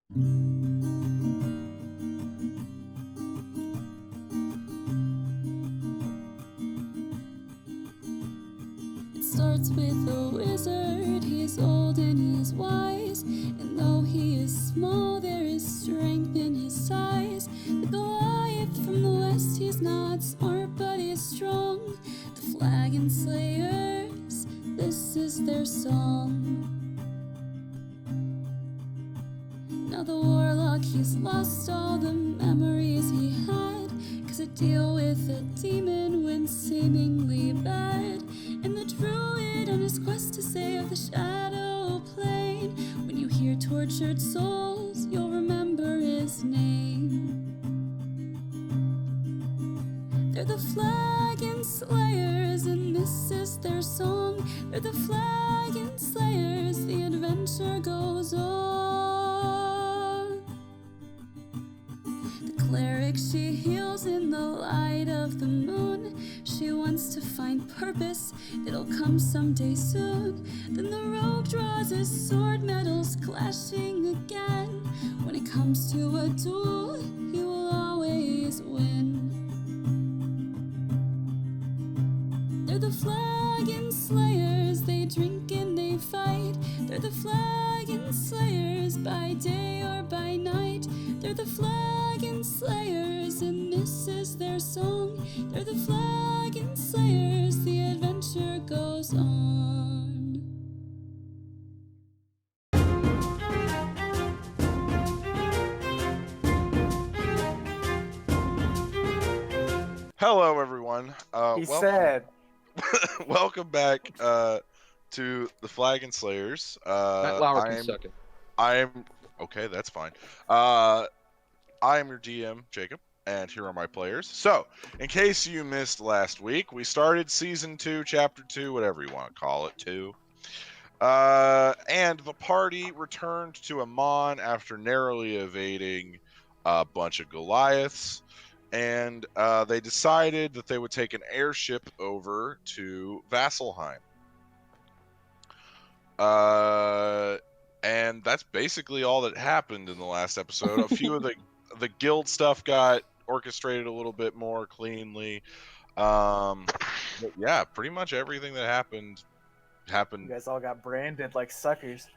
It starts with a wizard. He's old and he's wise, and though he is small, there is strength in his size. The Goliath from the west, he's not smart, but he's strong. The Flagon Slayers, this is their song. Now the warlock, he's lost all the memories he had, 'cause to deal with a demon went seemingly bad. And the druid on his quest to save the shadow plane, when you hear tortured souls, you'll remember his name. They're the Flagon Slayers, and this is their song. They're the Flagon Slayers, the adventure goes on. The cleric, she heals in the light of the moon. She wants to find purpose, it'll come someday soon. Then the rogue draws his sword, metals clashing again. When it comes to a duel, he will always win. They're the Flagon Slayers, they drink and they fight. They're the Flagon Slayers, by day or by night. They're the Flagon Slayers, and this is their song. They're the Flagon Slayers, the adventure goes on. Hello, everyone. Welcome back to the Flagon Slayers. Matt Lauer can suck it. I'm okay. That's fine. I am your DM, Jacob, and here are my players. So, in case you missed last week, we started Season 2, Chapter 2, whatever you want to call it, 2. And the party returned to Amon after narrowly evading a bunch of Goliaths. And they decided that they would take an airship over to Vasselheim. And that's basically all that happened in the last episode. A few of the guild stuff got orchestrated a little bit more cleanly. But yeah, pretty much everything that happened. You guys all got branded like suckers.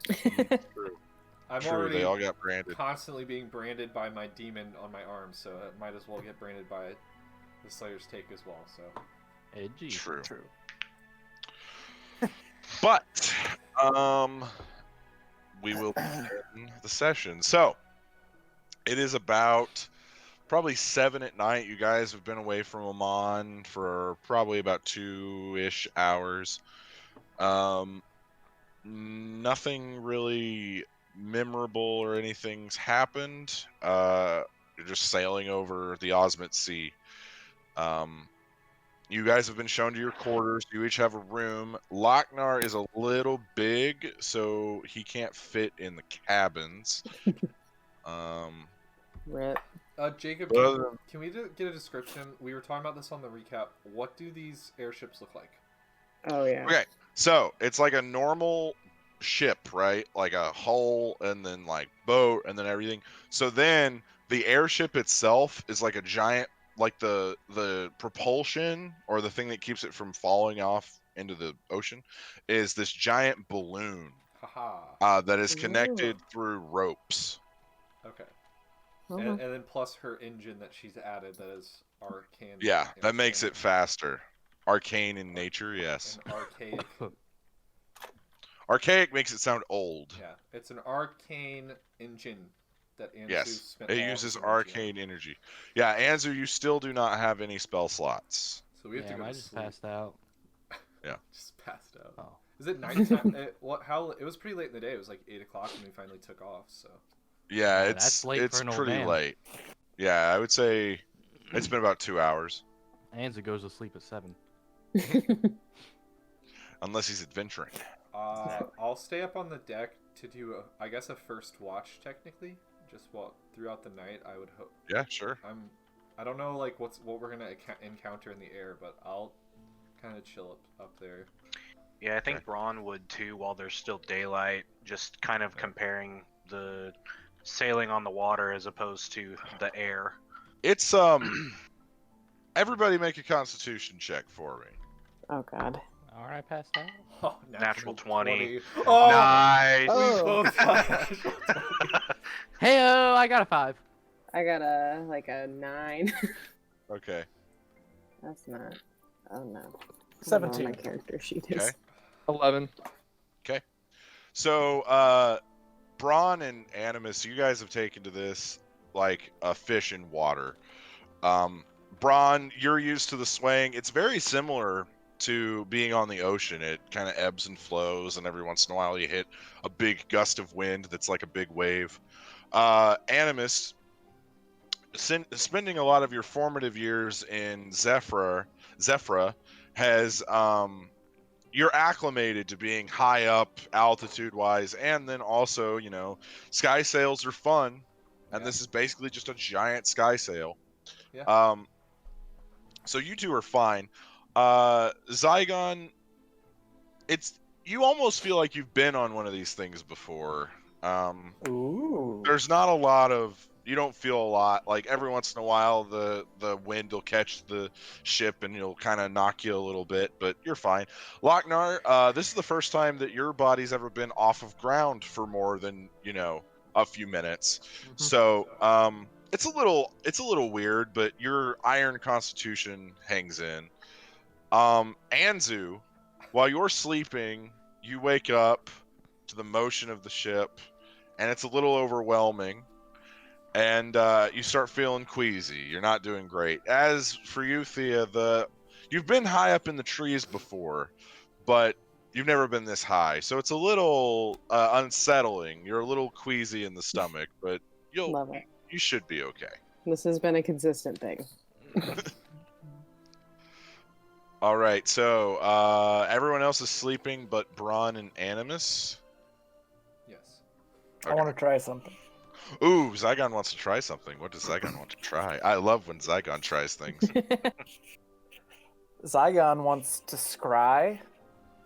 True. I'm True, already they all got branded. constantly being branded by my demon on my arm, so it might as well get branded by the Slayer's take as well. So Edgy. True. True. But we will begin the session. So it is about probably 7 at night. You guys have been away from Amon for probably about 2-ish hours. Nothing really memorable or anything's happened. You're just sailing over the Osmond Sea. You guys have been shown to your quarters. You each have a room. Lochnar is a little big, so he can't fit in the cabins. Rip. Jacob, can we get a description? We were talking about this on the recap. What do these airships look like? Oh yeah. Okay, so it's like a normal ship, right? Like a hull and then like boat and then everything. So then the airship itself is like a giant, like the propulsion or the thing that keeps it from falling off into the ocean is this giant balloon that is connected through ropes. Okay. Uh-huh. And then plus her engine that she's added that is arcane. Yeah, that makes it faster. Arcane in nature, yes. An archaic. Archaic makes it sound old. Yeah, it's an arcane engine that Anzu Yes, spent it all uses his energy on. arcane energy. Yeah, Anzu, you still do not have any spell slots. So we have to go I to just sleep. passed out. Yeah. Just passed out. Oh. Is it nighttime? It was pretty late in the day. It was like 8 o'clock when we finally took off. So. Yeah, Yeah, it's that's late for an old pretty man. late. Yeah, I would say it's been about 2 hours. Anza goes to sleep at 7. Unless he's adventuring. I'll stay up on the deck to do, I guess, a first watch technically. Just throughout the night, I would hope. Yeah, sure. I don't know like what we're gonna encounter in the air, but I'll kind of chill up there. Yeah, I think Braun would too while there's still daylight, just kind of comparing the sailing on the water as opposed to the air. It's everybody make a Constitution check for me. Oh God. All right, pass that. Oh, Natural 20. Oh, Nice. we Oh. both got natural 20. Hey, I got a 5. I got a 9. Okay. That's not. Oh no. 17. My character sheet is. Okay. 11. So, Braun and Animus, you guys have taken to this like a fish in water. Braun, you're used to the swaying. It's very similar to being on the ocean. It kind of ebbs and flows, and every once in a while you hit a big gust of wind that's like a big wave. Animus, spending a lot of your formative years in Zephyra has you're acclimated to being high up altitude-wise, and then also, sky sails are fun, and this is basically just a giant sky sail. Yeah. So you two are fine. Zygon, you almost feel like you've been on one of these things before. Ooh. There's not a lot of, you don't feel a lot. Like every once in a while, the wind will catch the ship and it'll kind of knock you a little bit, but you're fine. Lochnar, this is the first time that your body's ever been off of ground for more than a few minutes. So it's a little weird, but your iron constitution hangs in. Anzu, while you're sleeping, you wake up to the motion of the ship, and it's a little overwhelming. And you start feeling queasy. You're not doing great. As for you, Thea, you've been high up in the trees before, but you've never been this high. So it's a little unsettling. You're a little queasy in the stomach, but Love it. you should be okay. This has been a consistent thing. All right, so everyone else is sleeping but Braun and Animus? Yes. I want to try something. Ooh, Zygon wants to try something. What does Zygon want to try? I love when Zygon tries things. Zygon wants to scry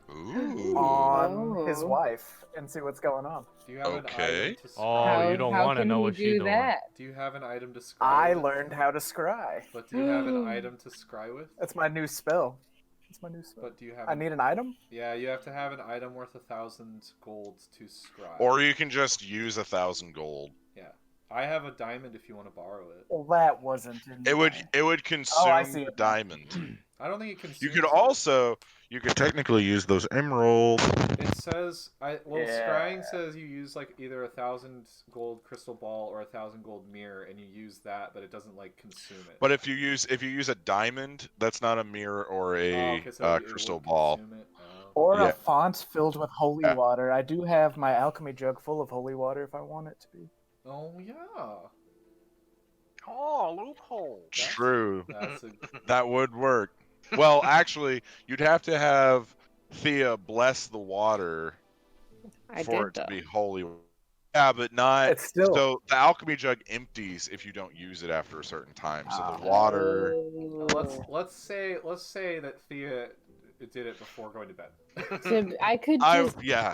Ooh. on his Oh. wife and see what's going on. Do you have an Okay. item to scry? Oh, you don't how want to can know he what she's do doing. that? Do you have an item to scry I with? learned how to scry. But do you have an item to scry with? That's my new spell. It's my new spell. But do you have? I need an item? Yeah, you have to have an item worth 1,000 gold to scry. Or you can just use 1,000 gold. Yeah, I have a diamond if you want to borrow it. Well, that wasn't in It would my- consume I see the it now. diamond. I don't think it consumes. You could it. also technically use those emeralds. It says Yeah. scrying says you use like either 1,000 gold crystal ball or 1,000 gold mirror, and you use that, but it doesn't like consume it. But if you use a diamond, that's not a mirror or a okay, so it crystal would ball. consume it. Oh. Or Yeah. a font filled with holy Yeah. water. I do have my alchemy jug full of holy water if I want it to be. Oh yeah. Oh, loophole. True. That's a That would work. Well, actually, you'd have to have Thea bless the water I for did it to though. be holy. Yeah, but not. It's still- So the alchemy jug empties if you don't use it after a certain time. So Ah. the water. let's say that Thea did it before going to bed. So I could just. Yeah.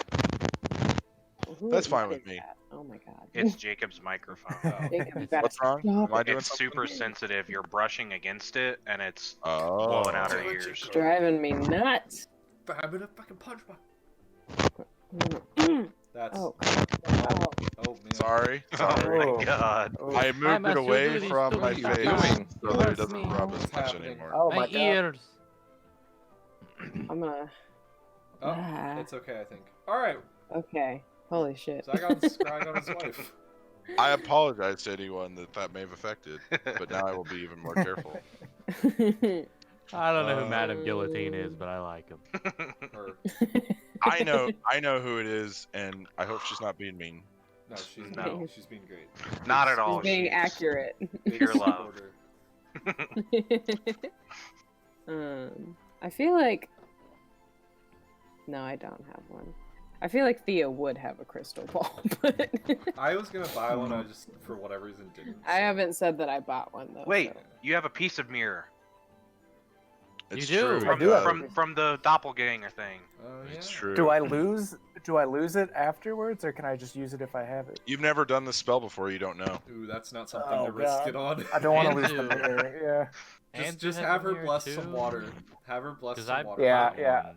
Who that's fine is with me. that? Oh my god. It's Jacob's microphone. Oh. Jacob, that's What's wrong? stop Am I it. doing It's something? super sensitive. You're brushing against it, and it's Oh. blowing out her Oh. ears. driving me nuts. I'm gonna fucking punch my. Mm. That's. Oh. Oh man. Sorry. Sorry. Oh Oh. my god. Oh. I moved Master, it away what are you from my doing? face so that it Hurts doesn't me. rub What's as much happening? anymore. Oh My my god. ears. I'm gonna. Oh, Ah. it's okay, I think. All right. Okay. Holy shit. So I got scrying on his wife. I apologize to anyone that may have affected, but now I will be even more careful. I don't know who Madame Guillotine is, but I like him. Or I know who it is, and I hope she's not being mean. no, she's No. She's being great. Not at all. He's being She's accurate. Pure love. I feel like. No, I don't have one. I feel like Thea would have a crystal ball, but I was gonna buy one, I just for whatever reason didn't. I haven't said that I bought one though. Wait, so- you have a piece of mirror. It's You do. true. I he do have does. it. From the doppelganger thing. Oh yeah. It's true. Do I lose? Do I lose it afterwards, or can I just use it if I have it? You've never done this spell before. You don't know. Ooh, that's not something Oh, to risk God. it on. I don't want to And lose the to- mirror. And Just to have her mirror bless too, some water. Have her bless 'cause some I water. Yeah, bought yeah. one.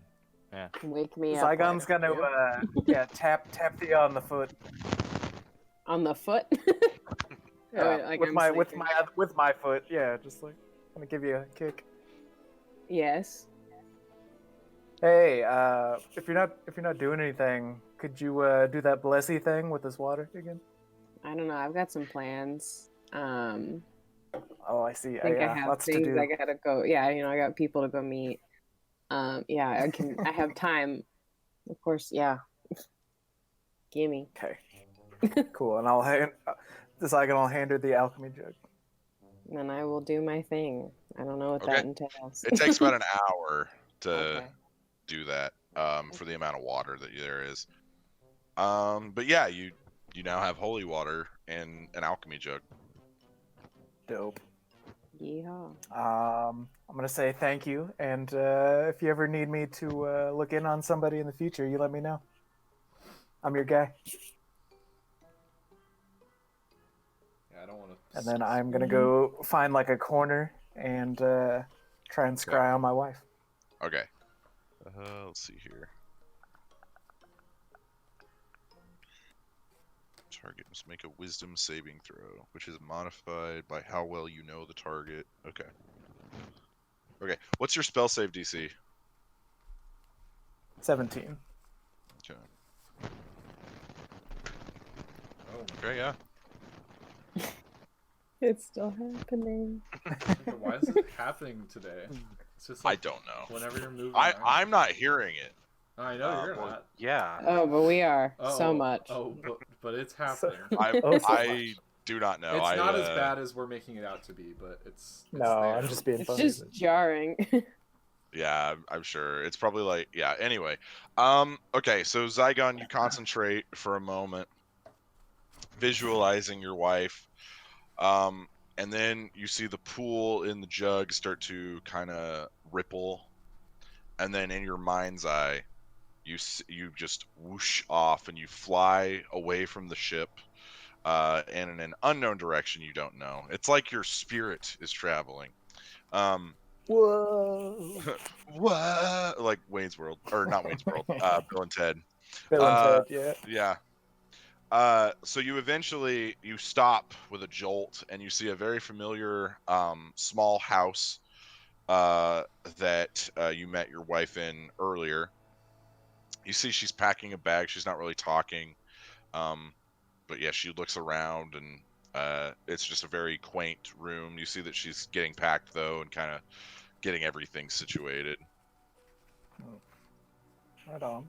Yeah. Wake me Yeah. up. Zygon's gonna tap the on the foot. On the foot? Yeah, Oh, like with I'm my sleeping. with my foot. Yeah, just like gonna give you a kick. Yes. Hey, if you're not doing anything, could you do that blessy thing with this water again? I don't know. I've got some plans. Oh, I see. I think I Yeah, have lots to things do. I gotta go. Yeah, I got people to go meet. Yeah, I can. I have time. Of course, yeah. Gimme. Okay, cool. And I'll hand I'll hand her the alchemy jug. And I will do my thing. I don't know what that Okay. entails. It takes about an hour to Okay. do that for the amount of water that there is. But yeah, you now have holy water and an alchemy jug. Dope. Yeehaw. I'm gonna say thank you, and if you ever need me to look in on somebody in the future, you let me know. I'm your guy. Yeah, I don't want to. And then I'm gonna go find like a corner and try and scry on my wife. Okay. Let's see here. Target must make a wisdom saving throw, which is modified by how well you know the target. Okay. Okay. What's your spell save DC? 17. Okay. Oh, Okay, yeah. It's still happening. why is it happening today? It's just I like don't know. whenever you're moving. I'm not hearing it. I know you're well, not. Yeah. Oh, but we are Oh, so much. Oh, but it's happening. Oh, so I do not know. It's not as bad as we're making it out to be, but it's No, there. I'm just being It's funny. just jarring. Yeah, I'm sure. It's probably like, yeah, anyway. Okay, so Zygon, you concentrate for a moment, visualizing your wife. And then you see the pool in the jug start to kind of ripple. And then in your mind's eye, you just whoosh off and you fly away from the ship and in an unknown direction you don't know. It's like your spirit is traveling. Whoa. What? Like Wayne's World, or not Wayne's World, Bill and Ted. Bill and Ted, yeah. Yeah. So you stop with a jolt and you see a very familiar small house that you met your wife in earlier. You see she's packing a bag. She's not really talking. But yeah, she looks around and it's just a very quaint room. You see that she's getting packed though and kind of getting everything situated. Right on.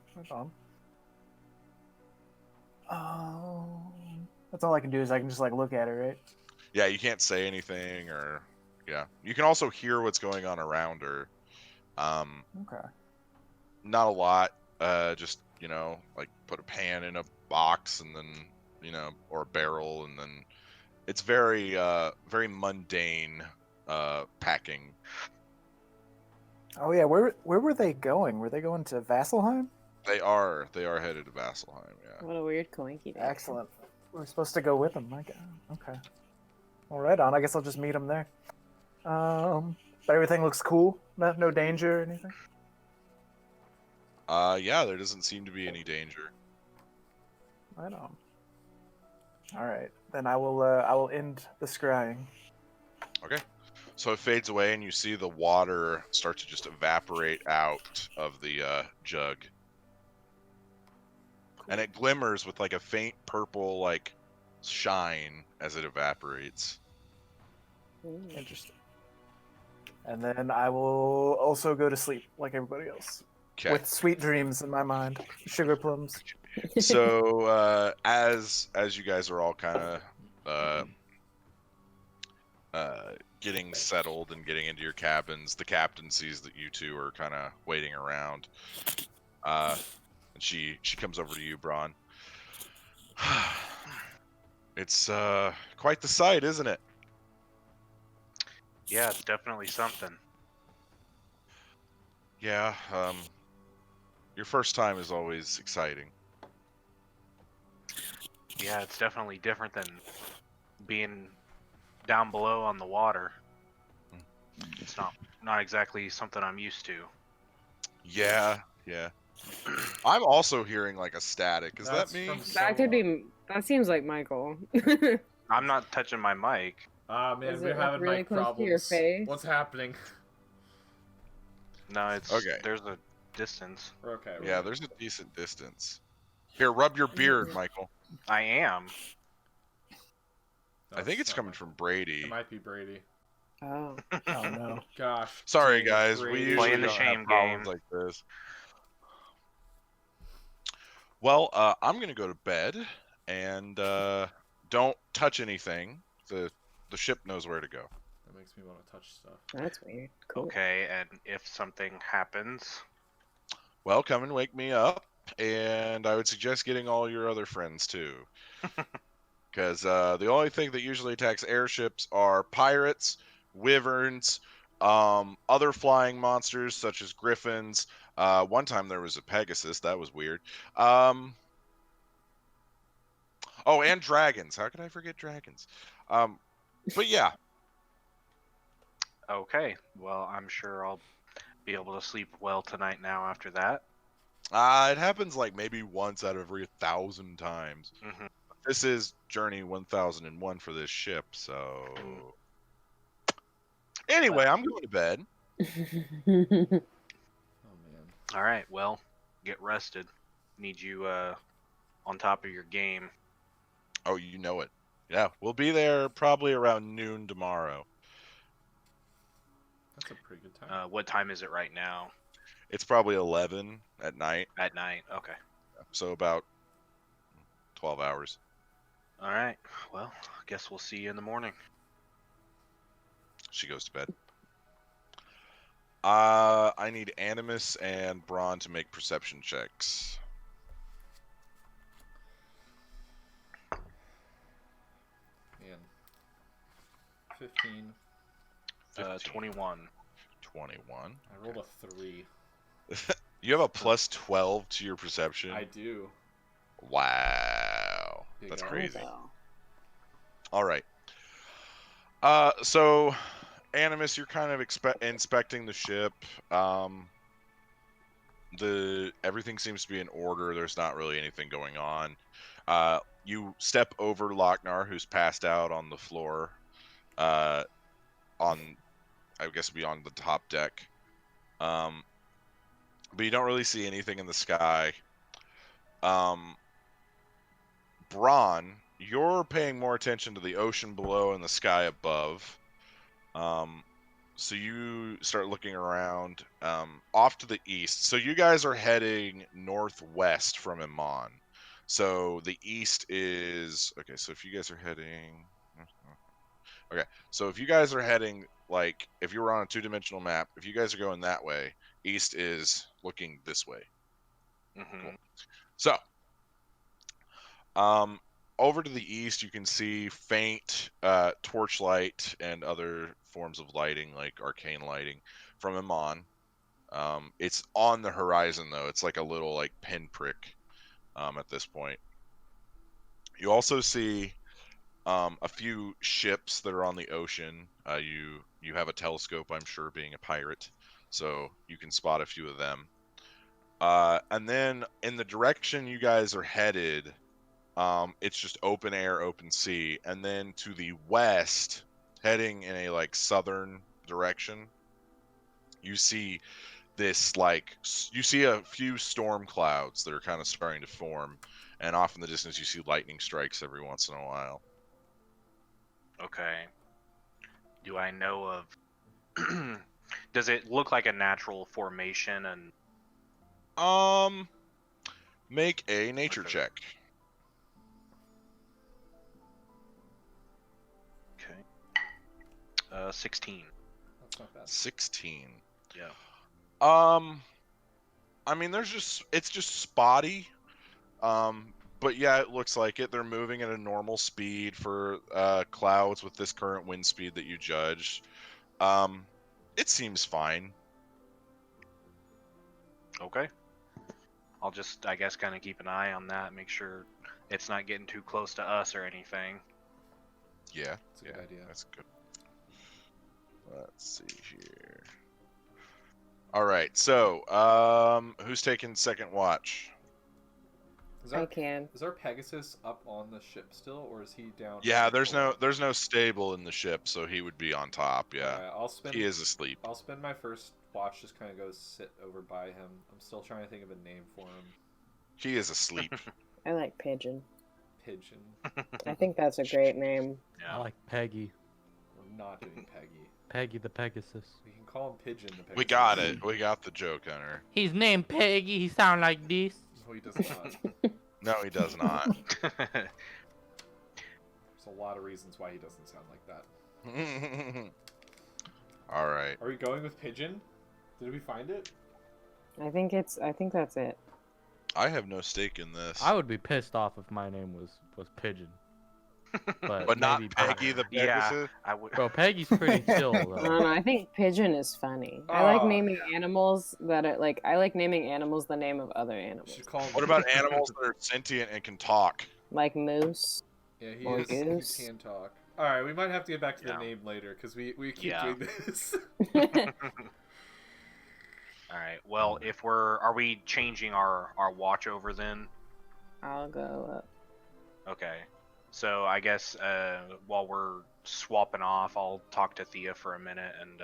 That's all I can do is I can just like look at her, right? Yeah, you can't say anything or yeah. You can also hear what's going on around her. Okay. Not a lot. Just, like put a pan in a box and then, or a barrel and then it's very very mundane packing. Oh yeah, where were they going? Were they going to Vasselheim? They are headed to Vasselheim, yeah. What a weird coinky. Excellent. We're supposed to go with them. My God. Okay. Well, right on. I guess I'll just meet them there. But everything looks cool. No danger or anything. Yeah, there doesn't seem to be any danger. Right on. All right, then I will end the scrying. Okay. So it fades away and you see the water start to just evaporate out of the jug. And it glimmers with like a faint purple like shine as it evaporates. Interesting. And then I will also go to sleep like everybody else. Okay. With sweet dreams in my mind. Sugar plums. So as you guys are all kind of getting settled and getting into your cabins, the captain sees that you two are kind of waiting around. And she comes over to you, Braun. It's quite the sight, isn't it? Yeah, it's definitely something. Yeah. Your first time is always exciting. Yeah, it's definitely different than being down below on the water. It's not exactly something I'm used to. Yeah. Yeah. I'm also hearing like a static. Is that That's me? from That could someone. be. That seems like Michael. I'm not touching my mic. Ah, man, Is we're it, like, having really mic close to your problems. face? What's happening? No, it's Okay. there's a distance. We're okay. we're Yeah, good. there's a decent distance. Here, rub your beard, Michael. I am. I think it's That's coming not from It Brady. might be Brady. Oh. Oh no. Gosh. Sorry, dang it, guys. We Brady. usually Playing the don't shame have problems game. like this. Well, I'm gonna go to bed, and don't touch anything. The ship knows where to go. That makes me want to touch stuff. That's weird. Cool. Okay, and if something happens, Well, come and wake me up, and I would suggest getting all your other friends too. Because the only thing that usually attacks airships are pirates, wyverns, other flying monsters such as griffins. One time there was a Pegasus. That was weird. Oh, and dragons. How could I forget dragons? But yeah, okay. Well, I'm sure I'll be able to sleep well tonight now after that. it happens like maybe once out of every 1,000 times. hmm This is Journey 1001 for this ship, so. Anyway, I'm going to bed. Oh, man. All right. Well, get rested. Need you on top of your game. Oh, you know it. Yeah, we'll be there probably around noon tomorrow. That's a pretty good time. What time is it right now? It's probably 11 at night, At night. Okay. so about 12 hours. All right. Well, I guess we'll see you in the morning. She goes to bed. I need Animus and Braun to make perception checks. Man. 15. 21. 21. I rolled a 3. You have a plus 12 to your perception. I do. Wow. Big That's L. crazy. Wow. All right. So Animus, you're kind of inspecting the ship. Everything seems to be in order. There's not really anything going on. You step over Lochnar, who's passed out on the floor. I guess it'd be on the top deck. But you don't really see anything in the sky. Braun, you're paying more attention to the ocean below and the sky above. So you start looking around off to the east. So you guys are heading northwest from Iman. So the east is okay. So if you guys are heading, okay. So if you guys are heading, like if you were on a two-dimensional map, if you guys are going that way, east is looking this way. hmm So, over to the east, you can see faint torchlight and other forms of lighting, like arcane lighting, from Iman. It's on the horizon, though. It's like a little like pinprick at this point. You also see a few ships that are on the ocean. You have a telescope, I'm sure, being a pirate, so you can spot a few of them. And then in the direction you guys are headed, it's just open air, open sea. And then to the west, heading in a like southern direction, you see this you see a few storm clouds that are kind of starting to form, and off in the distance you see lightning strikes every once in a while. Okay. Do I know of? Does it look like a natural formation? And Make a nature Okay. check. okay. 16. That's not bad. 16. Yeah. I mean, it's just spotty. But yeah, it looks like it. They're moving at a normal speed for clouds with this current wind speed that you judged. It seems fine. Okay. I'll just, I guess, kind of keep an eye on that, make sure it's not getting too close to us or anything. Yeah, That's a good idea. that's good. Let's see here. All right, so who's taking second watch? I can. Is our Pegasus up on the ship still, or is he down? Yeah, there's no stable in the ship, so he would be on top. Yeah, Alright, I'll spend. he is asleep. I'll spend my first watch just kind of go sit over by him. I'm still trying to think of a name for him. He is asleep. I like Pigeon. Pigeon. I think that's a great name. I Yeah. like Peggy. We're not doing Peggy. Peggy the Pegasus. We can call him Pigeon. The Pegasus. We got it. We got the joke, Hunter. He's named Peggy. He sound like this. No, he does not. No, he does not. There's a lot of reasons why he doesn't sound like that. All right. Are we going with Pigeon? Did we find it? I think that's it. I have no stake in this. I would be pissed off if my name was Pigeon. But not maybe Peggy the Yeah. Pegasus. I would. Bro, Peggy's pretty chill I though. don't know. I think Pigeon is funny. I like Oh, naming animals that are like. I like naming animals the name of other We animals, should call him. What about animals that are sentient and can talk? like moose. Yeah, he or is. goose? He can talk. All right, we might have to get back to the Yeah. name later because we keep Yeah. doing this. All right. Well, if are we changing our watch over then? I'll go up. Okay. So I guess while we're swapping off, I'll talk to Thea for a minute and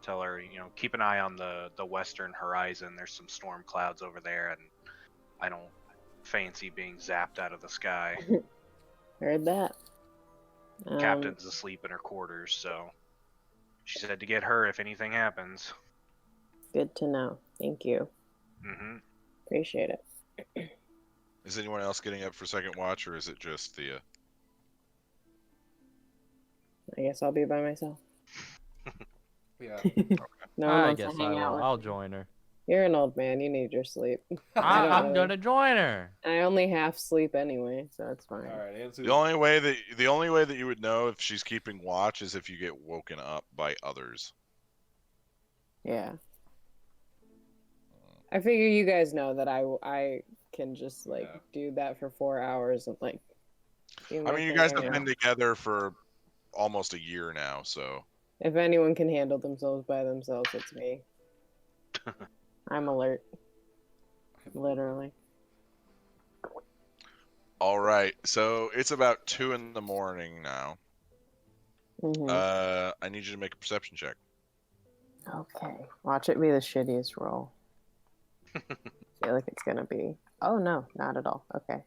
tell her, keep an eye on the western horizon. There's some storm clouds over there, and I don't fancy being zapped out of the sky. Heard that. Captain's asleep in her quarters, so she said to get her if anything happens. Good to know. Thank you. Mm-hmm. Appreciate it. Is anyone else getting up for second watch, or is it just Thea? I guess I'll be by myself. Yeah. No one I wants guess to hang out with I'll join her. You're an old man. You need your sleep. I'm really- gonna join her. I only half sleep anyway, so it's fine. All right, answer. The only way that you would know if she's keeping watch is if you get woken up by others. Yeah. I figure you guys know that I can just like Yeah. do that for 4 hours and like. do I my mean, you thing, guys have you been know. together for almost a year now, so If anyone can handle themselves by themselves, it's me. I'm alert. Literally. all right. So it's about 2 in the morning now. Hmm. I need you to make a perception check. Okay. Watch it be the shittiest roll. I feel like it's gonna be. Oh no, not at all. Okay.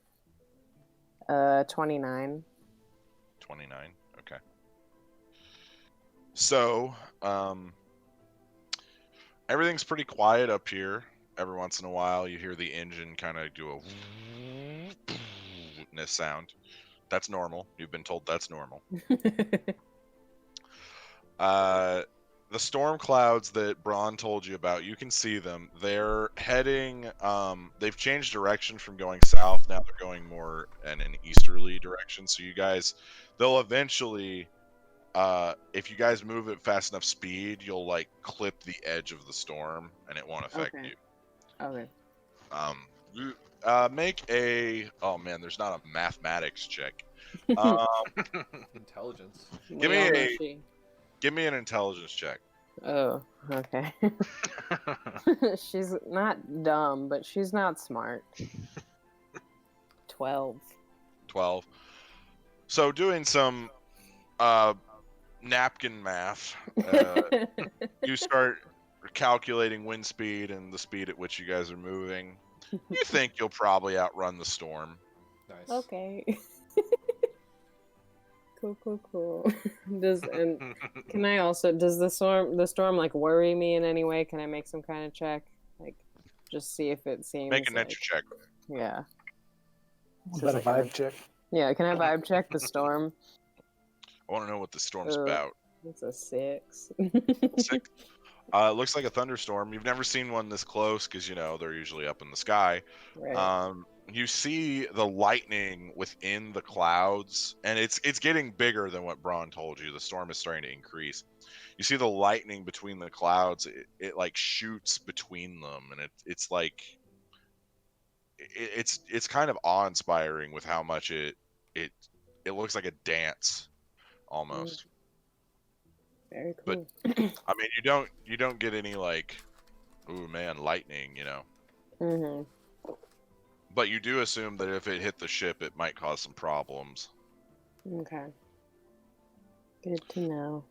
29. 29. Okay. So, everything's pretty quiet up here. Every once in a while, you hear the engine kind of do a sound. That's normal. You've been told that's normal. The storm clouds that Braun told you about, you can see them. They're heading, they've changed direction from going south. Now they're going more in an easterly direction. So you guys, they'll eventually, if you guys move at fast enough speed, you'll like clip the edge of the storm and it won't affect Okay. you. Okay. Make a, oh man, there's not a mathematics check. Intelligence. Give me We all know a- she- Give me an intelligence check. Oh, okay. She's not dumb, but she's not smart. 12. 12. So doing some napkin math, you start calculating wind speed and the speed at which you guys are moving. You think you'll probably outrun the storm. Nice. Okay. Cool. Can I also, does the storm like worry me in any way? Can I make some kind of check? Like, just see if it seems Make a like, nature check. yeah. Is that a vibe check? Yeah, can I vibe check the storm? I want to know what the storm's Uh, about. It's a 6. 6. It looks like a thunderstorm. You've never seen one this close because, they're usually up in the sky. Right. you see the lightning within the clouds, and it's getting bigger than what Braun told you. The storm is starting to increase. You see the lightning between the clouds. It like shoots between them, and it's like it's kind of awe-inspiring with how much it looks like a dance almost. Very But cool. I mean, you don't get any like, ooh man, lightning, you know. Mm-hmm. But you do assume that if it hit the ship, it might cause some problems. Okay. Good to know.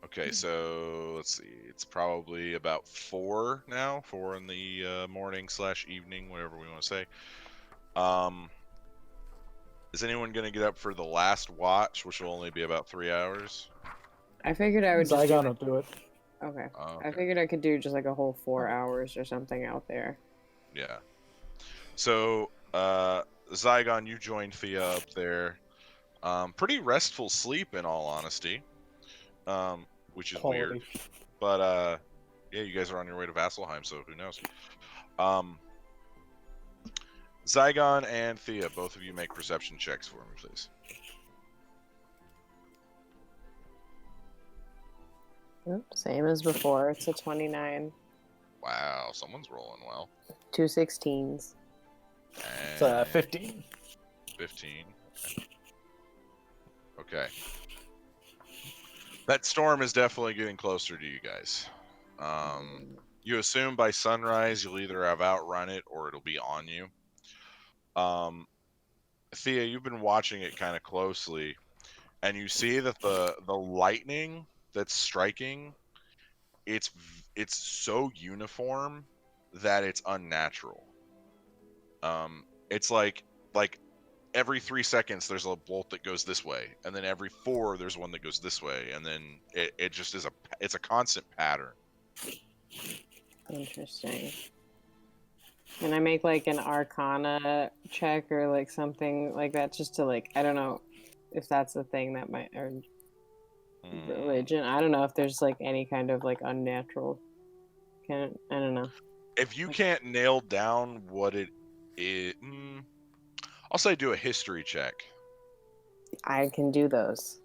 Okay, so let's see. It's probably about 4 now. 4 in the morning/evening, whatever we want to say. Is anyone going to get up for the last watch, which will only be about 3 hours? I figured I would just Zygon will do it. Okay. Oh, I okay. figured I could do just like a whole 4 hours or something out there. Yeah. So, Zygon, you joined Thea up there. Pretty restful sleep, in all honesty. Which is Quality. weird. But, yeah, you guys are on your way to Vasselheim, so who knows? Zygon and Thea, both of you make perception checks for me, please. Yep, same as before. It's a 29. Wow, someone's rolling well. 2 16s. It's 15. 15. Okay. That storm is definitely getting closer to you guys. You assume by sunrise you'll either have outrun it or it'll be on you. Thea, you've been watching it kind of closely, and you see that the lightning that's striking, it's so uniform that it's unnatural. It's like every 3 seconds there's a bolt that goes this way, and then every 4 there's one that goes this way, and then it just is it's a constant pattern. Interesting. Can I make like an Arcana check or like something like that just to like, I don't know if that's a thing that might, or religion. I don't know if there's like any kind of like unnatural. I don't know. If you can't nail down what it is, I'll say do a history check. I can do those.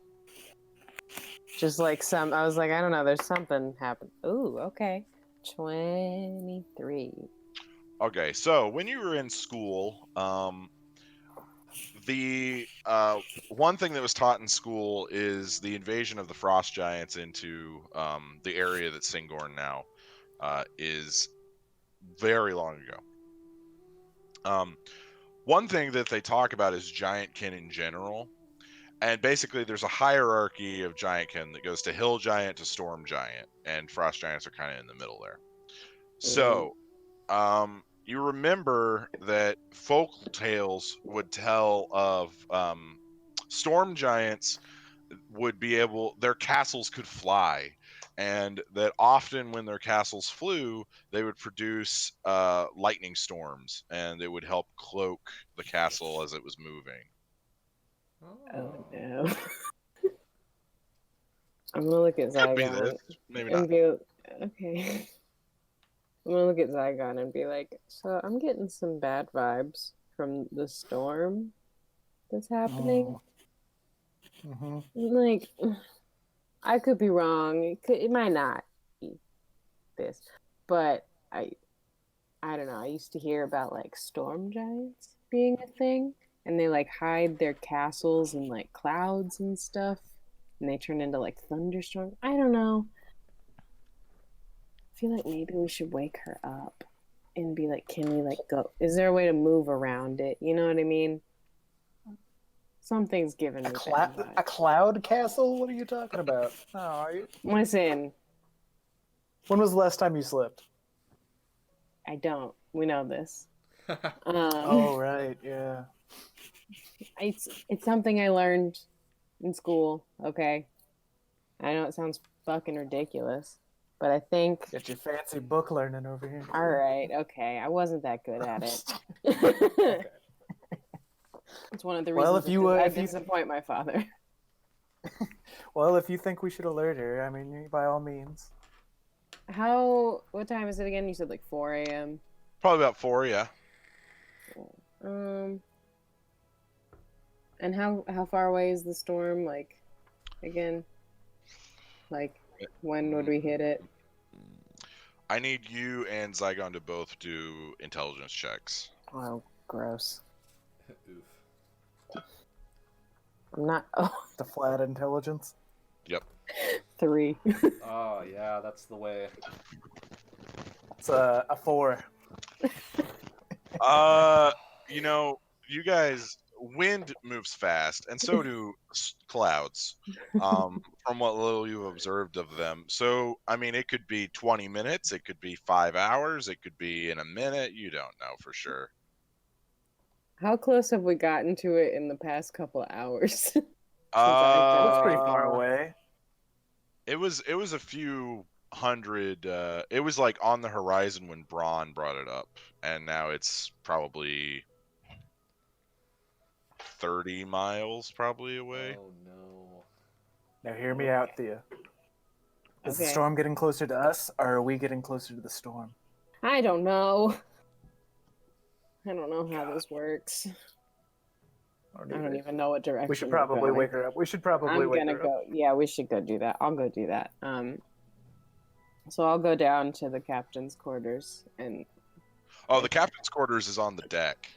Just like I was like, I don't know, there's something happened. Ooh, okay. 23. Okay, so when you were in school, the one thing that was taught in school is the invasion of the frost giants into the area that Singorn now is very long ago. One thing that they talk about is giantkin in general, and basically there's a hierarchy of giantkin that goes to hill giant to storm giant, and frost giants are kind of in the middle there. So you remember that folk tales would tell of storm giants would be able, their castles could fly, and that often when their castles flew, they would produce lightning storms, and it would help cloak the castle as it was moving. Oh no. I'm gonna look at Could be Zygon this, maybe and not. be okay. I'm gonna look at Zygon and be like, so I'm getting some bad vibes from the storm that's happening. Mm-hmm. Like, I could be wrong. It might not be this, but I don't know. I used to hear about like storm giants being a thing, and they like hide their castles in like clouds and stuff, and they turn into like thunderstorms. I don't know. I feel like maybe we should wake her up and be like, can we like go? Is there a way to move around it? You know what I mean? Something's giving me bad A vibes. cloud castle? What are you talking about? Oh, are you... Listen, When was the last time you slept? I don't. We know this. Oh, right, yeah. It's something I learned in school, okay? I know it sounds fucking ridiculous, but I think... Get your fancy book learning over here. All right, okay. I wasn't that good at it. Okay. It's one of the Well, reasons if you, I if you- disappoint my father. Well, if you think we should alert her, I mean, by all means. What time is it again? You said like 4 a.m.? Probably about 4, yeah. And how far away is the storm? Like, again, like when would we hit it? I need you and Zygon to both do intelligence checks. Oh, gross. Oof. I'm not. Oh, The flat intelligence. Yep. 3. Oh yeah, that's the way. It's a 4. You know, you guys, wind moves fast, and so do clouds. From what little you've observed of them. So, I mean, it could be 20 minutes, it could be 5 hours, it could be in a minute. You don't know for sure. How close have we gotten to it in the past couple of hours? That's pretty far away. It was a few hundred. It was like on the horizon when Braun brought it up, and now it's probably 30 miles probably away. Oh no. Now hear me out, Thea. Is the Okay. storm getting closer to us, or are we getting closer to the storm? I don't know. I don't know how this works. I don't even know what direction. We should we're probably going. wake her up. We should probably I'm wake gonna her up. go. Yeah, we should go do that. I'll go do that. So I'll go down to the captain's quarters, and Oh, the captain's quarters is on the deck.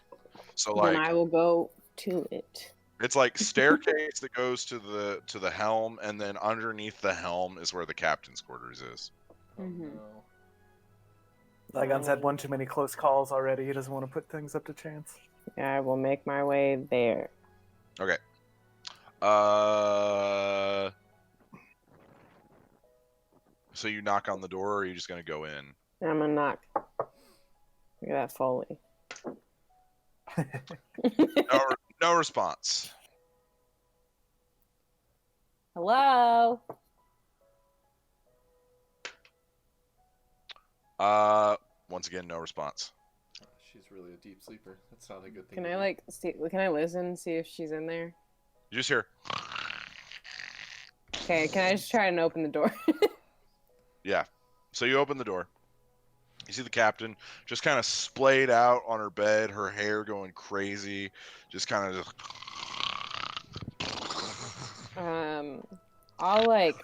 So then like I will go to it. it's like staircase that goes to the helm, and then underneath the helm is where the captain's quarters is. Oh Mhm. no. Zygon's had one too many close calls already. He doesn't want to put things up to chance. I will make my way there. Okay. So you knock on the door, or are you just gonna go in? I'm gonna knock. Look at that Foley. No response. Hello. Once again, no response. She's really a deep sleeper. That's not a good thing. Can to I do. like see? Can I listen? See if she's in there. You just hear, Okay. Can I just try and open the door? yeah. So you open the door. You see the captain just kind of splayed out on her bed, her hair going crazy, just kind of I'll like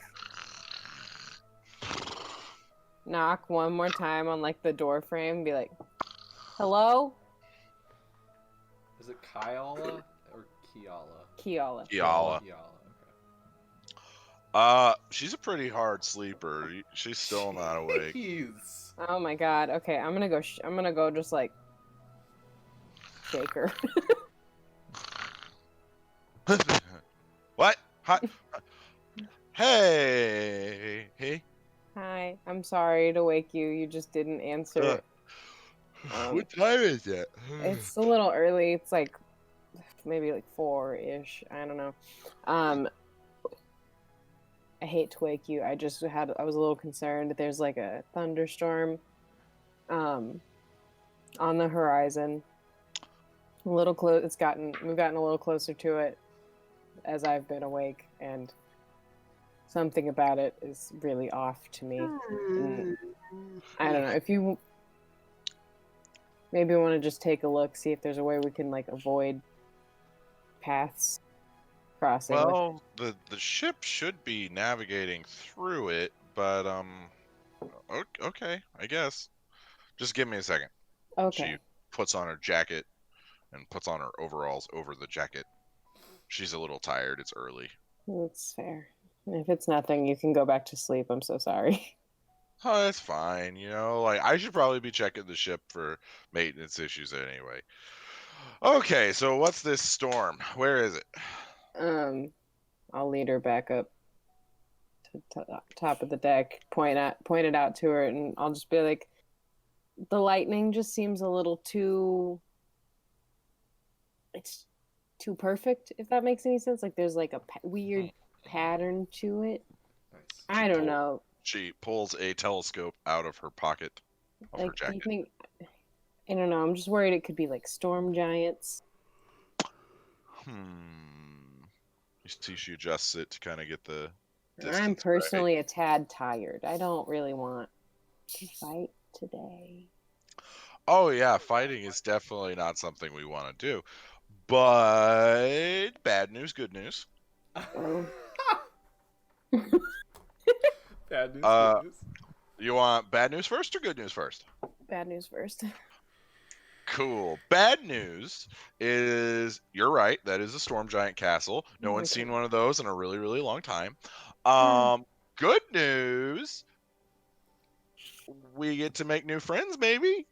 knock one more time on like the door frame and be like, "Hello, Is it Kyala or Kiala? Kiala." Kiala. Okay. She's a pretty hard sleeper. She's still not awake. Jeez. Oh my god. Okay, I'm gonna go. I'm gonna go just like shake her. What? Hi. Hey. Hi. I'm sorry to wake you. You just didn't answer. What time is it? It's a little early. It's like maybe like 4-ish. I don't know. I hate to wake you. I was a little concerned. There's like a thunderstorm on the horizon. A little close. We've gotten a little closer to it as I've been awake, and something about it is really off to me. And I don't know if you maybe want to just take a look, see if there's a way we can like avoid paths crossing. Well, the ship should be navigating through it, but okay, I guess. Just give me a second. Okay. She puts on her jacket and puts on her overalls over the jacket. She's a little tired. It's early. That's fair. If it's nothing, you can go back to sleep. I'm so sorry. Oh, that's fine. You know, like I should probably be checking the ship for maintenance issues anyway. Okay, so what's this storm? Where is it? I'll lead her back up to top of the deck, point it out to her, and I'll just be like, the lightning just seems a little too. It's too perfect, if that makes any sense. Like there's like a weird pattern to it. Nice. I don't know. She pulls a telescope out of her pocket of her Like, do you jacket. think? I don't know. I'm just worried it could be like storm giants. You see, she adjusts it to kind of get the distance. I'm right. personally a tad tired. I don't really want to fight today. Oh yeah, fighting is definitely not something we want to do. But bad news, good news. Oh. Bad news, Uh, good news. You want bad news first or good news first? Bad news first. Cool. Bad news is you're right. That is a storm giant castle. No one's Okay. seen one of those in a really, really long time. Hmm. Good news. We get to make new friends, maybe,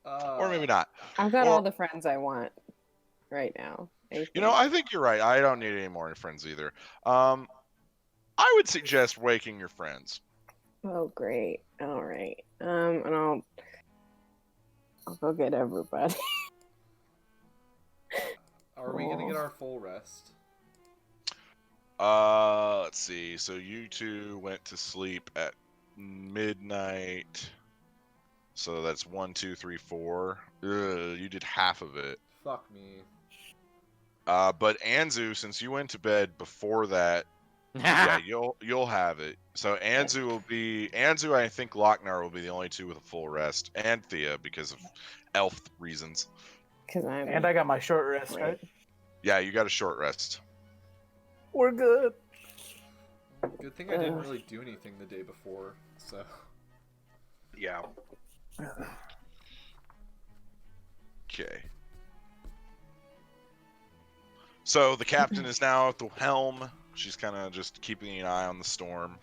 or maybe not. I've got Or all the friends I want right now. I you know, think. I think you're right. I don't need any more friends either. I would suggest waking your friends. Oh, great. All right. And I'll go get everybody. Are we gonna get Aw. our full rest? Let's see. So you two went to sleep at midnight. So that's 1, 2, 3, 4. You did half of it. Fuck me. But Anzu, since you went to bed before that, yeah, you'll have it. So Anzu. I think Lochnar will be the only two with a full rest, and Thea because of elf reasons. Because I'm. And I got my short rest, right? Yeah, you got a short rest. We're good. Good thing I didn't really do anything the day before, so. Yeah. Okay. So the captain is now at the helm. She's kind of just keeping an eye on the storm.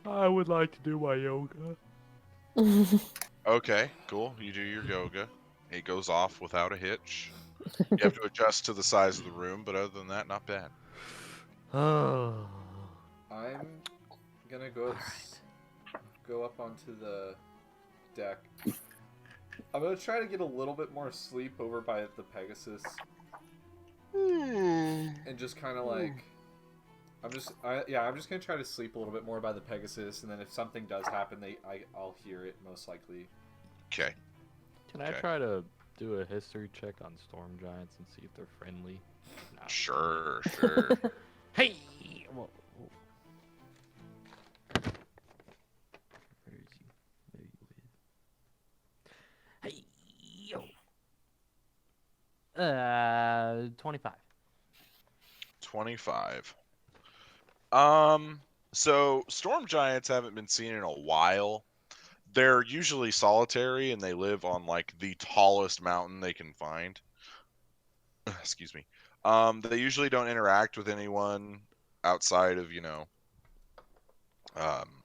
I would like to do my yoga. Okay, cool. You do your yoga. It goes off without a hitch. You have to adjust to the size of the room, but other than that, not bad. Oh. I'm gonna go up onto the deck. I'm gonna try to get a little bit more sleep over by the Pegasus, and just kind of like, I'm just gonna try to sleep a little bit more by the Pegasus, and then if something does happen, I'll hear it most likely. Okay. Can I try to do a history check on storm giants and see if they're friendly? No. Sure. Hey! Whoa. Where is he? There you is. Hey! Yo! 25. 25. So storm giants haven't been seen in a while. They're usually solitary and they live on like the tallest mountain they can find. Excuse me. They usually don't interact with anyone outside of,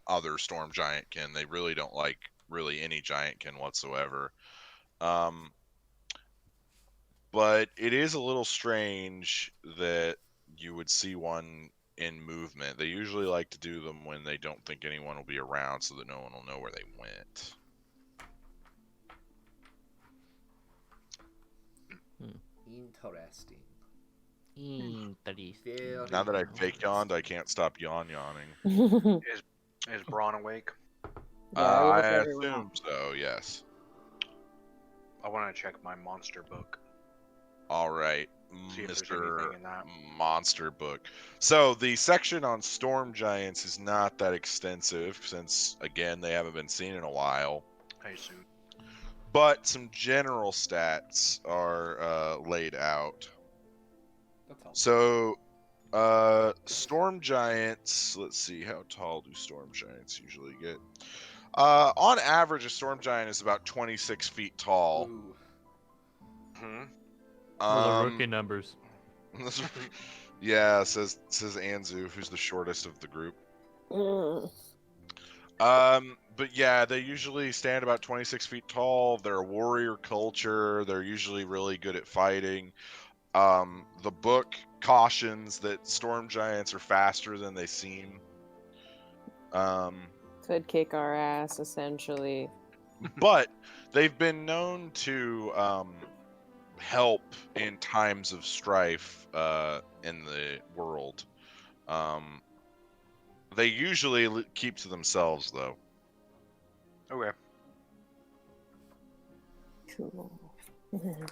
other storm giantkin. They really don't like really any giantkin whatsoever. But it is a little strange that you would see one in movement. They usually like to do them when they don't think anyone will be around so that no one will know where they went. Interesting. Now that I fake yawned, I can't stop yawning. Is Braun awake? I everyone assume so, yes. I want to check my monster book. All right, See if there's Mr. anything in that. Monster Book. So the section on storm giants is not that extensive since, again, they haven't been seen in a while. I assume. But some general stats are laid out. That's helpful. So, storm giants, let's see, how tall do storm giants usually get? On average, a storm giant is about 26 feet tall. Ooh. Hmm. Those are rookie numbers. Yeah, says Anzu, who's the shortest of the group. Mm. But yeah, they usually stand about 26 feet tall. They're a warrior culture. They're usually really good at fighting. The book cautions that storm giants are faster than they seem. Could kick our ass, essentially. But they've been known to help in times of strife in the world. They usually keep to themselves, though. Okay. Cool. I'm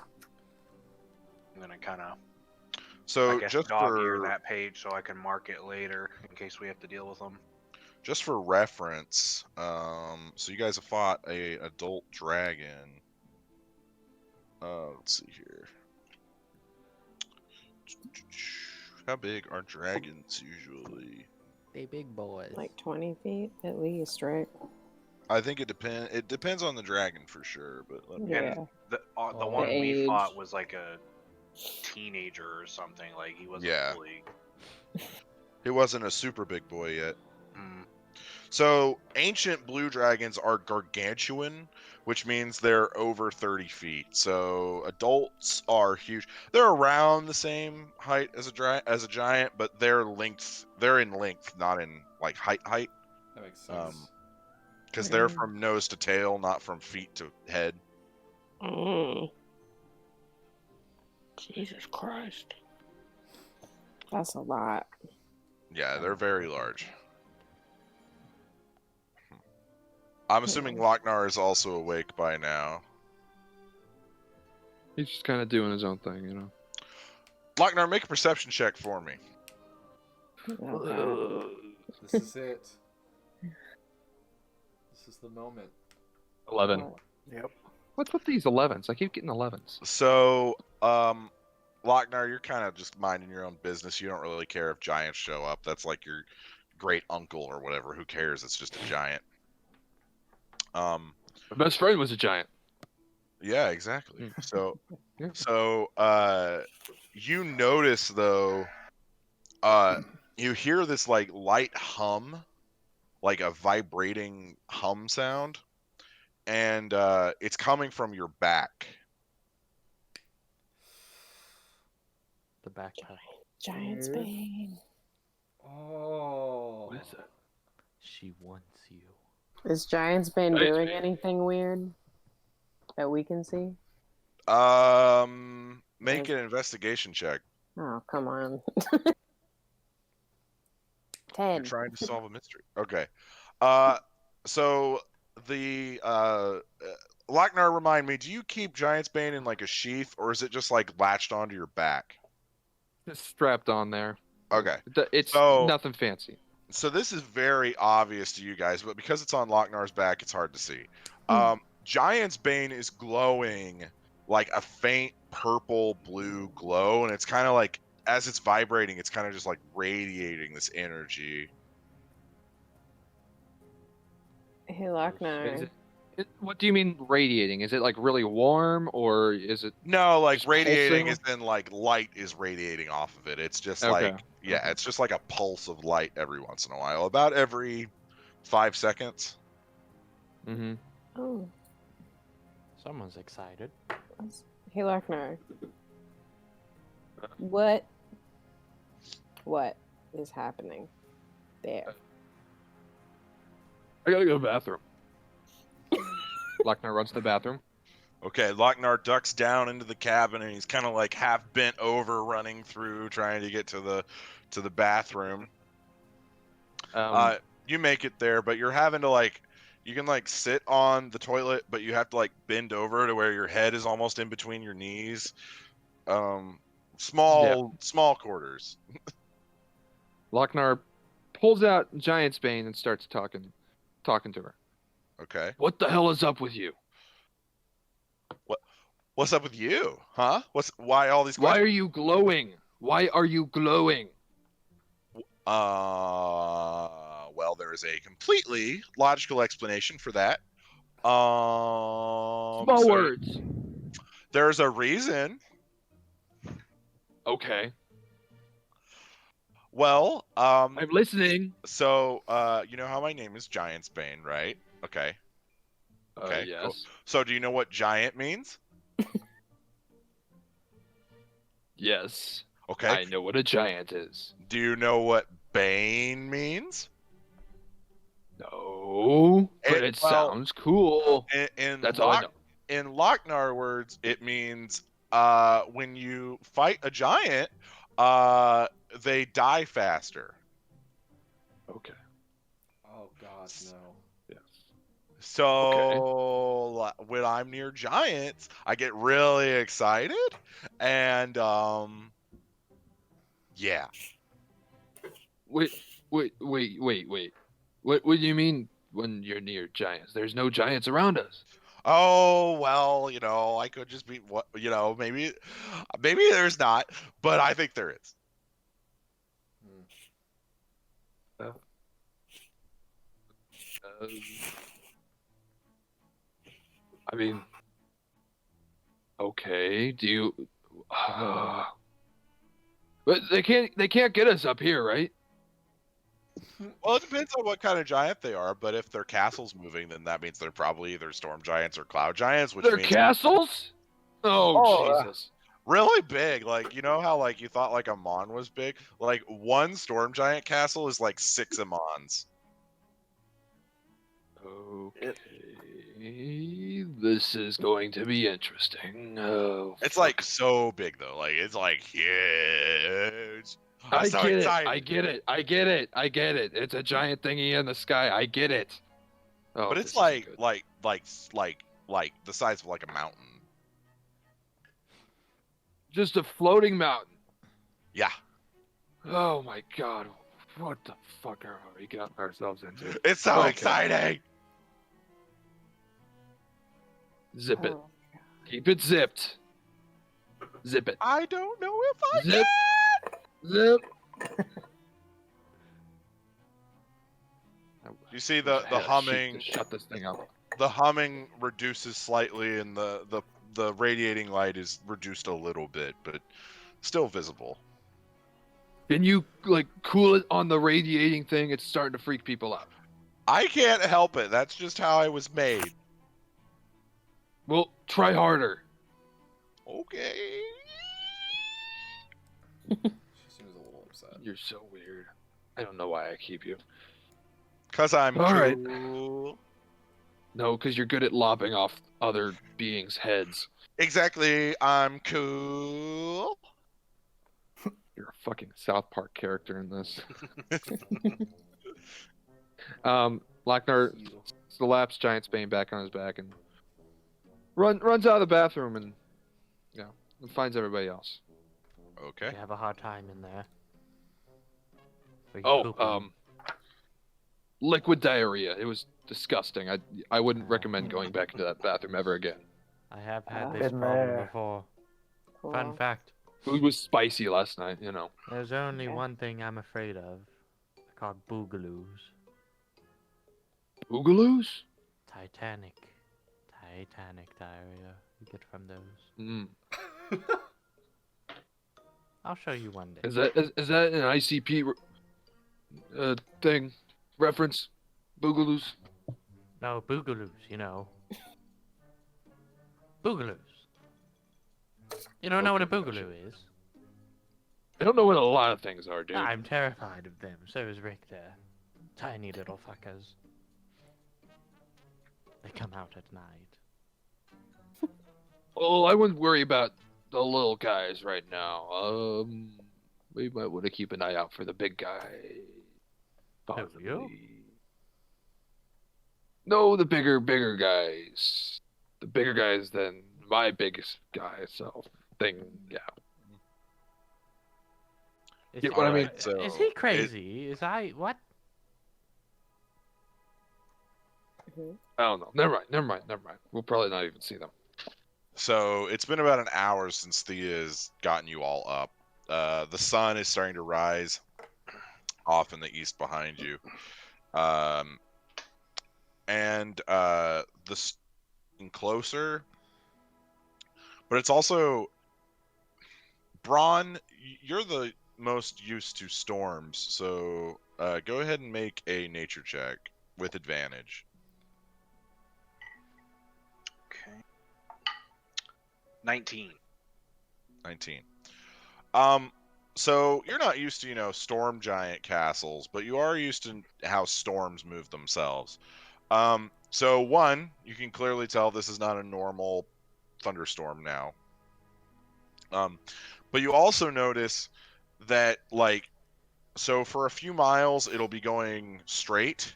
gonna kind of, So I guess, just dog ear for that page so I can mark it later in case we have to deal with them. just for reference, so you guys have fought a adult dragon. Let's see here. How big are dragons usually? They big boys. Like 20 feet at least, right? I think it depends. It depends on the dragon for sure, but let me. Yeah. The Oh. one we age. fought was like a teenager or something. Like he wasn't Yeah. fully. He wasn't a super big boy yet. Mm. So ancient blue dragons are gargantuan, which means they're over 30 feet. So adults are huge. They're around the same height as a giant, but they're in length, not in like height. That makes sense. Because they're from nose to tail, not from feet to head. Mm. Jesus Christ. That's a lot. Yeah, they're very large. I'm assuming Lochnar is also awake by now. He's just kind of doing his own thing, you know. Lochnar, make a perception check for me. Okay. This is it. This is the moment. 11. Yep. What's with these 11s? I keep getting 11s. So, Lochnar, you're kind of just minding your own business. You don't really care if giants show up. That's like your great uncle or whatever. Who cares? It's just a giant. My best friend was a giant. Yeah, exactly. So, Yeah. you notice though, you hear this like light hum, like a vibrating hum sound, and it's coming from your back. The backpack. Giant's Bane. Oh. What is it? She wants you. Is Giant's Bane Giant's doing Bane. anything weird that we can see? Make an investigation check. Oh, come on. You're 10. trying to solve a mystery. Okay. So the Lochnar, remind me, do you keep Giant's Bane in like a sheath, or is it just like latched onto your back? It's strapped on there. Okay. It's So- nothing fancy. So this is very obvious to you guys, but because it's on Lochnar's back, it's hard to see. Giant's Bane is glowing like a faint purple blue glow, and it's kind of like, as it's vibrating, it's kind of just like radiating this energy. Hey, Is Lochnar. what do you mean radiating? Is it like really warm, or is it? No, like Just radiating pulsing? is in like light is radiating off of it. It's just Okay, like, yeah, okay. it's just like a pulse of light every once in a while, about every 5 seconds. Mm-hmm. Oh, Someone's excited. hey, Lochnar. What is happening there? I gotta go to the bathroom. Lochnar runs to the bathroom. Okay, Lochnar ducks down into the cabin, and he's kind of like half bent over, running through, trying to get to the bathroom. You make it there, but you're having to like, you can like sit on the toilet, but you have to like bend over to where your head is almost in between your knees. Small quarters. Lochnar pulls out Giant's Bane and starts talking to her. Okay. What the hell is up with you? What's up with you? Huh? Why all these Why questions? are you glowing? Why are you glowing? Well, there is a completely logical explanation for that. Small so words. There's a reason. Okay. Well, I'm listening. so you know how my name is Giant's Bane, right? Okay. Okay, Yes. cool. So do you know what giant means? Yes. Okay. I know what a giant is. Do you know what Bane means? No, but it well, sounds cool. In That's all I know. In Lochnar words, it means when you fight a giant, they die faster. Okay. Oh God, no. Yes. So when I'm near giants, I get really excited, and yeah. Wait. What do you mean when you're near giants? There's no giants around us. Oh well, I could just be what maybe there's not, but I think there is. Uh, I mean, okay. Do you? But they can't get us up here, right? Well, it depends on what kind of giant they are, but if their castle's moving, then that means they're probably either storm giants or cloud giants, which They're means castles? Oh, Jesus. really big. Like, you know how like you thought like Amon was big? Like one storm giant castle is like 6 Amons. Okay. This is going to be interesting. Oh, It's like so big though. Like it's like huge. I'm I so get excited. it. I get it. It's a giant thingy in the sky. I get it. Oh, But this it's isn't good. like the size of like a mountain. Just a floating mountain. Yeah. Oh my God. What the fuck are we getting ourselves into? It's so Okay. exciting. Zip it. Oh, Keep it zipped. Zip it. I don't know if I Zip. Zip. You see the I had a sheet humming. to shut this thing up. The humming reduces slightly, and the radiating light is reduced a little bit, but still visible. Can you like cool it on the radiating thing? It's starting to freak people out. I can't help it. That's just how I was made. Well, try harder. Okay. She seems a little upset. You're so weird. I don't know why I keep you. Cause I'm All right. cool. No, because you're good at lopping off other beings' heads. Exactly. I'm cool. You're a fucking South Park character in this. Lochnar slaps Giantsbane back on his back and runs out of the bathroom and and finds everybody else. Okay. You have a hard time in there. Were you Oh, pooping? liquid diarrhea. It was disgusting. I wouldn't recommend going back into that bathroom ever again. I have had I've this been problem there. before. cool. Fun fact: Food was spicy last night, there's only Okay. one thing I'm afraid of. They're called boogaloos. Boogaloos? Titanic diarrhea. You get from those. Mm. I'll show you one day. Is that an ICP thing reference? Boogaloos? No, boogaloos, Boogaloos. You don't know what a Okay, gotcha. boogaloo is? I don't know what a lot of things are, dude. I'm terrified of them. So is Richter. Tiny little fuckers. They come out at night. Oh, I wouldn't worry about the little guys right now. We might want to keep an eye out for the big guy. Who, you? Possibly. No, the bigger guys. The bigger guys than my biggest guy. So thing, yeah. Is Get he, what I mean? Alright, so is he crazy? What? Mhm. I don't know. Never mind. We'll probably not even see them. So it's been about an hour since Thea has gotten you all up. The sun is starting to rise off in the east behind you. And the getting closer. But it's also Braun, you're the most used to storms, so go ahead and make a nature check with advantage. Okay. 19. 19. So you're not used to, storm giant castles, but you are used to how storms move themselves. So one, you can clearly tell this is not a normal thunderstorm now. But you also notice that, so for a few miles, it'll be going straight,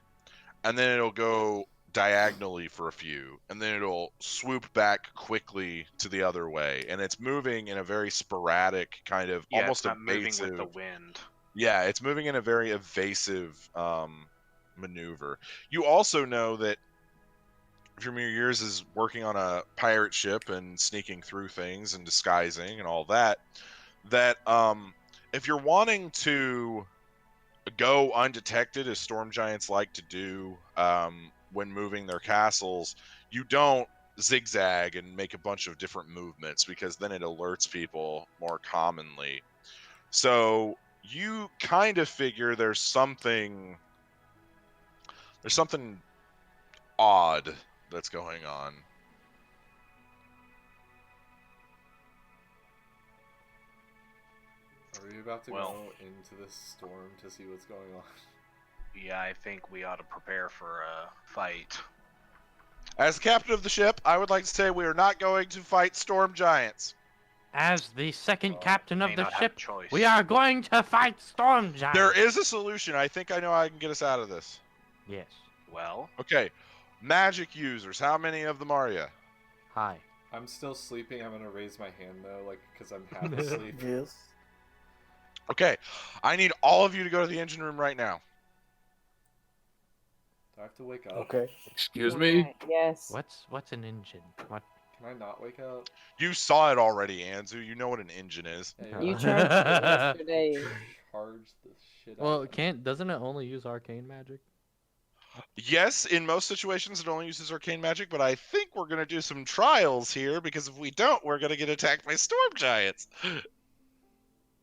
and then it'll go diagonally for a few, and then it'll swoop back quickly to the other way, and it's moving in a very sporadic kind of almost it's not moving evasive. with the wind. Yeah, it's moving in a very evasive maneuver. You also know that Vermeer Years is working on a pirate ship and sneaking through things and disguising and all that. That if you're wanting to go undetected, as storm giants like to do when moving their castles, you don't zigzag and make a bunch of different movements, because then it alerts people more commonly. So you kind of figure there's something odd that's going on. Are we about to Well- go into this storm to see what's going on? Yeah, I think we ought to prepare for a fight. As the captain of the ship, I would like to say we are not going to fight storm giants. As the second captain May of the not have ship, a choice. we are going to fight storm giants. There is a solution. I think I know how I can get us out of this. Yes. Well, Okay, magic users. How many of them are you? Hi. I'm still sleeping. I'm gonna raise my hand though, like, because I'm half asleep. Yes. Okay, I need all of you to go to the engine room right now. Do I have to wake up? Okay. Excuse me? Right, yes. What's an engine? What? Can I not wake up? You saw it already, Anzu. You know what an engine is. Yeah, You charged it yesterday. charge the shit out Well, of me. doesn't it only use arcane magic? Yes, in most situations it only uses arcane magic, but I think we're going to do some trials here, because if we don't, we're going to get attacked by storm giants.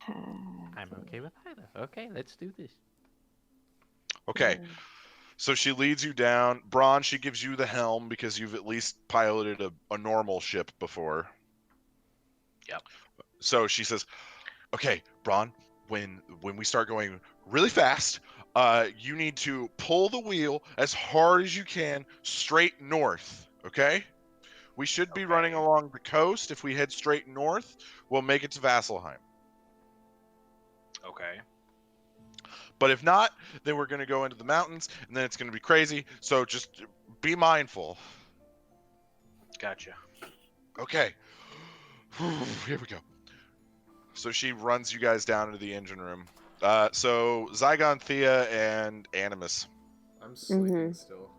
I'm okay with either. Okay, let's do this. Okay, so she leads you down. Braun, she gives you the helm because you've at least piloted a normal ship before. Yep. So she says, okay, Braun, when we start going really fast, you need to pull the wheel as hard as you can straight north, okay? We should be running Okay. along the coast. If we head straight north, we'll make it to Vasselheim. okay. But if not, then we're going to go into the mountains, and then it's going to be crazy. So just be mindful. Gotcha. Okay. Here we go. So she runs you guys down into the engine room. So Zygon, Thea, and Animus. I'm sleeping Mhm. still.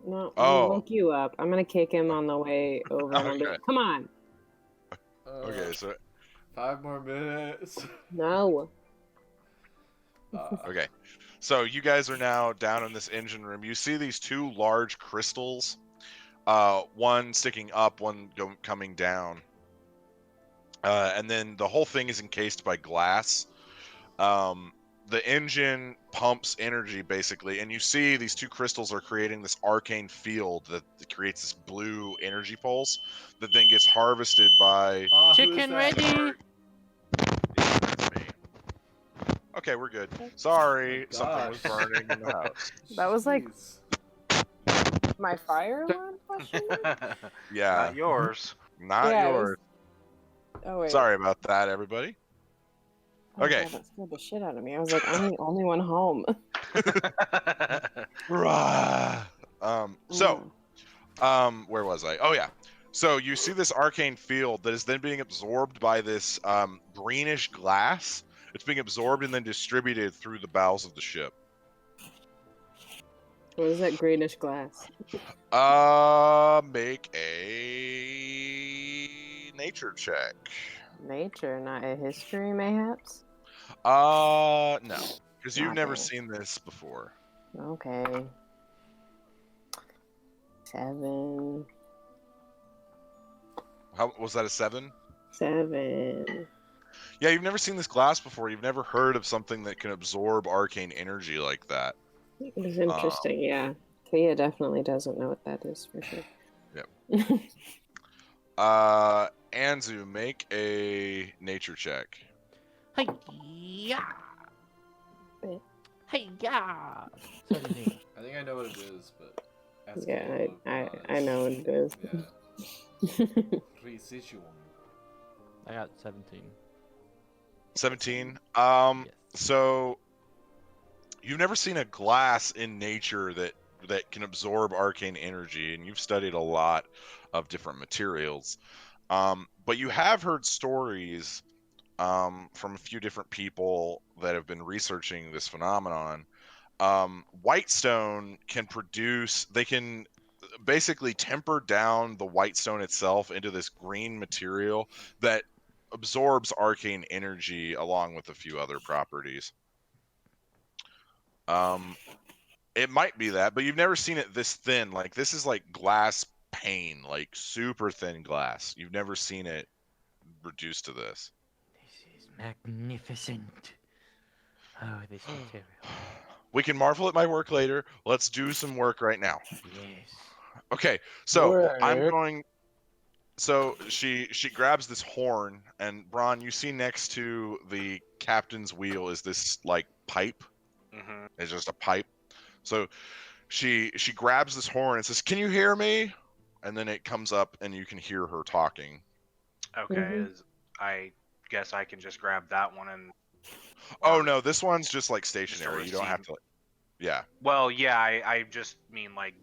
No, Oh. I'll wake you up. I'm gonna kick him on the way over. And I'll be Okay. like, come on. Okay, so 5 more minutes. No. okay. So you guys are now down in this engine room. You see these two large crystals. One sticking up, one coming down. And then the whole thing is encased by glass. The engine pumps energy, basically, and you see these two crystals are creating this arcane field that creates this blue energy pulse that then gets harvested by... Who is Chicken that? ready? That's me. Okay, we're good. Sorry, Oh, something was gosh. burning in the house. That was like- Jeez. My fire alarm question mark? Yeah, Not yours. not Yeah, it was- yours. Oh wait. Sorry about that, everybody. Oh, Okay. God, that scared the shit out of me. I was like, I'm the only one home. Rah. Where was I? Oh yeah. So you see this arcane field that is then being absorbed by this greenish glass. It's being absorbed and then distributed through the bowels of the ship. What is that greenish glass? Make a nature check. Nature, not a history, mayhaps? No, because you've never Okay. seen this before. Okay. 7. How was that, a 7? 7. Yeah, you've never seen this glass before. You've never heard of something that can absorb arcane energy like that. It was interesting, yeah. Thea definitely doesn't know what that is for sure. Anzu, make a nature check. Hey, yeah. Bit. Hey, yeah. 17. I think I know what it is, but ask Yeah, Caleb, I know what it is. Yeah. Residuum. I got 17. 17. Yes. So you've never seen a glass in nature that can absorb arcane energy, and you've studied a lot of different materials. But you have heard stories from a few different people that have been researching this phenomenon Whitestone can produce. They can basically temper down the whitestone itself into this green material that absorbs arcane energy along with a few other properties. It might be that, but you've never seen it this thin. Like, this is like glass pane, like super thin glass. You've never seen it reduced to this. This is magnificent. Oh, this material. We can marvel at my work later. Let's do some work right now. Yes. Okay, so I'm Work. going. So she grabs this horn, and Bron, you see next to the captain's wheel is this like pipe. Mm-hmm. It's just a pipe. So she grabs this horn and says, "Can you hear me?" And then it comes up, and you can hear her talking. Okay, I guess I can just grab that one and. Oh no, this one's just like stationary. You don't have to. Yeah. Well, yeah, I just mean like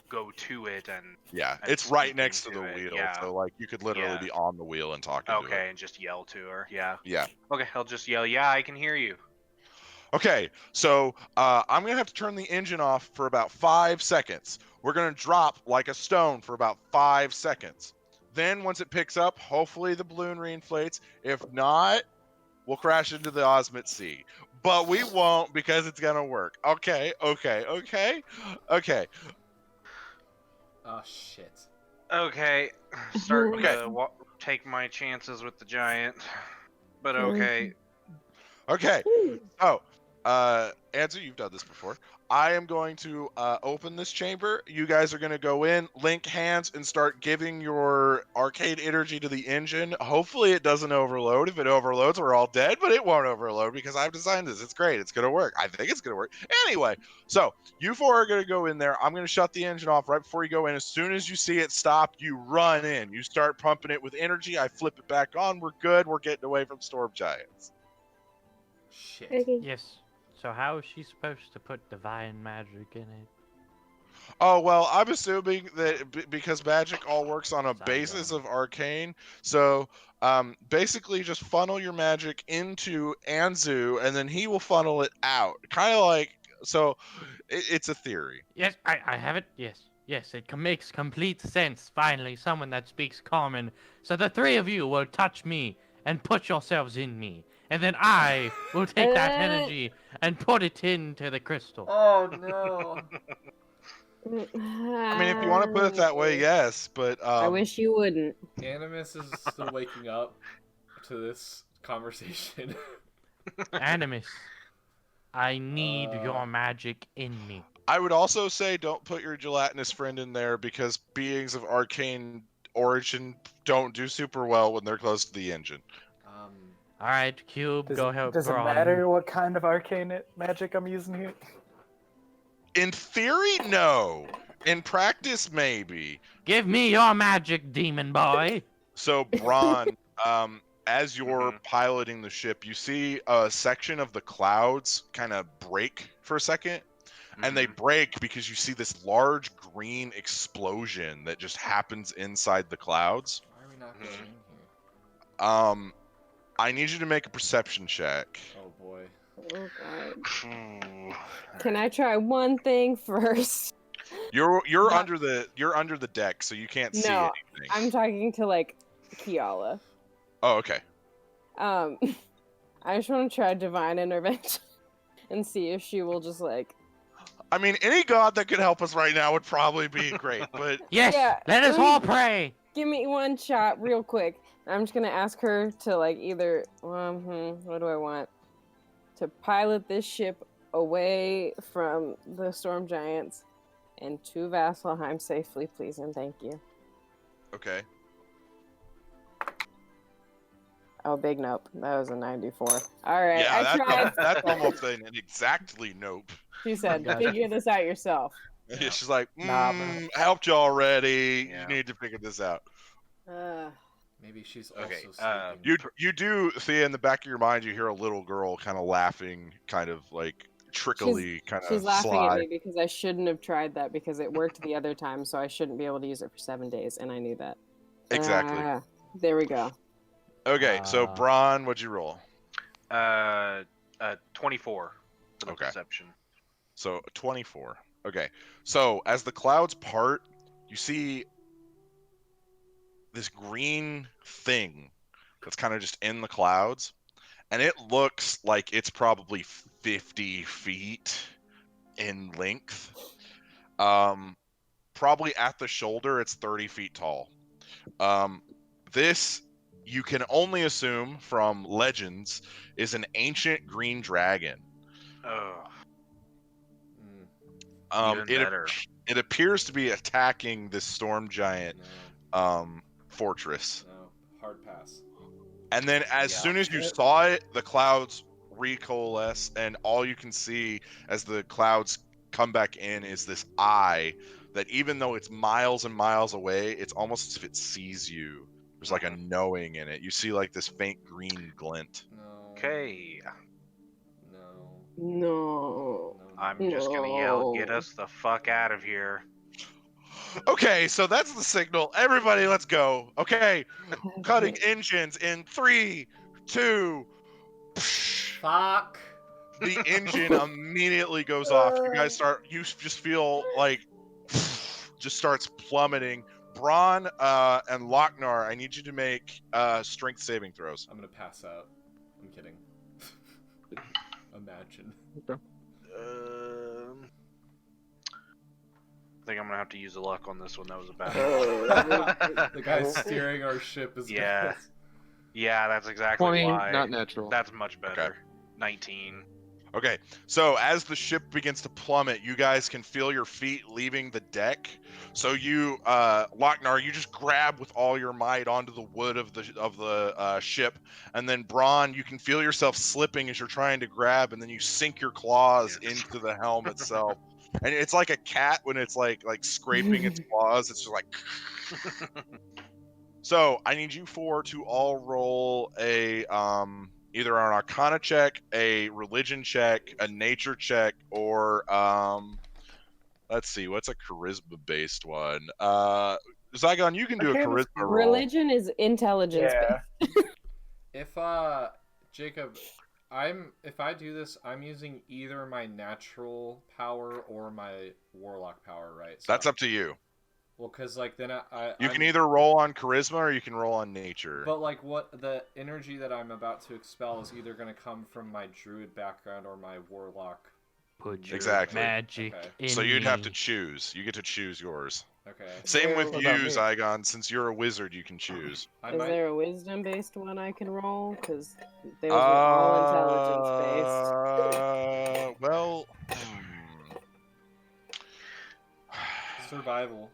go to it and. Yeah, and it's right speak next to into the it, wheel, yeah. so like you could literally Yeah. be on the wheel and talking to it. Okay, and just yell to her. Yeah. Yeah. Okay, I'll just yell. Yeah, I can hear you. Okay, so I'm gonna have to turn the engine off for about 5 seconds. We're gonna drop like a stone for about 5 seconds. Then once it picks up, hopefully the balloon reinflates. If not, we'll crash into the Osmit Sea. But we won't because it's gonna work. Okay. Oh shit. Okay, starting Okay. to take my chances with the giant, but okay. Okay. Oh, Answer, you've done this before. I am going to open this chamber. You guys are going to go in, link hands, and start giving your arcade energy to the engine. Hopefully it doesn't overload. If it overloads, we're all dead, but it won't overload because I've designed this. It's great. It's going to work. I think it's going to work. Anyway, so you four are going to go in there. I'm going to shut the engine off right before you go in. As soon as you see it stop, you run in. You start pumping it with energy. I flip it back on. We're good. We're getting away from storm giants. Shit. Okay. Yes. So how is she supposed to put divine magic in it? Oh, well, I'm assuming that because magic all works on a Sounds basis wrong. of arcane, so basically just funnel your magic into Anzu, and then he will funnel it out. Kind of like, so it's a theory. Yes, I have it. Yes, it makes complete sense. Finally, someone that speaks common. So the three of you will touch me and put yourselves in me. And then I will take that energy and put it into the crystal. Oh no. I mean, if you want to put it that way, yes, but I wish you wouldn't. Animus is still waking up to this conversation. Animus, I need your magic in me. I would also say don't put your gelatinous friend in there because beings of arcane origin don't do super well when they're close to the engine. All right, Cube, go help Does it Braun. matter what kind of arcane magic I'm using here? In theory, no. In practice, maybe. Give me your magic, demon boy. So, Bron, as you're piloting the ship, you see a section of the clouds kind of break for a second. And they break because you see this large green explosion that just happens inside the clouds. Why are we not going in here? I need you to make a perception check. Oh boy. Oh god. Can I try one thing first? You're under the deck, so you can't see No, anything. I'm talking to like Kiala. Oh, okay. I just want to try divine intervention and see if she will just like. I mean, any god that could help us right now would probably be great, but Yes, Yeah, let us all pray. Give me one shot real quick. I'm just gonna ask her to like either what do I want? To pilot this ship away from the storm giants and to Vasselheim safely, please and thank you. okay. Oh, big nope. That was a 94. All right, Yeah, I tried. that's almost an exactly nope. She said, Gotcha. figure this out yourself. She's like, Nah, man. helped you already. Yeah. You need to figure this out. Maybe she's also Okay, sleeping. You do, Thea, in the back of your mind, you hear a little girl kind of laughing, kind of like trickly, kind of She's laughing sly. at me because I shouldn't have tried that because it worked the other time, so I shouldn't be able to use it for 7 days, and I knew that. Exactly. There we go. Okay, so Bron, what'd you roll? 24 for the Okay. perception. So 24. Okay. So as the clouds part, you see this green thing that's kind of just in the clouds, and it looks like it's probably 50 feet in length. Probably at the shoulder, it's 30 feet tall. This, you can only assume from legends, is an ancient green dragon. Oh, even It better. it appears to be attacking this storm giant fortress. No, hard pass. And then as soon as you saw it, the clouds recoalesce, and all you can see as the clouds come back in is this eye that, even though it's miles and miles away, it's almost as if it sees you. There's like a knowing in it. You see like this faint green glint. No. Okay. No. I'm just gonna yell, "Get us the fuck out of here!" Okay, so that's the signal. Everybody, let's go. Okay, cutting engines in 3, 2. Fuck. The engine immediately goes off. You guys you just feel like just starts plummeting. Braun and Lochnar, I need you to make strength saving throws. I'm gonna pass out. I'm kidding. Imagine. I think I'm gonna have to use the luck on this one. That was a bad one. The guy steering our ship is Yeah. Yeah, that's exactly 20, why. not natural. That's much better. Okay. 19. Okay, so as the ship begins to plummet, you guys can feel your feet leaving the deck. So you, Lochnar, you just grab with all your might onto the wood of the ship, and then Braun, you can feel yourself slipping as you're trying to grab, and then you sink your claws into the helm itself. And it's like a cat when it's like scraping its claws. It's just like. So I need you four to all roll a either an Arcana check, a Religion check, a Nature check, or let's see, what's a Charisma-based one? Zygon, you can do a Charisma roll. Religion is intelligence. Yeah. If Jacob, if I do this, I'm using either my natural power or my warlock power, right? So That's up to you. Well, because like then You can either roll on Charisma or you can roll on Nature. But like, what the energy that I'm about to expel is either going to come from my druid background or my warlock. Put your Exactly. magic Okay. in So you'd have me. to choose. You get to choose yours. Okay. Same with What you, about me? Zygon. Since you're a wizard, you can choose. I Is might. there a wisdom-based one I can roll? Because those were all intelligence-based. Well, Survival.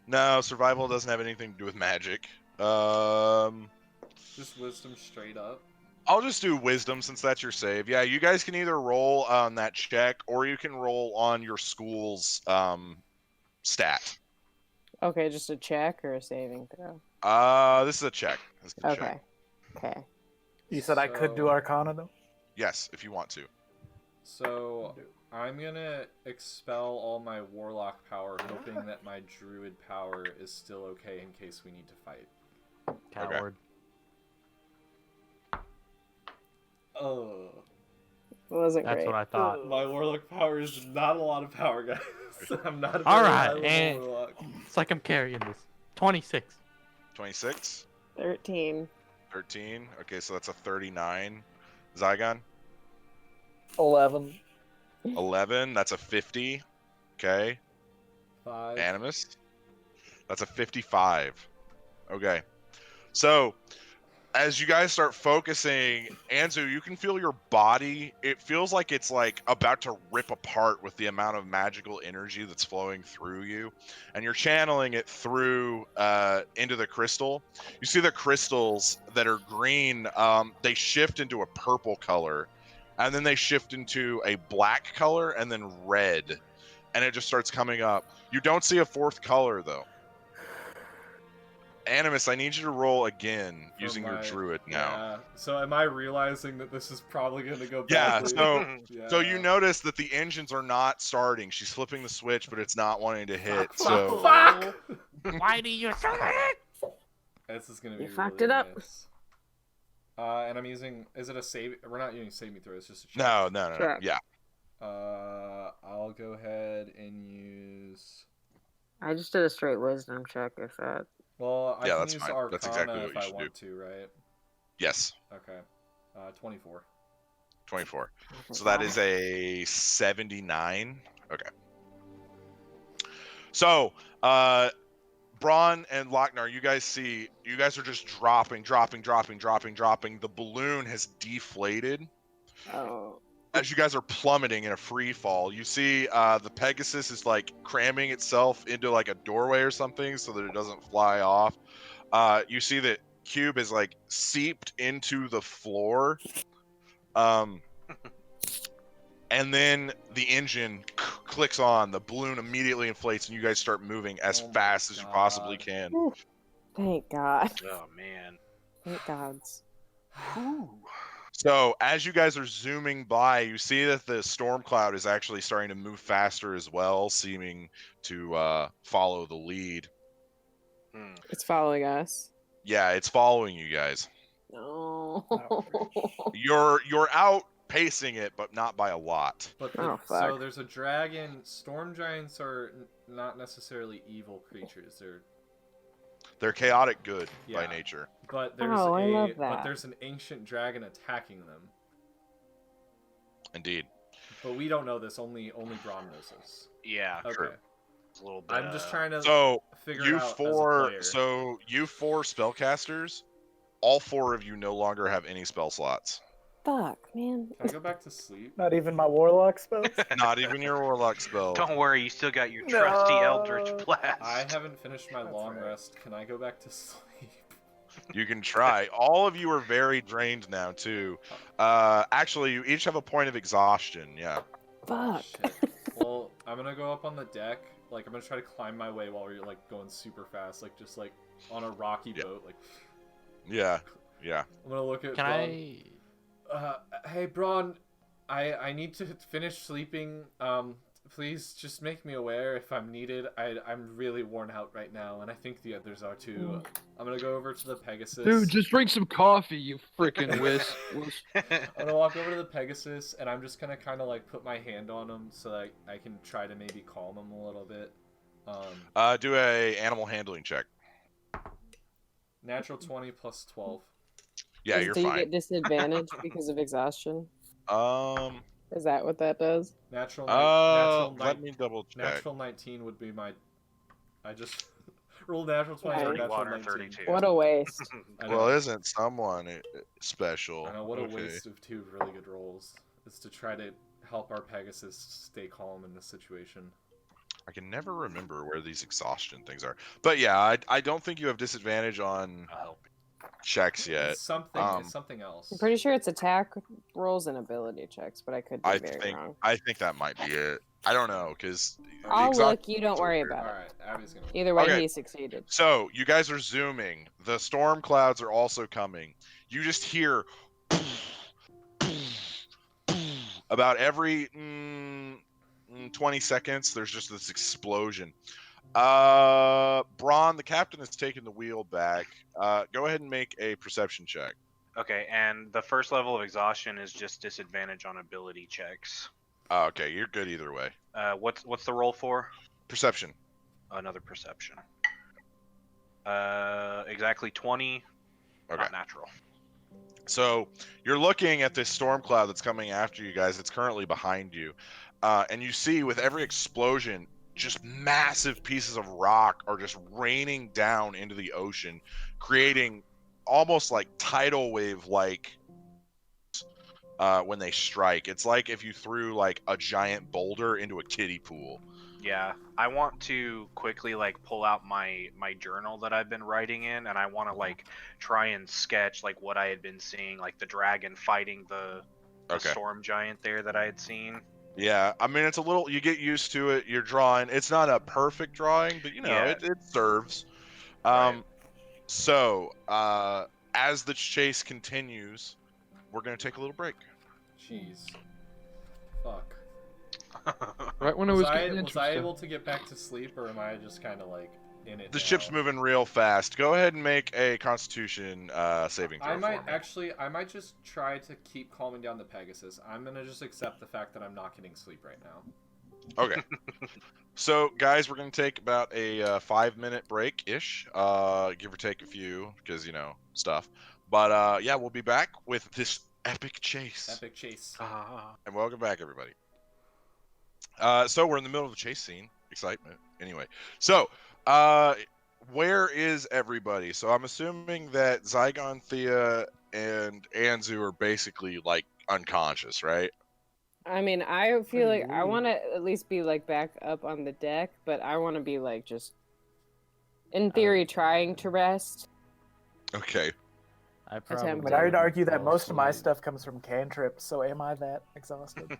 no, survival doesn't have anything to do with magic. Just wisdom straight up. I'll just do wisdom since that's your save. Yeah, you guys can either roll on that check or you can roll on your school's stat. Okay, just a check or a saving throw? This is a check. This is a Okay. check. Okay. You said I could do So- Arcana though. Yes, if you want to. So I'm gonna expel all my warlock power, hoping that my druid power is still okay in case we need to fight. Coward. Oh, It wasn't That's great. what I thought. my warlock power is not a lot of power, guys. I'm not a very All right, high-level and- warlock. It's like I'm carrying this. 26. 26, 13. 13. Okay, so that's a 39. Zygon, 11. 11. That's a 50. Okay. 5. Animus. That's a 55. Okay. So, as you guys start focusing, Anzu, you can feel your body. It feels like it's like about to rip apart with the amount of magical energy that's flowing through you. And you're channeling it through into the crystal. You see the crystals that are green, they shift into a purple color. And then they shift into a black color and then red. And it just starts coming up. You don't see a fourth color, though. Animus, I need you to roll again For using your my- druid now. Yeah. So am I realizing that this is probably going to go Yeah, badly? so you notice that the engines are not starting. She's flipping the switch, but it's not wanting to hit. So Fuck! Why do you say that? This is going to be You fucked really it up. nice. And I'm using... Is it a save... We're not using save me throw, it's just a check. no. Sure. Yeah. I'll go ahead and use. I just did a straight wisdom check. If that. Well, I Yeah, can that's use fine. Arcana That's exactly what if you I should want to, right? Yes, Okay. 24. 24. Oh my So that God. is a 79. Okay. So, Braun and Lochnar, you guys are just dropping. The balloon has deflated. Oh. As you guys are plummeting in a free fall, you see the Pegasus is like cramming itself into like a doorway or something so that it doesn't fly off. You see that Cube is like seeped into the floor. And then the engine clicks on, the balloon immediately inflates, and you guys start moving as Oh my fast as you possibly God. can. Whew. Thank God. Oh man. Thank gods. So as you guys are zooming by, you see that the storm cloud is actually starting to move faster as well, seeming to follow the lead. Hmm. It's following us. Yeah, it's following you guys. No. You're outpacing it, but not by a lot. But Oh, so fuck. there's a dragon. Storm giants are not necessarily evil creatures. They're chaotic good by Yeah. nature. But there's Oh, I love but that. there's an ancient dragon attacking them. Indeed. But we don't know this. Only Braun knows this. Yeah. Okay. True. It's a little bit. I'm just trying to So figure it you out as a four, player. so you four spellcasters, all four of you no longer have any spell slots. Fuck, man. Can I go back to sleep? Not even my warlock spells. Not even your warlock spell. Don't worry, you still got your trusty Eldritch No. Blast. I haven't finished my That's long right. rest. Can I go back to sleep? You can try. All of you are very drained now too. Actually, you each have a point of exhaustion. Yeah. Fuck. Shit. Well, I'm gonna go up on the deck. Like, I'm gonna try to climb my way while we're like going super fast, like just like on a rocky boat. Like, Yeah. Yeah. I'm gonna look at. Can Braun. Hey, Braun, I need to finish sleeping. Please just make me aware if I'm needed. I'm really worn out right now, and I think the others are too. I'm gonna go over to the Pegasus. Dude, just drink some coffee, you freaking whiz. I'm gonna walk over to the Pegasus, and I'm just gonna kind of like put my hand on him so that I can try to maybe calm him a little bit. Do a animal handling check. Natural 20 plus 12. Yeah, you're Do you fine. get disadvantage because of exhaustion? Um. Is that what that does? Natural. Let me double check. Natural 19 would be my. I just rolled natural 20 or natural 31 or 19. 32. What a waste. I know. Well, isn't someone special? I know what a Okay. waste of two really good rolls. Is to try to help our Pegasus stay calm in this situation. I can never remember where these exhaustion things are. But yeah, I don't think you have disadvantage on I'll help checks yet. It's something. It's something else. I'm pretty sure it's attack rolls and ability checks, but I could be very wrong. I think that might be it. I don't know because I'll look. You don't worry All about it. right, Abby's gonna. Either way, Okay. he succeeded. So you guys are zooming. The storm clouds are also coming. You just hear about every 20 seconds. There's just this explosion. Braun, the captain, has taken the wheel back. Go ahead and make a perception check. Okay, and the first level of exhaustion is just disadvantage on ability checks. Okay, you're good either way. What's the roll for? Perception. Another perception. Exactly 20. Okay. Not natural. So you're looking at this storm cloud that's coming after you guys. It's currently behind you. And you see with every explosion, just massive pieces of rock are just raining down into the ocean, creating almost like tidal wave like when they strike. It's like if you threw like a giant boulder into a kiddie pool. Yeah, I want to quickly like pull out my journal that I've been writing in, and I want to like try and sketch like what I had been seeing, like the dragon fighting the Okay. storm giant there that I had seen. Yeah, I mean, it's a little, you get used to it. You're drawing. It's not a perfect drawing, but you know, Yeah. it serves. Right. So, as the chase continues, we're going to take a little break. Jeez. Fuck. Right when it was getting was I interesting. able to get back to sleep, or am I just kind of like in it. The now. ship's moving real fast. Go ahead and make a Constitution saving throw I might for me. actually, I might just try to keep calming down the Pegasus. I'm gonna just accept the fact that I'm not getting sleep right now. Okay. So, guys, we're going to take about a 5-minute break-ish, give or take a few, because, stuff. But, yeah, we'll be back with this epic chase. Epic chase. And welcome back, everybody. So, we're in the middle of the chase scene. Excitement. Anyway. So, where is everybody? So, I'm assuming that Zygon, Thea, and Anzu are basically, unconscious, right? I mean, I feel like I weird. want to at least be back up on the deck, but I want to be just, in theory, trying to rest. Okay. I Attempt. probably. I mean, I'd argue that fall most of my asleep. stuff comes from cantrips, so am I that exhausted?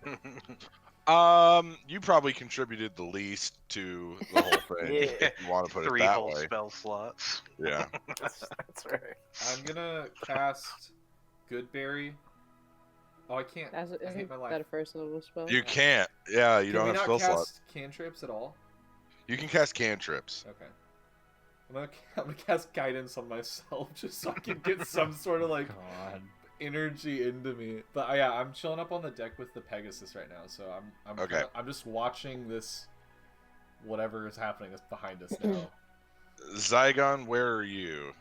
You probably contributed the least to the whole thing. Yeah. If you want to put it 3 that whole way. spell slots. Yeah. That's right. I'm gonna cast Goodberry. Oh, I can't. I hate Isn't my life. that a first level spell? You can't. Yeah, you Can don't we have not spell cast slots. cantrips at all? You can cast cantrips. Okay. I'm gonna cast guidance on myself just so I can get some sort of God. energy into me. But yeah, I'm chilling up on the deck with the Pegasus right now, so I'm Okay. I'm just watching this whatever is happening that's behind us now. Zygon, where are you?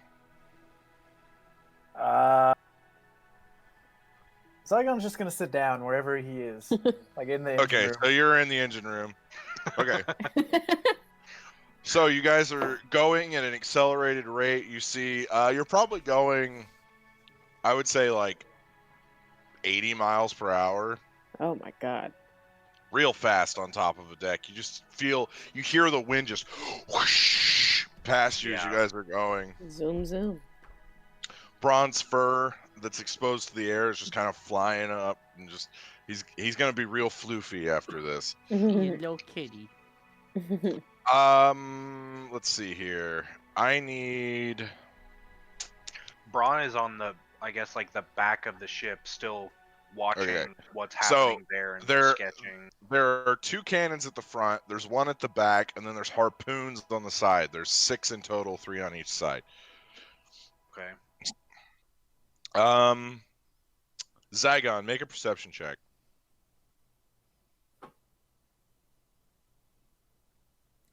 Zygon's just gonna sit down wherever he is, in the engine Okay, room. so you're in the engine room. Okay. So you guys are going at an accelerated rate. You see, you're probably going, I would say, 80 miles per hour. Oh my god. Real fast on top of a deck. You just you hear the wind just whoosh past you as you Yeah. guys are going. Zoom, zoom. Bronze fur that's exposed to the air is just kind of flying up, and just he's gonna be real floofy after this. Little kitty. Let's see here. I need. Braun is on the, I guess, the back of the ship, still watching Okay. what's So, happening there and sketching. There are 2 cannons at the front. There's 1 at the back, and then there's harpoons on the side. There's 6 in total, 3 on each side. Okay. Zygon, make a perception check.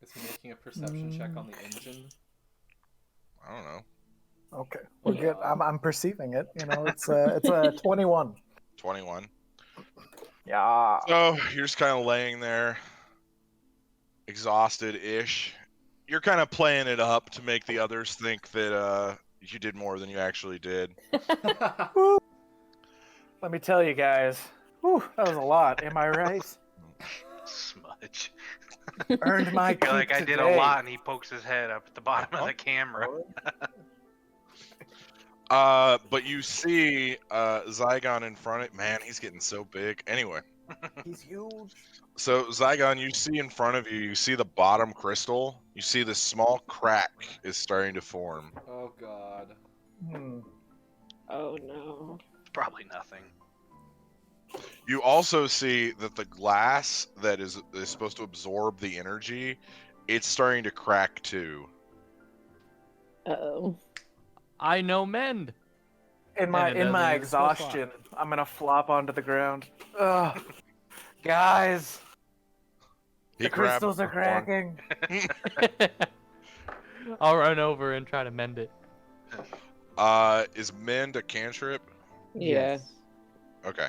Is he making a perception check on the engine? I don't know. Okay, we're good. I'm perceiving it. It's a 21. 21. Yeah. So you're just kind of laying there, exhausted-ish. You're kind of playing it up to make the others think that you did more than you actually did. Let me tell you guys. Whew, that was a lot. Am I right? Smudge. Earned my I feel like keep I did a today. lot, and he pokes his head up at the bottom of the camera. But you see Zygon in front of man, he's getting so big. Anyway, He's huge. so Zygon, you see in front of you, you see the bottom crystal. You see this small crack is starting to form. Oh god. Oh no. Probably nothing. You also see that the glass that is supposed to absorb the energy, it's starting to crack too. Uh-oh. I know mend. In my And it doesn't even exhaustion, I'm gonna flop onto the ground. Ugh. Guys, He the grabbed crystals are cracking. I'll run over and try to mend it. Is mend a cantrip? Yeah. Okay.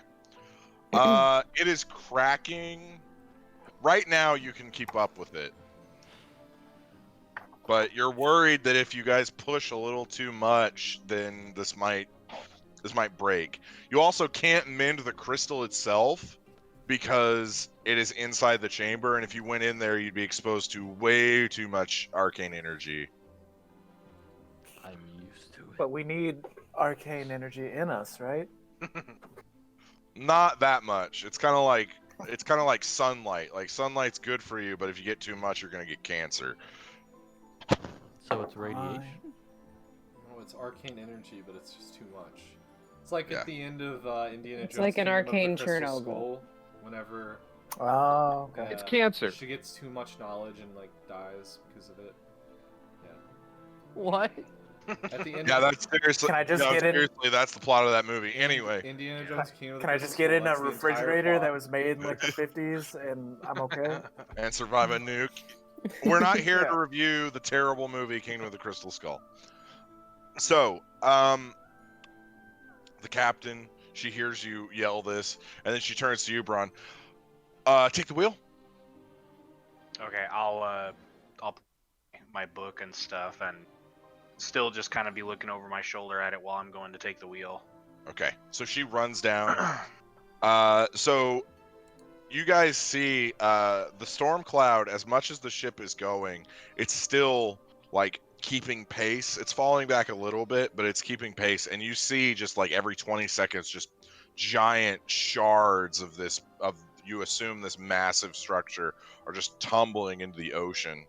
It is cracking. Right now, you can keep up with it. But you're worried that if you guys push a little too much, then this might break. You also can't mend the crystal itself because it is inside the chamber, and if you went in there, you'd be exposed to way too much arcane energy. I'm used to it. But we need arcane energy in us, right? Not that much. It's kind of like sunlight. Like sunlight's good for you, but if you get too much, you're gonna get cancer. So it's radiation. No, it's arcane energy, but it's just too much. It's like Yeah. at the end of Indiana It's Jones. like an Kingdom of the arcane Crystal Chernobyl. Skull, whenever Oh, okay. It's cancer. she gets too much knowledge and dies because of it. What? At the end Yeah, of that's seriously. Can I just no, get in- seriously, that's the plot of that movie. Anyway, Indiana Jones Kingdom of the Can I Crystal just get in Skull, a that's the entire refrigerator that plot. was made in like the 50s and I'm okay? and survive a nuke. We're not here Yeah. to review the terrible movie Kingdom of the Crystal Skull. So, the captain, she hears you yell this, and then she turns to you, Bron. Take the wheel. Okay, I'll my book and stuff, and still just kind of be looking over my shoulder at it while I'm going to take the wheel. Okay, so she runs down. So you guys see the storm cloud, as much as the ship is going, it's still like keeping pace. It's falling back a little bit, but it's keeping pace. And you see just like every 20 seconds, just giant shards of this, you assume this massive structure, are just tumbling into the ocean.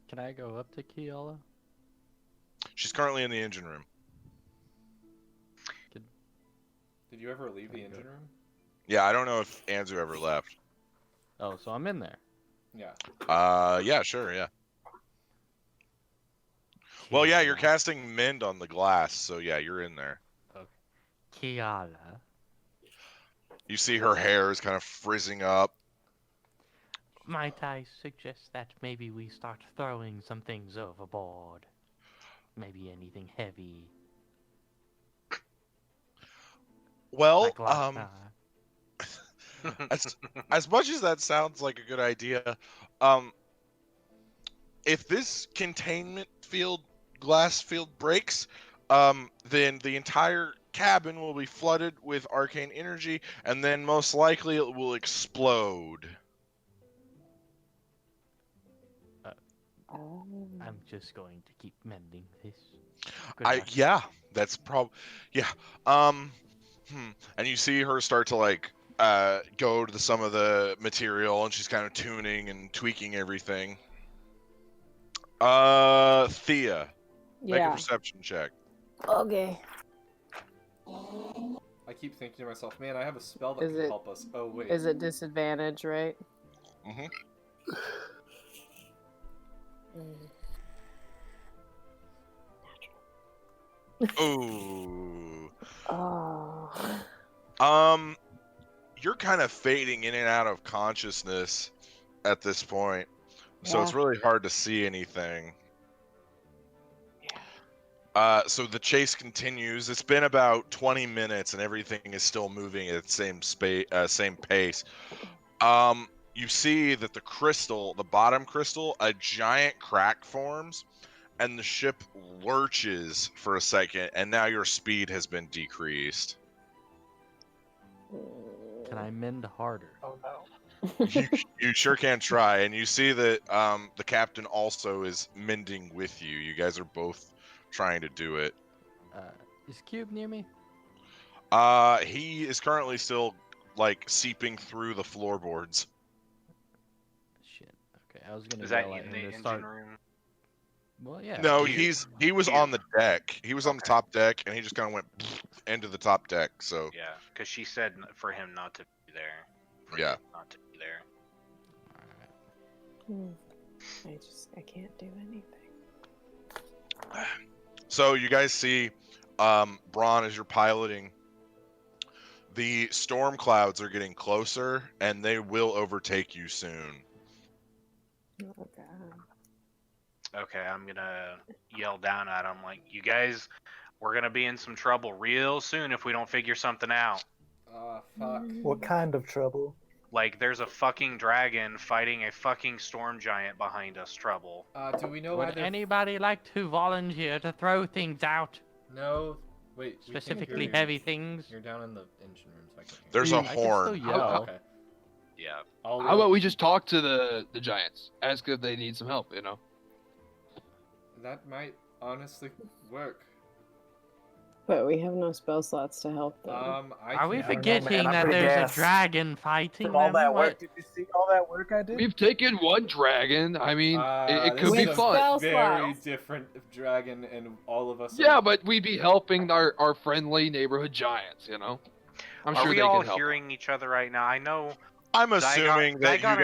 Can I go up to Kiala? She's currently in the engine room. Did you ever leave the engine room? Yeah, I don't know if Anzu ever left. Oh, so I'm in there. Yeah. Yeah, sure, yeah. Well, yeah, you're casting Mend on the glass, so yeah, you're in there. Kiala. You see her hair is kind of frizzing up. Might I suggest that maybe we start throwing some things overboard? Maybe anything heavy. Well, Like last time. as much as that sounds like a good idea, if this containment field, glass field breaks, then the entire cabin will be flooded with arcane energy, and then most likely it will explode. I'm just going to keep mending this. Yeah, that's yeah. And you see her start to like go to some of the material, and she's kind of tuning and tweaking everything. Thea, make a perception check. Okay. I keep thinking to myself, man, I have a spell that Is can it- help us. Oh, wait. Is it disadvantage, right? Mm-hmm. Ooh. Oh. You're kind of fading in and out of consciousness at this point, so it's Yeah. really hard to see anything. So the chase continues. It's been about 20 minutes, and everything is still moving at the same pace. You see that the bottom crystal, a giant crack forms, and the ship lurches for a second, and now your speed has been decreased. Can I mend harder? Oh no. You sure can try, and you see that the captain also is mending with you. You guys are both trying to do it. Is Cube near me? He is currently still like seeping through the floorboards. Shit. Okay, I was gonna Is that yell at in him the to engine start. room? Well, yeah. No, Cube. he was Cube. on the deck. He was on the Okay. top deck, and he just kind of went into the top deck. So Yeah, because she said for him not to be there. Yeah. Not to be there. I can't do anything. So you guys see, Braun, as you're piloting, the storm clouds are getting closer, and they will overtake you soon. Oh god. Okay, I'm gonna yell down at him like, you guys, we're gonna be in some trouble real soon if we don't figure something out. Fuck. What kind of trouble? Like, there's a fucking dragon fighting a fucking storm giant behind us. Trouble. Do we know Would either... anybody like to volunteer to throw things out? No. Wait, we can't Specifically hear you. heavy things? You're down in the engine room, so I can't hear There's you. a I can still horn. yell. Okay. Yeah. I'll How about we just talk to the giants? Ask if they need some help, you know? That might honestly work. But we have no spell slots to help them. Are we I don't know, forgetting man, I'm that pretty there's gassed. a dragon fighting From all them? that What? work, did you see all that work I did? We've taken one dragon. I mean, it this could be is a fun. spell Very slots. different dragon, and all of us. Yeah, but we'd be helping our friendly neighborhood giants, you know? I'm Are sure we they all can help. hearing each other right now? I know I'm Zygon- assuming that Zygon you and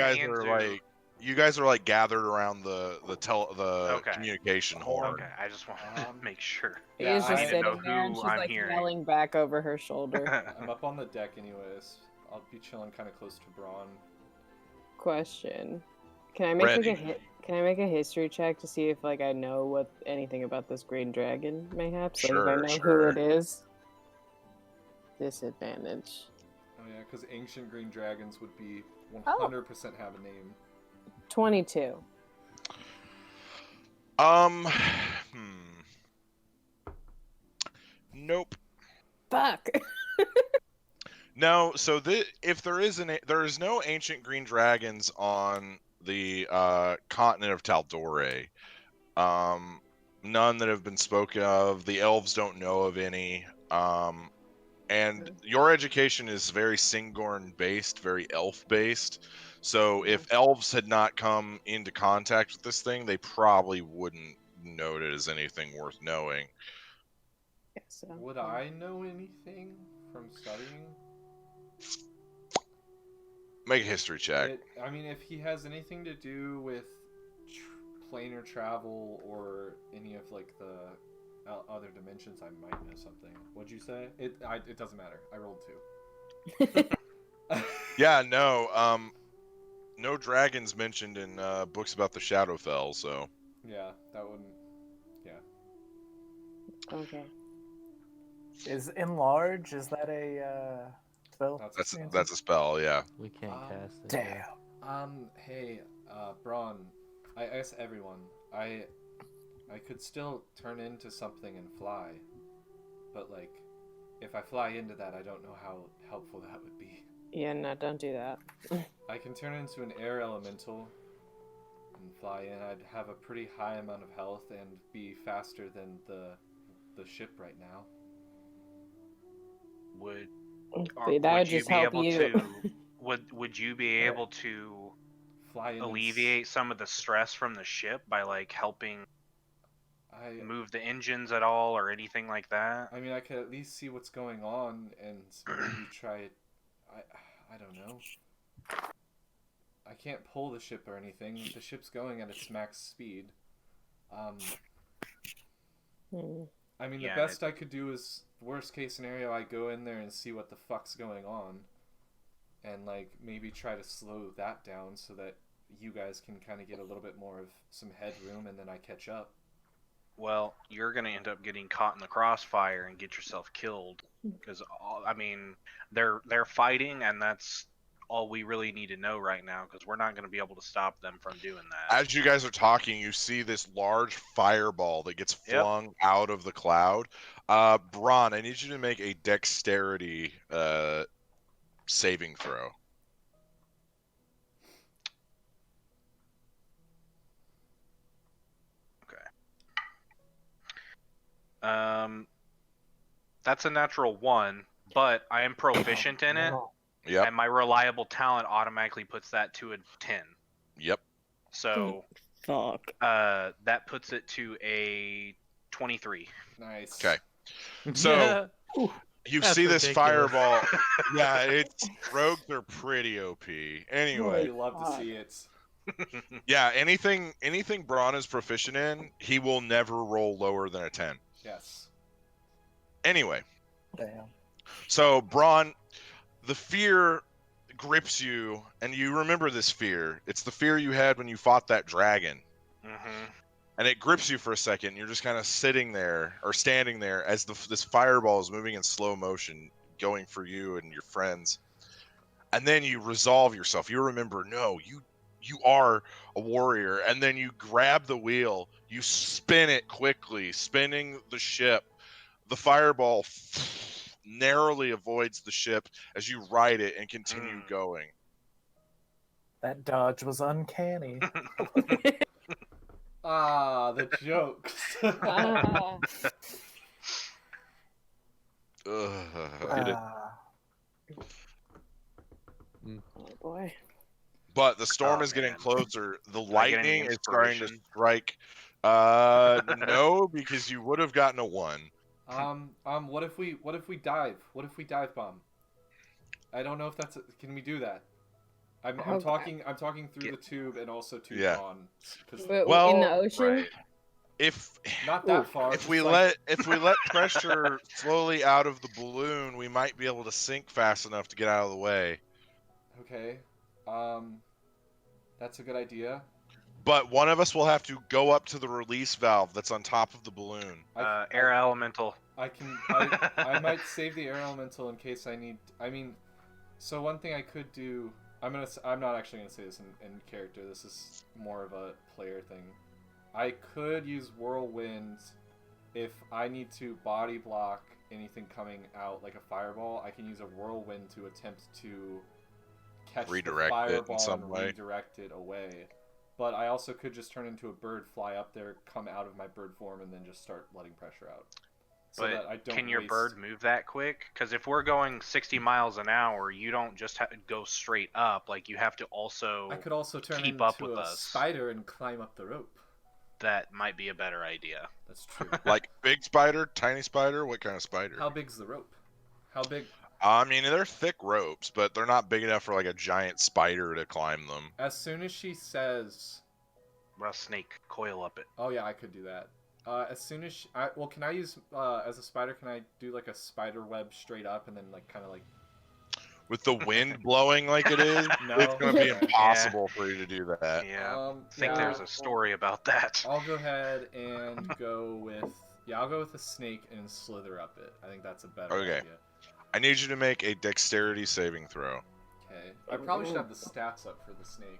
guys Anzu- are like gathered around the Okay. communication horn. Okay, I just want to make sure. He Yeah, is I just need to sitting know there, and who she's I'm like hearing. yelling back over her shoulder. I'm up on the deck anyways. I'll be chilling kind of close to Braun. Question: Can I make Ready. Can I make a history check to see if like I know anything about this green dragon, mayhaps? Like if I Sure, know sure. who it is. Disadvantage. Oh yeah, because ancient green dragons would be 100% have a name. 22. Nope. Fuck. No, so if there is no ancient green dragons on the continent of Taldore. None that have been spoken of. The elves don't know of any. And your education is very Singorn based, very elf based. So if elves had not come into contact with this thing, they probably wouldn't note it as anything worth knowing. So, Would I know anything from studying? Make a history check. I mean, if he has anything to do with planar travel or any of like the other dimensions, I might know something. What'd you say? It doesn't matter. I rolled 2. Yeah, no. No dragons mentioned in books about the Shadowfell, so. Yeah, that wouldn't. Yeah. Okay. Is enlarge? Is that a spell? That's a spell, yeah. We can't cast it. Damn. Hey, Braun. I guess everyone. I could still turn into something and fly, but like, if I fly into that, I don't know how helpful that would be. Yeah, no, don't do that. I can turn into an air elemental and fly in. I'd have a pretty high amount of health and be faster than the ship right now. Would you be able to fly in alleviate some of the stress from the ship by like helping move the engines at all or anything like that? I mean, I could at least see what's going on and maybe try it. I don't know. I can't pull the ship or anything. The ship's going at its max speed. I mean, the best I could do is, worst case scenario, I go in there and see what the fuck's going on. And, like, maybe try to slow that down so that you guys can kind of get a little bit more of some headroom and then I catch up. Well, you're going to end up getting caught in the crossfire and get yourself killed. Because, I mean, they're fighting, and that's all we really need to know right now, because we're not going to be able to stop them from doing that. As you guys are talking, you see this large fireball that gets flung out of the cloud. Braun, I need you to make a dexterity saving throw. That's a natural 1, but I am proficient in it. Yep. And my reliable talent automatically puts that to a 10. Yep. So fuck. That puts it to a 23. Nice. Okay. So you see this fireball. Yeah, rogues are pretty OP. Anyway. You love to see it. Yeah, anything Braun is proficient in, he will never roll lower than a 10. Yes. Anyway. Damn. So Braun, the fear grips you, and you remember this fear. It's the fear you had when you fought that dragon. Mm-hmm. And it grips you for a second. You're just kind of sitting there, or standing there, as this fireball is moving in slow motion, going for you and your friends. And then you resolve yourself. You remember, no, you are a warrior. And then you grab the wheel. You spin it quickly, spinning the ship. The fireball narrowly avoids the ship as you ride it and continue going. That dodge was uncanny. The jokes. Oh boy. But the storm is getting closer. The lightning is starting to strike. No, because you would have gotten a 1. What if we dive? What if we dive bomb? I don't know if can we do that? I'm talking through the tube and also to Braun. But Well, in the ocean. Right. If Not that far. if just we like... let pressure slowly out of the balloon, we might be able to sink fast enough to get out of the way. Okay, that's a good idea. But one of us will have to go up to the release valve that's on top of the balloon. Air elemental. I might save the air elemental in case I need. I mean, so one thing I could do. I'm not actually gonna say this in character. This is more of a player thing. I could use whirlwind if I need to body block anything coming out like a fireball. I can use a whirlwind to attempt to catch the fireball in some and way. redirect it away. But I also could just turn into a bird, fly up there, come out of my bird form, and then just start letting pressure out. So But that I don't can your waste... bird move that quick? Because if we're going 60 miles an hour, you don't just have to go straight up. Like, you have to also I could also turn keep into up with a us. spider and climb up the rope. That might be a better idea. That's true. Like big spider, tiny spider, what kind of spider? How big's the rope? How big? I mean, they're thick ropes, but they're not big enough for like a giant spider to climb them. As soon as she says... Well, snake, coil up it. Oh yeah, I could do that. As soon as she... well, can I use... as a spider, can I do like a spider web straight up and then like kind of like... With the wind blowing like it is, No. it's going to be impossible for you to do that. Yeah, I think yeah, there's a story about that. I'll go ahead and go with... Yeah, I'll go with a snake and slither up it. I think that's a better idea. I need you to make a dexterity saving throw. Okay. I probably should have the stats up for the snake.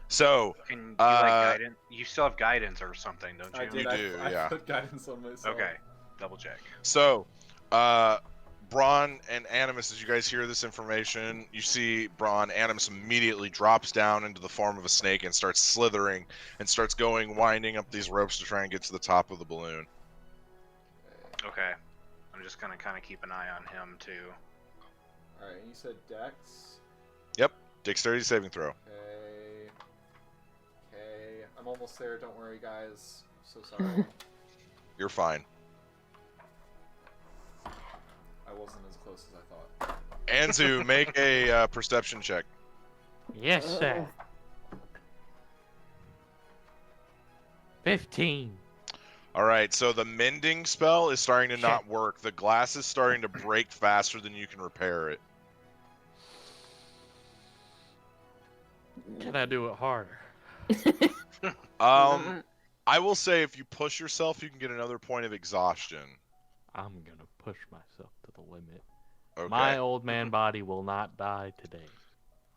So, Can you like guidance? You still have guidance or something, don't you? I did. You do, yeah. I put guidance on myself. Okay, double check. So, Braun and Animus, as you guys hear this information, you see Braun, Animus immediately drops down into the form of a snake and starts slithering and starts winding up these ropes to try and get to the top of the balloon. Okay. I'm just gonna kind of keep an eye on him too. Alright, you said Dex. Yep, dexterity saving throw. Okay, I'm almost there. Don't worry, guys. So sorry. You're fine. I wasn't as close as I thought. Anzu, make a perception check. Yes, sir. 15. All right, so the mending spell is starting to not work. The glass is starting to break faster than you can repair it. Can I do it harder? I will say if you push yourself, you can get another point of exhaustion. I'm gonna push myself to the limit. Okay. My old man body will not die today.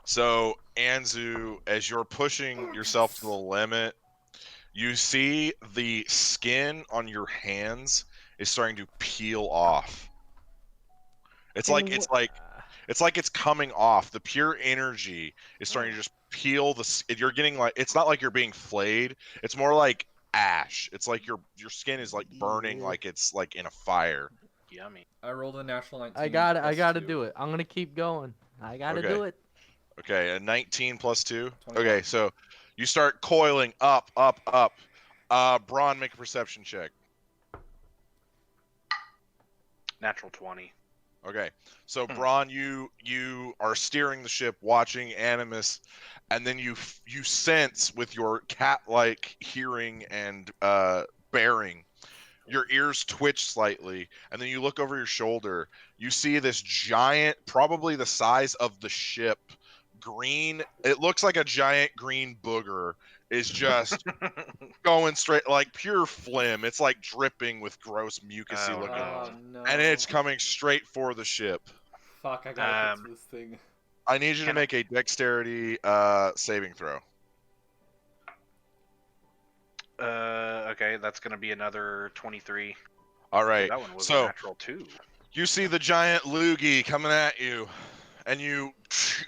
So, Anzu, as you're pushing yourself to the limit, you see the skin on your hands is starting to peel off. It's like it's coming off. The pure energy is starting to just peel you're getting like, it's not like you're being flayed. It's more like ash. It's like your skin is like burning like it's like in a fire. Yummy. I rolled a natural 19. I gotta do it. I'm gonna keep going. I gotta do it. Okay, a 19 plus 2. 21. Okay, so you start coiling up. Braun, make a perception check. Natural 20. Okay, so Braun, you are steering the ship, watching Animus, and then you sense with your cat-like hearing and bearing, your ears twitch slightly, and then you look over your shoulder. You see this giant, probably the size of the ship, green. It looks like a giant green booger is just going straight, like pure phlegm. It's like dripping with gross mucusy looking. Oh, no. And it's coming straight for the ship. Fuck, I gotta get to this thing. I need you to make a dexterity saving throw. Okay, that's gonna be another 23. All right. That one was So a natural 2. you see the giant loogie coming at you, and you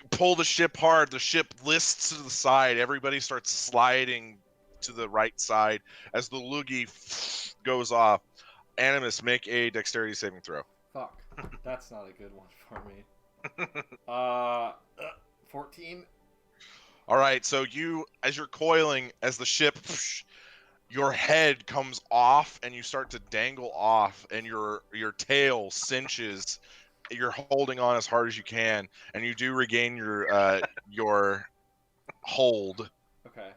pull the ship hard. The ship lists to the side. Everybody starts sliding to the right side as the loogie goes off. Animus, make a dexterity saving throw. Fuck, that's not a good one for me. 14. All right, so as you're coiling, as the ship, your head comes off and you start to dangle off, and your tail cinches you're holding on as hard as you can, and you do regain your hold. Okay.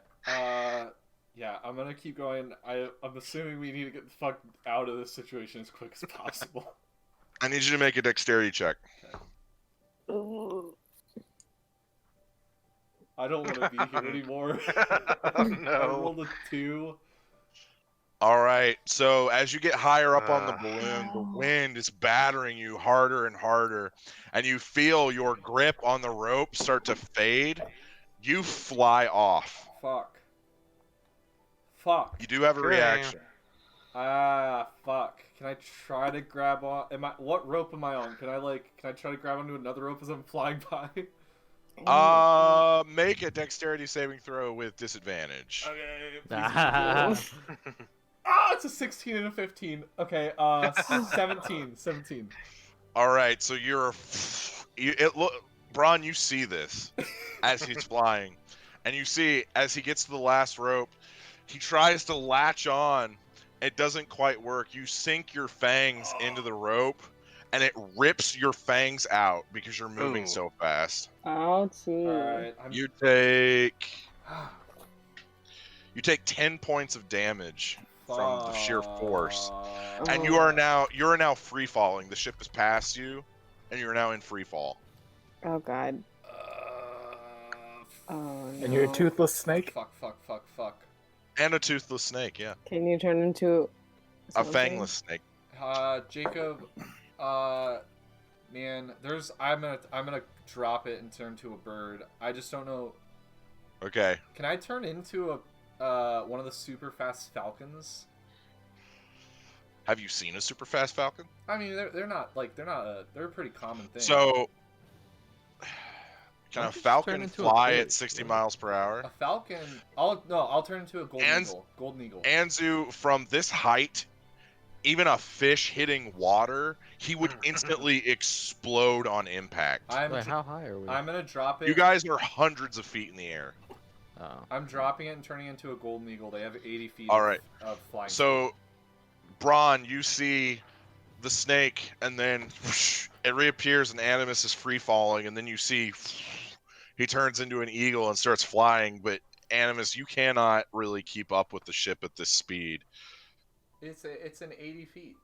Yeah, I'm gonna keep going. I'm assuming we need to get the fuck out of this situation as quick as possible. I need you to make a dexterity check. I don't want to be here anymore. Oh, I no. rolled a 2. All right. So as you get higher up on the balloon, the wind is battering you harder and harder, and you feel your grip on the rope start to fade. You fly off. Fuck. You do have a Okay. reaction. Fuck. Can I try to grab on? What rope am I on? Can I try to grab onto another rope as I'm flying by? Make a dexterity saving throw with disadvantage. Okay. Ah. It's a 16 and a 15. Okay, 17. All right, so Braun, you see this as he's flying, and you see as he gets to the last rope, he tries to latch on. It doesn't quite work. You sink your fangs into the rope, and it rips your fangs out because you're moving Ooh. so fast. Ouchie. Alright, You take 10 points of damage from the sheer force. And you are now free falling. The ship has passed you, and you are now in free fall. Oh god. Oh no. And you're a toothless snake. Fuck. And a toothless snake, yeah. Can you turn into A something? fangless snake. Jacob, man, I'm gonna drop it and turn to a bird. I just don't know. Okay. Can I turn into one of the super fast falcons? Have you seen a super fast falcon? I mean, they're a pretty common thing. So, can Why a don't you just turn falcon into a fly fish? at 60 miles per hour? a falcon, I'll turn into a golden eagle. Anzu, from this height, even a fish hitting water, he would instantly explode on impact. Wait, how high are we? I'm gonna drop it. You guys are hundreds of feet in the air. Oh. I'm dropping it and turning it into a golden eagle. They have 80 feet All right. of flying. So, Braun, you see the snake, and then it reappears, and Animus is free falling, and then you see he turns into an eagle and starts flying. But Animus, you cannot really keep up with the ship at this speed. It's an 80 feet.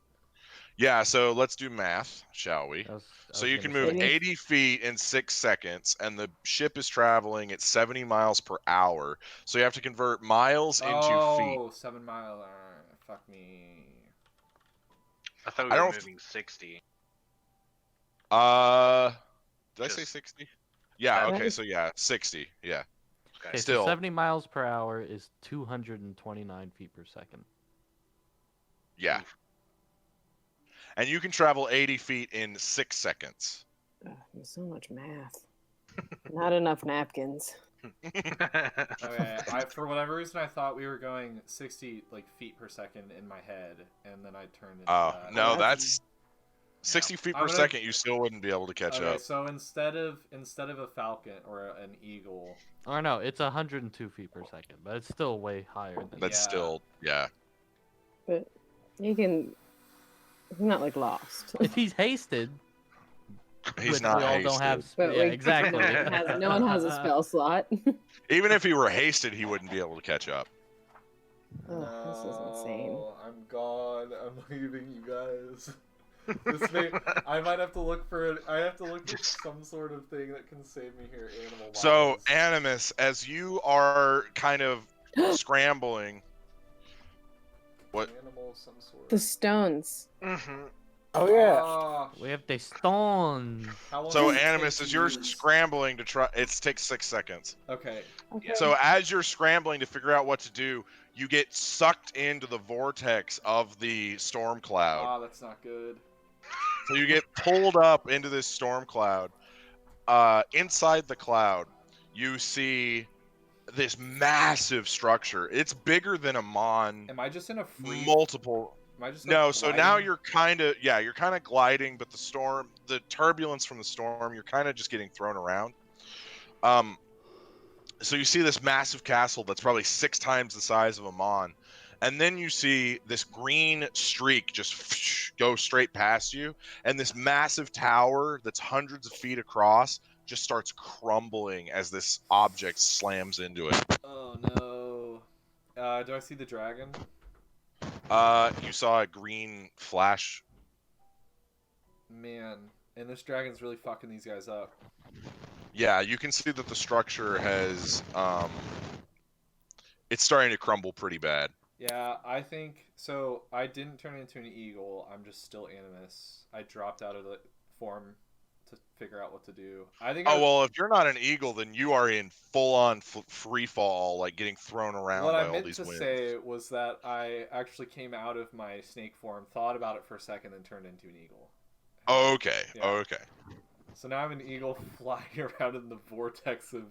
Yeah, so let's do math, shall we? So you can move 80 feet in 6 seconds, and the ship is traveling at 70 miles per hour. So you have to convert miles into feet. Oh, 7 miles. Fuck me. I thought we I were don't- moving 60. Did I Just- say 60? Yeah, Seven? okay, so yeah, 60, yeah. Okay, Still. so 70 miles per hour is 229 feet per second. Yeah. And you can travel 80 feet in 6 seconds. Ugh, there's so much math. Not enough napkins. Okay, for whatever reason, I thought we were going 60 feet per second in my head, and then I turned into Oh, that. no, that's 60 feet I'm per gonna- second. You still wouldn't be able to catch Okay, up. so instead of a falcon or an eagle, Or no, it's 102 feet per second, but it's still way higher than That's Yeah. still, yeah. But you can. He's not lost. If he's hasted, He's which not we all hasted. don't have. But Yeah, we- exactly. No one has a spell slot. Even if he were hasted, he wouldn't be able to catch up. Oh, this is insane. No, I'm gone. I'm leaving you guys. I might have to look for some sort of thing that can save me here, animal-wise. So, Animus, as you are kind of scrambling, what? Animal, some sort. The stones. Mm-hmm. Oh yeah. Ah, We have the stone. how long So, does it take Animus, to as you're use? scrambling to try, it takes 6 seconds. Okay. Okay. So, as you're scrambling to figure out what to do, you get sucked into the vortex of the storm cloud. Ah, that's not good. So you get pulled up into this storm cloud. Inside the cloud, you see this massive structure. It's bigger than a Mon. Am I just in a free? Multiple. Am I just No, so now gliding? you're kind of gliding, but the turbulence from the storm, you're kind of just getting thrown around. So you see this massive castle that's probably 6 times the size of a Mon, and then you see this green streak just go straight past you, and this massive tower that's hundreds of feet across just starts crumbling as this object slams into it. Oh no. Do I see the dragon? You saw a green flash. Man, and this dragon's really fucking these guys up. Yeah, you can see that the structure has it's starting to crumble pretty bad. Yeah, I think so. I didn't turn into an eagle. I'm just still animus. I dropped out of the form to figure out what to do. I think. Well, if you're not an eagle, then you are in full-on free fall, like getting thrown around what by I all meant these to winds. say was that I actually came out of my snake form, thought about it for a second, and turned into an eagle. Okay. Yeah. Okay. So now I'm an eagle flying around in the vortex of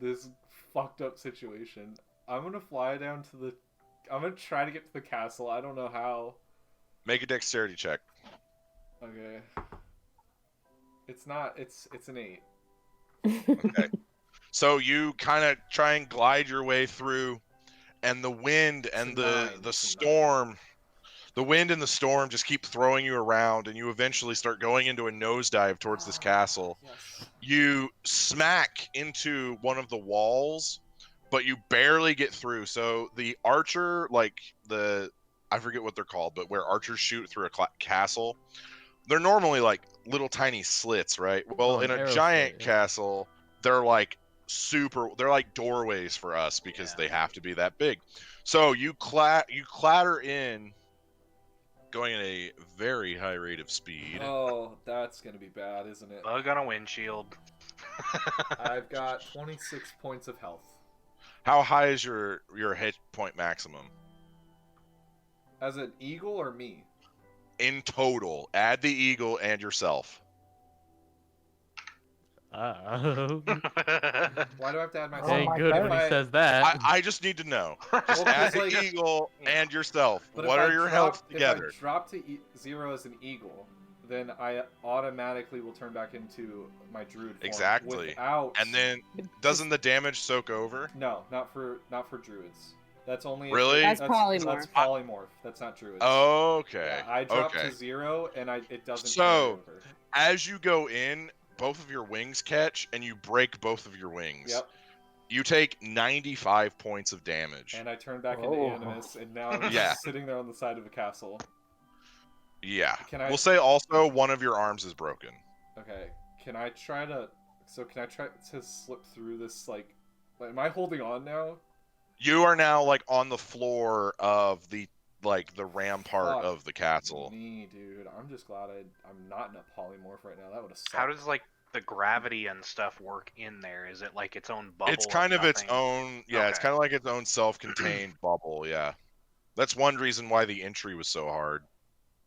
this fucked up situation. I'm gonna fly down to the. I'm gonna try to get to the castle. I don't know how. Make a dexterity check. Okay. It's not. It's an 8. Okay. So you kind of try and glide your way through, and the wind and the storm, the wind and the storm just keep throwing you around, and you eventually start going into a nosedive towards this castle. Yes. You smack into one of the walls, but you barely get through. So the archer, like I forget what they're called, but where archers shoot through a castle, they're normally like little tiny slits, right? Well, in a giant castle, they're like they're like doorways for us because they have to be that big. So you clatter in, going at a very high rate of speed. Oh, that's gonna be bad, isn't it? Bug on a windshield. I've got 26 points of health. How high is your hit point maximum? As an eagle or me? In total, add the eagle and yourself. Uh-oh. Why do I have to add myself? Ain't good when he says that. I just need to know. Just add the eagle and yourself. But what are your health together? If I drop to 0 as an eagle, then I automatically will turn back into my druid form. Exactly. Without... And then doesn't the damage soak over? No, not for druids. That's only really. That's polymorph. That's polymorph. That's not druids. Okay. Yeah, I drop to 0, and it doesn't. So as you go in, both of your wings catch, and you break both of your wings. Yep. You take 95 points of damage. And I turn back into animus, and now I'm just sitting there on the side of a castle. Yeah. We'll say also one of your arms is broken. Okay. Can I try to slip through this, like am I holding on now? You are now like on the floor of the rampart of the castle. Me, dude. I'm just glad I'm not in a polymorph right now. That would have sucked. How does the gravity and stuff work in there? Is it like its own bubble? It's kind of its own, it's kind of like its own self-contained bubble, yeah. That's one reason why the entry was so hard.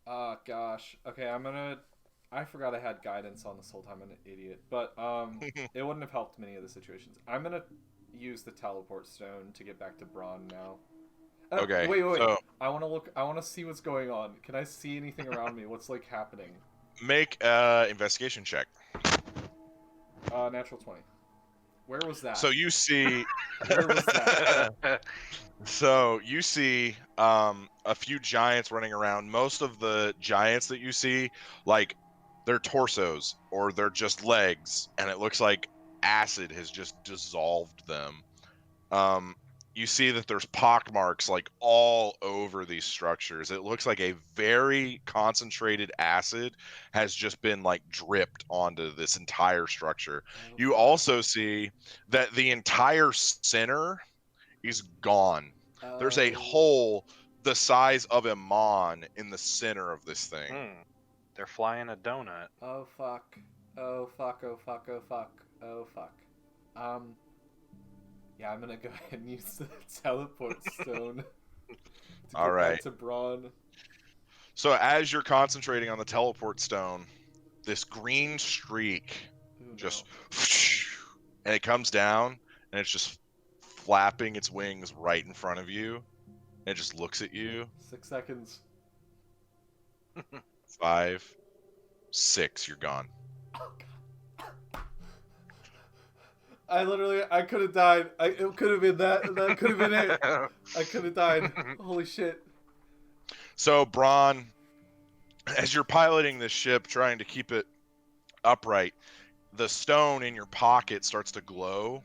Oh, gosh. Okay, I forgot I had guidance on this whole time. I'm an idiot. But it wouldn't have helped many of the situations. I'm going to use the teleport stone to get back to Braun now. Okay. Wait. So, I want to see what's going on. Can I see anything around me? What's happening? Make investigation check. Natural 20. Where was that? So you see Where was that? So you see a few giants running around. Most of the giants that you see, they're torsos or they're just legs, and it looks like acid has just dissolved them. You see that there's pockmarks all over these structures. It looks like a very concentrated acid has just been dripped onto this entire structure. You also see that the entire center is gone. There's a hole the size of a mon in the center of this thing. They're flying a donut. Oh fuck. Oh fuck. Oh fuck. Oh fuck. Oh fuck. Yeah, I'm gonna go ahead and use the teleport stone to get back to Braun. So as you're concentrating on the teleport stone, this green streak and it comes down, and it's just flapping its wings right in front of you, and it just looks at you. 6 seconds. 5, 6, you're gone. I could have died. It could have been that. That could have been it. I could have died. Holy shit. So, Braun, as you're piloting this ship, trying to keep it upright, the stone in your pocket starts to glow,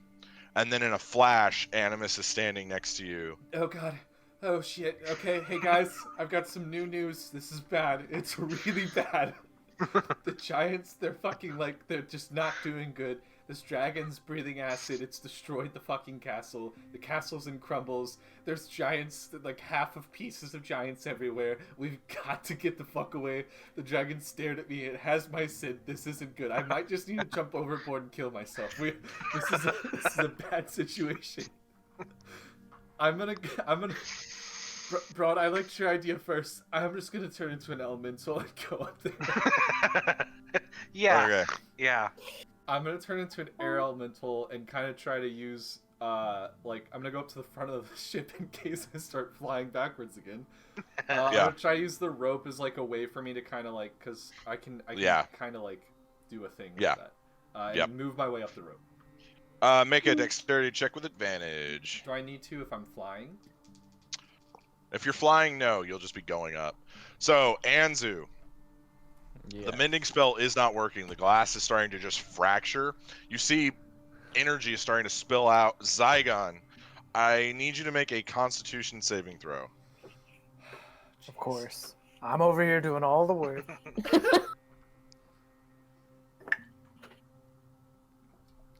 and then in a flash, Animus is standing next to you. Oh god. Oh shit. Okay, hey guys, I've got some new news. This is bad. It's really bad. The giants, they're fucking like, they're just not doing good. This dragon's breathing acid. It's destroyed the fucking castle. The castle's in crumbles. There's giants, like half of pieces of giants everywhere. We've got to get the fuck away. The dragon stared at me. It has my scent. This isn't good. I might just need to jump overboard and kill myself. This is a bad situation. I'm gonna. Broad, I liked your idea first. I'm just gonna turn into an elemental and go up there. Yeah. Okay. Yeah. I'm gonna turn into an air elemental and kind of try to use, like, I'm gonna go up to the front of the ship in case I start flying backwards again. I'm gonna try to use the rope as, like, a way for me to kind of, like, because I can kind of, like, do a thing with that. And move my way up the rope. Make a dexterity check with advantage. Do I need to if I'm flying? If you're flying, no, you'll just be going up. So, Anzu, the mending spell is not working. The glass is starting to just fracture. You see energy is starting to spill out. Zygon, I need you to make a constitution saving throw. Of course. I'm over here doing all the work.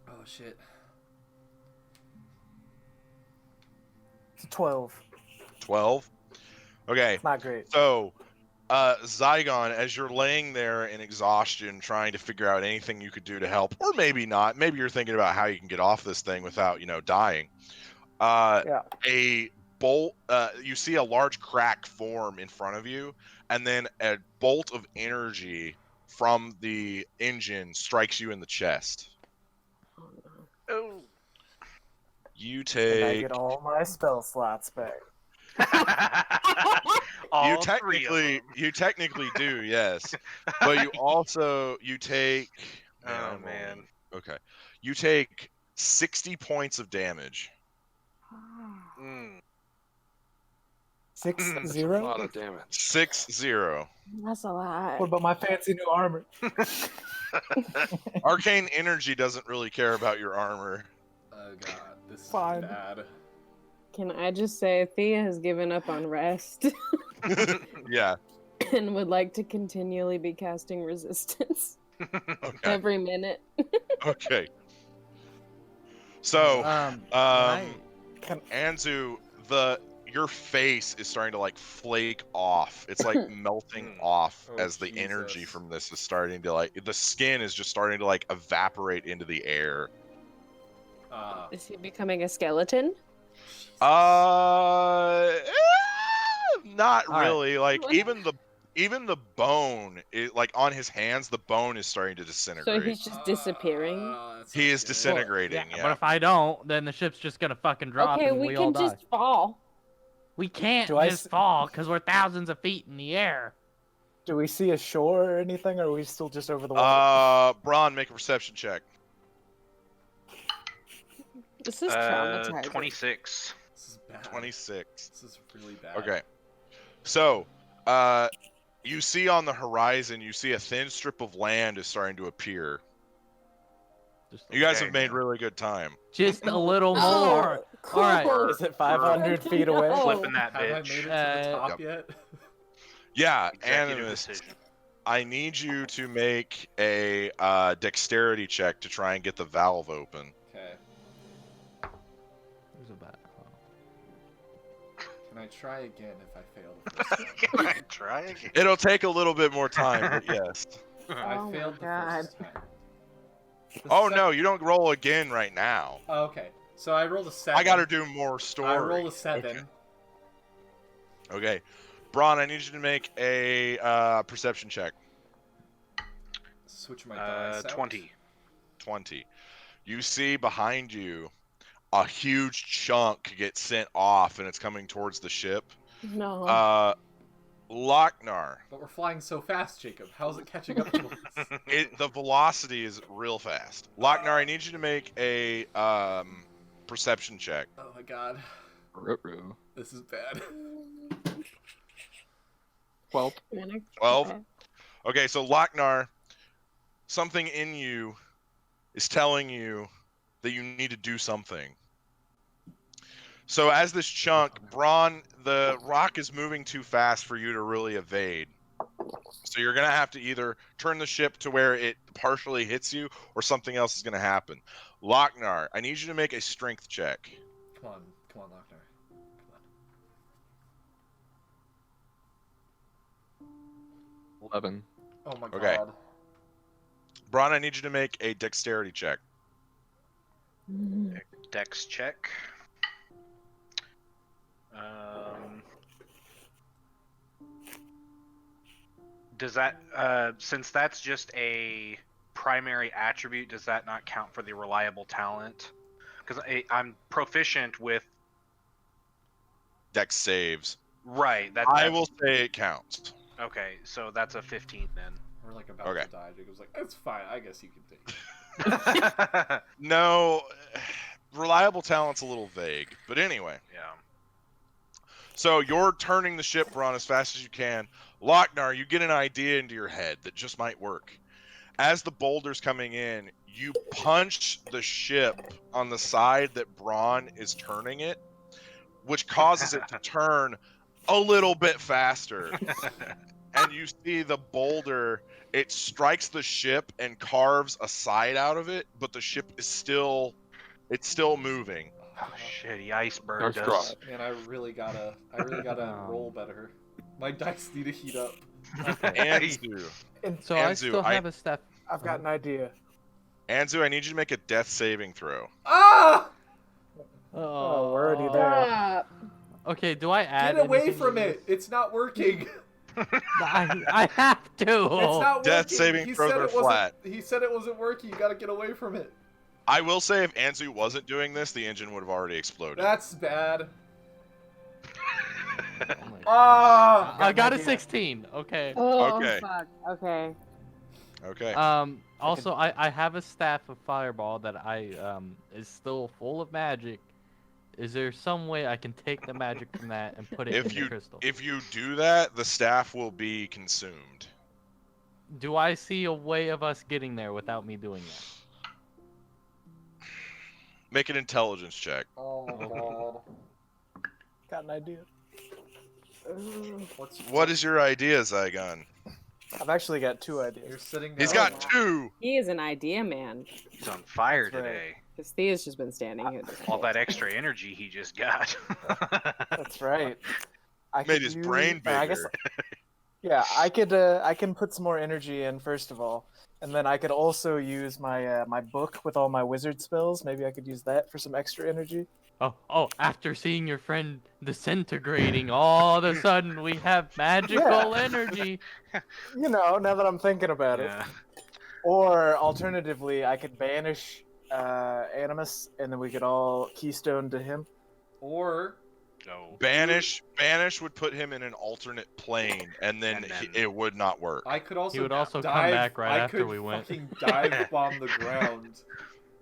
Oh, shit. It's a 12. 12? Okay. It's not great. So, Zygon, as you're laying there in exhaustion, trying to figure out anything you could do to help, or maybe not, maybe you're thinking about how you can get off this thing without, dying. A bolt, you see a large crack form in front of you, and then a bolt of energy from the engine strikes you in the chest. Oh. You And I take. get all my spell slots back. You technically do, yes, but you take. Oh man. Okay, you take 60 points of damage. 6-0? That's a lot of damage. 6-0. That's a lot. What about my fancy new armor? Arcane energy doesn't really care about your armor. Oh god, this is Fine. bad. Can I just say Thea has given up on rest Yeah. and would like to continually be casting resistance Okay. every minute? Okay. So, Can Anzu, your face is starting to like flake off. It's like melting off Oh, as the Jesus. energy from this is starting to like the skin is just starting to like evaporate into the air. Is he becoming a skeleton? Not All really. Like even the bone, like on his hands, the bone is starting to So disintegrate. he's just disappearing? He is disintegrating. But Yeah. if I don't, then the ship's just gonna fucking drop Okay, and we we can all die. just fall. We can't Do I just s- fall because we're thousands of feet in the air. Do we see a shore or anything, or are we still just over the water? Braun, make a perception check. This is traumatizing. 26. This is bad. 26. This is really bad. Okay. So, you see on the horizon, you see a thin strip of land is starting to appear. You guys have made really good time. Just a little Oh, more. cool. All right. Is it 500 feet away? No. Flipping that Have I made bitch. it to the top yet? Yeah, Executive Animus, decision. I need you to make a dexterity check to try and get the valve open. Okay. There's a bat. Can I try again if I fail the first time? Try again. It'll take a little bit more time, but yes. I Oh my failed the God. first time. The Oh sec- no, you don't roll again right now. Oh, okay. So I rolled a 7. I gotta do more story. I rolled a 7. Okay. Braun, I need you to make a perception check. Switch my dice out. 20. 20. You see behind you a huge chunk get sent off and it's coming towards the ship. No. Lochnar. But we're flying so fast, Jacob. How's it catching up to us? The velocity is real fast. Lochnar, I need you to make a perception check. Oh my god. Ruh-roh. This is bad. 12. 12? Okay, so Lochnar, something in you is telling you that you need to do something. So as this chunk, Braun, the rock is moving too fast for you to really evade. So you're going to have to either turn the ship to where it partially hits you, or something else is going to happen. Lochnar, I need you to make a strength check. Come on, Lochnar. Come on. 11. Oh my Okay. god. Braun, I need you to make a dexterity check. Dex check. Does that, since that's just a primary attribute, does that not count for the reliable talent? Because I'm proficient with. Dex saves. Right. I will say it counts. Okay, so that's a 15 then. We're like about Okay. to die. Jacob's like, that's fine. I guess you can take it. No, reliable talent's a little vague. But anyway. Yeah. So you're turning the ship, Braun, as fast as you can. Lochnar, you get an idea into your head that just might work. As the boulder's coming in, you punch the ship on the side that Braun is turning it, which causes it to turn a little bit faster. And you see the boulder, it strikes the ship and carves a side out of it, but the ship is still moving. Oh shit, the iceberg Nice does. try. Man, I really gotta roll better. My dice need to heat up. Anzu, So I Anzu, still have a staff. I've got an idea. Anzu, I need you to make a death saving throw. Ah! Oh, we're already there. Stop. Okay, do I add? Get away anything from to it! It's not working. I have to. It's not Death working. saving He throws said are it wasn't- flat. He said it wasn't working. You gotta get away from it. I will say if Anzu wasn't doing this, the engine would have already exploded. That's bad. Oh my God. Ah! I got a idea. 16. Okay. Oh, Okay. fuck. Okay. Okay. Also, I have a staff of fireball that is still full of magic. Is there some way I can take the magic from that and put it in the crystal? If you do that, the staff will be consumed. Do I see a way of us getting there without me doing that? Make an intelligence check. Oh my god. Got an idea. What is your idea, Zygon? I've actually got two You're ideas. sitting down. He's got two. He is an idea man. He's on fire That's right. today. Because Thea's just been standing here. This All whole that time. extra energy he just got. That's right. I Made could his use- brain I guess, bigger. yeah, I can put some more energy in first of all, and then I could also use my my book with all my wizard spells. Maybe I could use that for some extra energy. Oh, after seeing your friend disintegrating, all of a sudden we have magical energy. You know, now that I'm thinking about it. Yeah. Or alternatively, I could banish Animus, and then we could all keystone to him. Or No. Banish would put him in an alternate plane, and then, And then- it would not work. I could also. He would also come dive, back right I after could we went. fucking dive bomb the ground.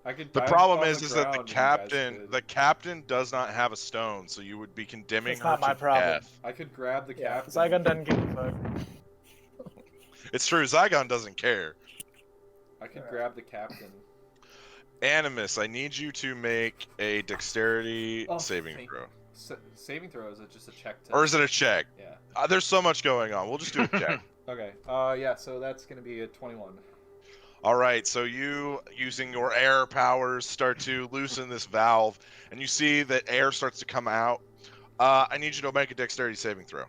I could. The dive problem bomb is that the ground and you guys captain does not have a stone, so you would be condemning It's her not my to problem. death. I could grab the Yeah, captain. Zygon doesn't give a fuck. It's true. Zygon doesn't care. I could grab the captain. Animus, I need you to make a dexterity Oh, saving thank- throw. Saving throw, is it just a check to? Or is it a check? Yeah. There's so much going on. We'll just do a check. Okay. Yeah. So that's gonna be a 21. All right, so you, using your air powers, start to loosen this valve, and you see that air starts to come out. I need you to make a dexterity saving throw.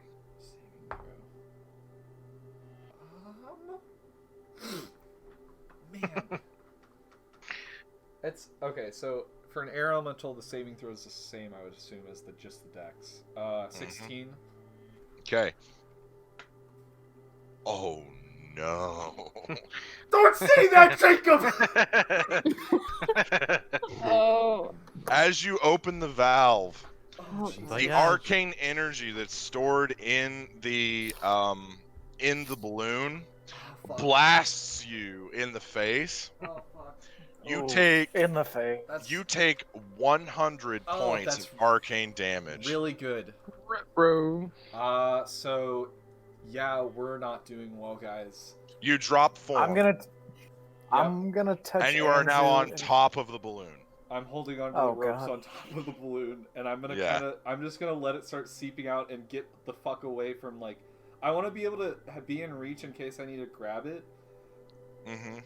Man. It's okay. So for an air elemental, the saving throw is the same, I would assume, as just the dex. 16. Okay. Oh no. Don't say that, Jacob. Oh. As you open the valve, But The yeah, arcane energy that's stored in the balloon blasts you in the face. Oh fuck. You Ooh, take in the face. That's 100 Oh, points that's of arcane damage. really good. Bro. So yeah, we're not doing well, guys. You drop form, I'm gonna touch. and you are now Anzu on and- top of the balloon. I'm holding on to Oh, the ropes God. on top of the balloon, and I'm gonna Yeah. I'm just gonna let it start seeping out and get the fuck away from like. I want to be able to be in reach in case I need to grab it, Hmm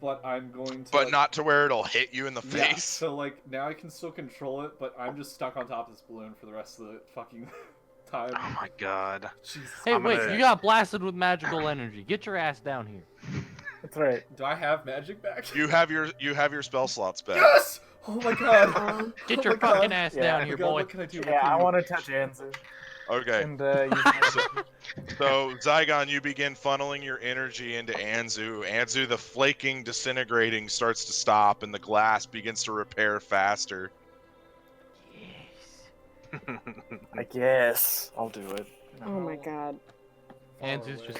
but I'm going to. But like, not to where it'll hit you in the Yeah, face. so like now I can still control it, but I'm just stuck on top of this balloon for the rest of the fucking time. Oh my god. Jesus. hey, I'm wait, gonna- you got blasted with magical energy. Get your ass down here. That's right. Do I have magic back? You have your spell slots back. Yes! Oh my god. Get Oh your my God. fucking ass Yeah. down Oh my here, God, boy. what can I do? What Yeah, can I you- want to touch Anzu. Okay. And So, Zygon, you begin funneling your energy into Anzu. Anzu, the flaking, disintegrating starts to stop, and the glass begins to repair faster. I guess I'll do it. Oh my god. Andrew's just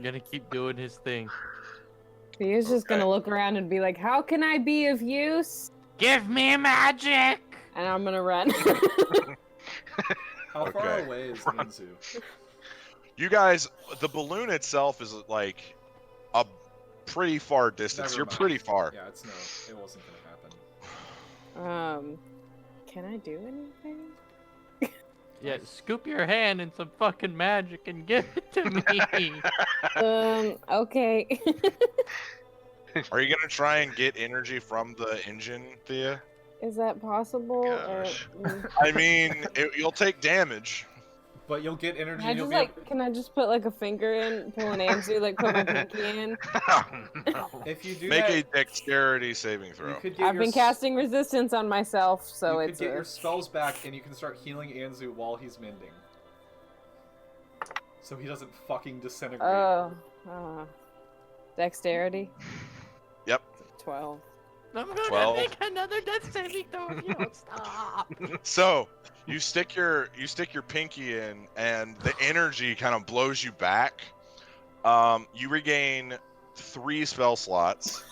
gonna keep doing his thing. He is just Okay. gonna look around and be like, how can I be of use? Give me magic! And I'm gonna run. How far Okay. away is Ninzu? You guys, the balloon itself is like a pretty far distance. Never You're mind. pretty far. Yeah, it wasn't gonna happen. Can I do anything? Yeah, scoop your hand in some fucking magic and give it to me. Okay. Are you gonna try and get energy from the engine, Thea? Is that possible? Gosh. I mean, you'll take damage. But you'll get energy. Can I You'll just be like, can I just put like a finger in, pull an Anzu, like put my pinky in? Oh, no. if you do Make that, a dexterity saving you throw. could get I've your been casting resistance on myself, so you it's could get your spells back, and you can start healing Anzu while he's mending. So he doesn't fucking disintegrate. Dexterity. Yep. 12. I'm gonna 12. make another death saving throw if you don't stop. So you stick your pinky in, and the energy kind of blows you back. You regain 3 spell slots,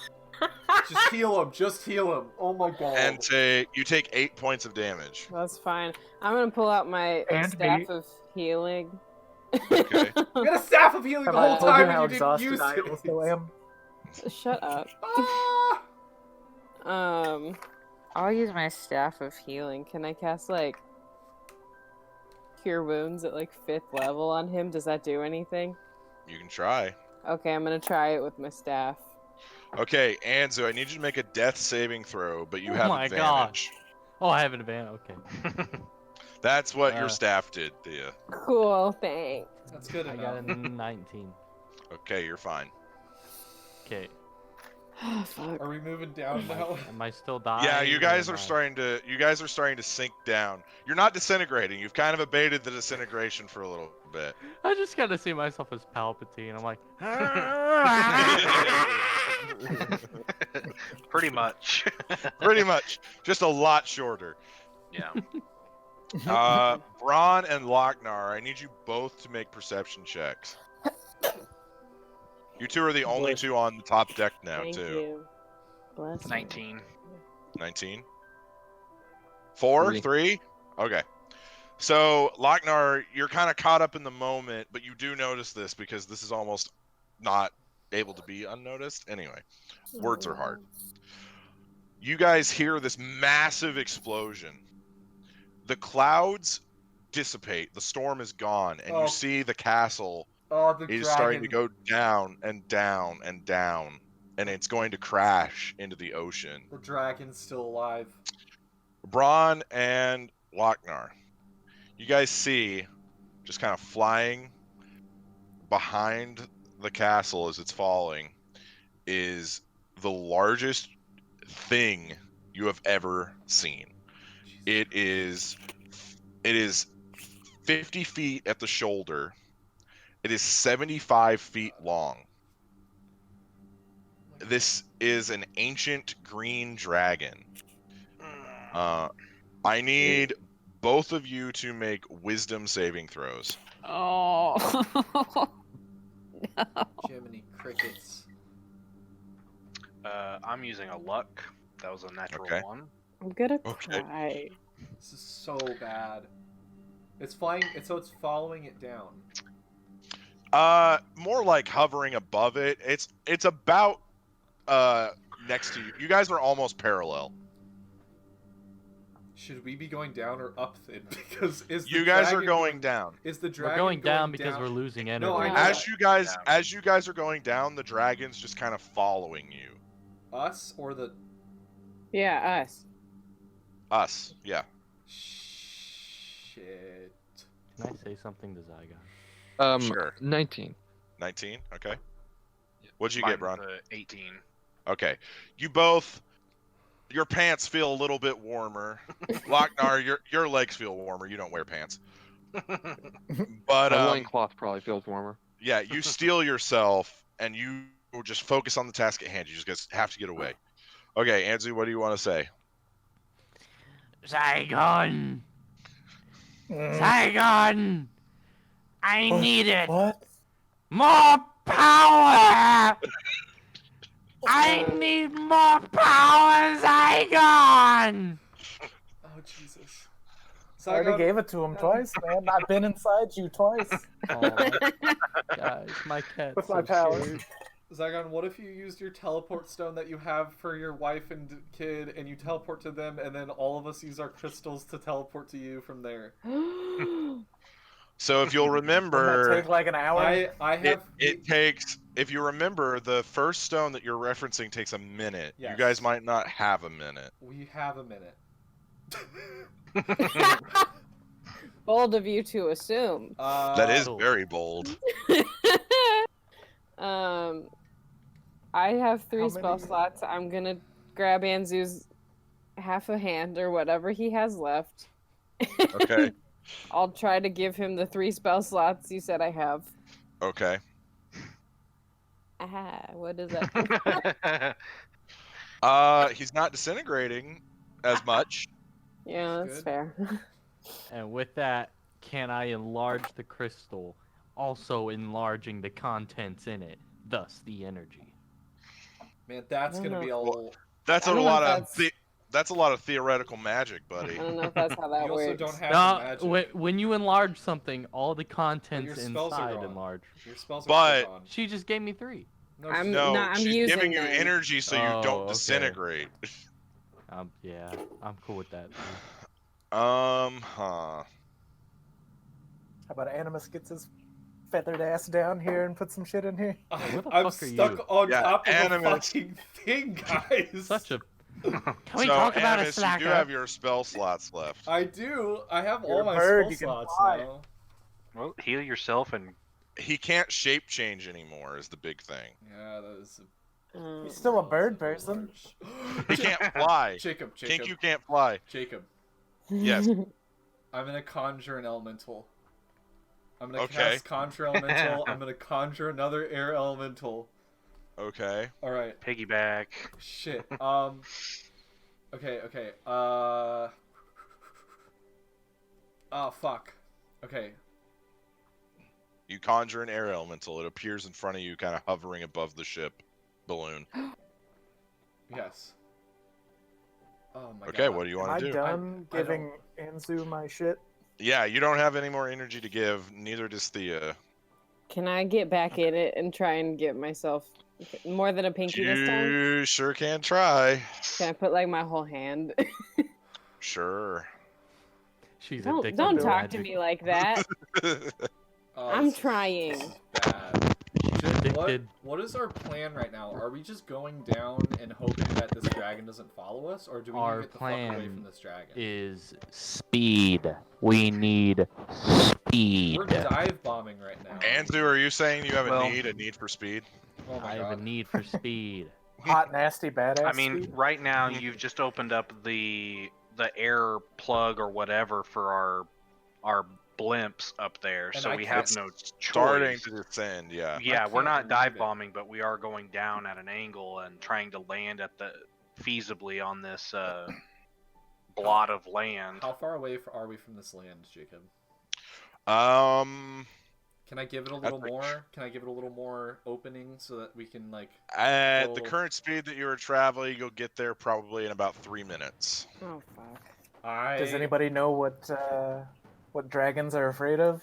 Just heal him. Just heal him. Oh my god. and you take 8 points of damage. That's fine. I'm gonna pull out my And staff me. of healing. Okay. You got a staff of healing Have the I whole told you time, how and you didn't exhausted use I it. still am? Shut up. Ah! I'll use my staff of healing. Can I cast like cure wounds at like 5th level on him? Does that do anything? You can try. Okay, I'm gonna try it with my staff. Okay, Anzu, I need you to make a death saving throw, but you Oh have my advantage. Oh, I have an advantage. Okay. That's what your Uh, staff did, Thea. Cool, thanks. That's good I enough. got a 19. Okay, you're fine. Okay. Oh, fuck. Are we moving down now? Am I still dying? Yeah, you or guys am are I- starting to sink down. You're not disintegrating. You've kind of abated the disintegration for a little bit. I just gotta see myself as Palpatine. I'm like, Pretty much. Pretty much. Just a lot shorter. Yeah. Braun and Lochnar, I need you both to make perception checks. You two are the only Bless. two on the top deck now, Thank too. you. Bless you. 19. 19? 4? 3. 3? Okay. So, Lochnar, you're kind of caught up in the moment, but you do notice this because this is almost not able to be unnoticed. Anyway, words are hard. You guys hear this massive explosion. The clouds dissipate. The storm is gone, and Oh. you see the castle Oh, the is dragon. starting to go down and down and down, and it's going to crash into the ocean. The dragon's still alive. Braun and Lochnar, you guys see, just kind of flying behind the castle as it's falling, is the largest thing you have ever seen. It is 50 feet at the shoulder. It is 75 feet long. This is an ancient green dragon. I need both of you to make wisdom saving throws. Oh. No. Jiminy crickets. I'm using a luck. That was a natural Okay. 1. I'm gonna Okay. cry. This is so bad. It's flying. It's following it down. More like hovering above it. It's about next to you. You guys are almost parallel. Should we be going down or up then? Because You guys are going down. Is the We're dragon going down because we're losing energy. No, I know. As you guys are going down, the dragon's just kind of following you. Us or the Yeah, us. Us, yeah. shit? Can I say something to Zygon? Sure. 19. 19. Okay. What'd you get, Bron? 18. Okay. You both. Your pants feel a little bit warmer. Lochnar, your legs feel warmer. You don't wear pants. But My loincloth probably feels warmer. yeah, you steel yourself and you just focus on the task at hand. You just have to get away. Okay, Anzu, what do you want to say? Zygon! Zygon! I need it! What? More power! I need more power, Zygon! Oh Jesus! I already gave it to him twice, man. I've been inside you twice Guys, my cat. with my powers. Zygon, what if you used your teleport stone that you have for your wife and kid, and you teleport to them, and then all of us use our crystals to teleport to you from there? So if you'll Doesn't that remember, take like an hour? I have. it takes. If you remember, the first stone that you're referencing takes a minute. Yes. You guys might not have a minute. We have a minute. Bold of you to assume. That is very bold. I have 3 How spell many? slots. I'm gonna grab Anzu's half a hand or whatever he has left. Okay. I'll try to give him the 3 spell slots you said I have. Okay. What does that do? He's not disintegrating as much. Yeah, that's Good. fair. And with that, can I enlarge the crystal, also enlarging the contents in it, thus the energy? Man, that's I gonna don't be a know. whole. That's I a don't know lot if of that's- that's a lot of theoretical magic, I buddy. don't know if that's how that You also works. don't have No, the magic. when you enlarge something, all the contents your spells are inside gone. enlarge. Your spells are But- gone. She just gave me 3. No, I'm- No, I'm she's using giving you them. energy so you Oh, don't okay. disintegrate. Yeah, I'm cool with that. Huh. How about Animus gets his feathered ass down here and put some shit in here? where the I'm fuck are stuck you? on Yeah, top of Animus. a fucking thing, guys. Such a Can we So, talk about a Animus, you slacker? do have your spell slots left. I do. I have You're all a my bird, spell you can slots fly. now. Well, heal yourself and He can't shape change anymore is the big thing. Yeah, that is. He's still a bird person. He can't fly. Jacob, Kink, you can't fly. Jacob. Yes. I'm gonna conjure an elemental. I'm gonna Okay. cast conjure elemental. I'm gonna conjure another air elemental. Okay. All right. piggyback. Shit. Okay. Oh fuck. Okay. You conjure an air elemental. It appears in front of you, kind of hovering above the ship balloon. Yes. Oh my god. Okay, what do you Am I want to do? done I giving Anzu my shit? Yeah, you don't have any more energy to give. Neither does Thea. Can I get back in it and try and get myself more than a pinky this time? You sure can try. Can I put like my whole hand? Sure. She's don't addicted don't to talk magic. to me like that. Oh, I'm this is trying. Bad. She's addicted. What is our plan right now? Are we just going down and hoping that this dragon doesn't follow us, or do we Our need to get the fuck away plan from this dragon? Is speed. We need speed. We're dive bombing right now. Anzu, are you saying you have Well- a need for speed? Oh my I have god. a need for speed. Hot, nasty, badass. I mean, speed? right now you've just opened up the air plug or whatever for our blimps up there, And so I we can't- have no Starting choice. to descend, yeah. Yeah, we're can't not dive leave it. bombing, but we are going down at an angle and trying to land at the feasibly on this blot of land. How far away are we from this land, Jacob? Can I give it a little more? Can I give it a little more opening so that we can like? At the current speed that you are traveling, you'll get there probably in about 3 minutes. Oh fuck. Does anybody know what dragons are afraid of?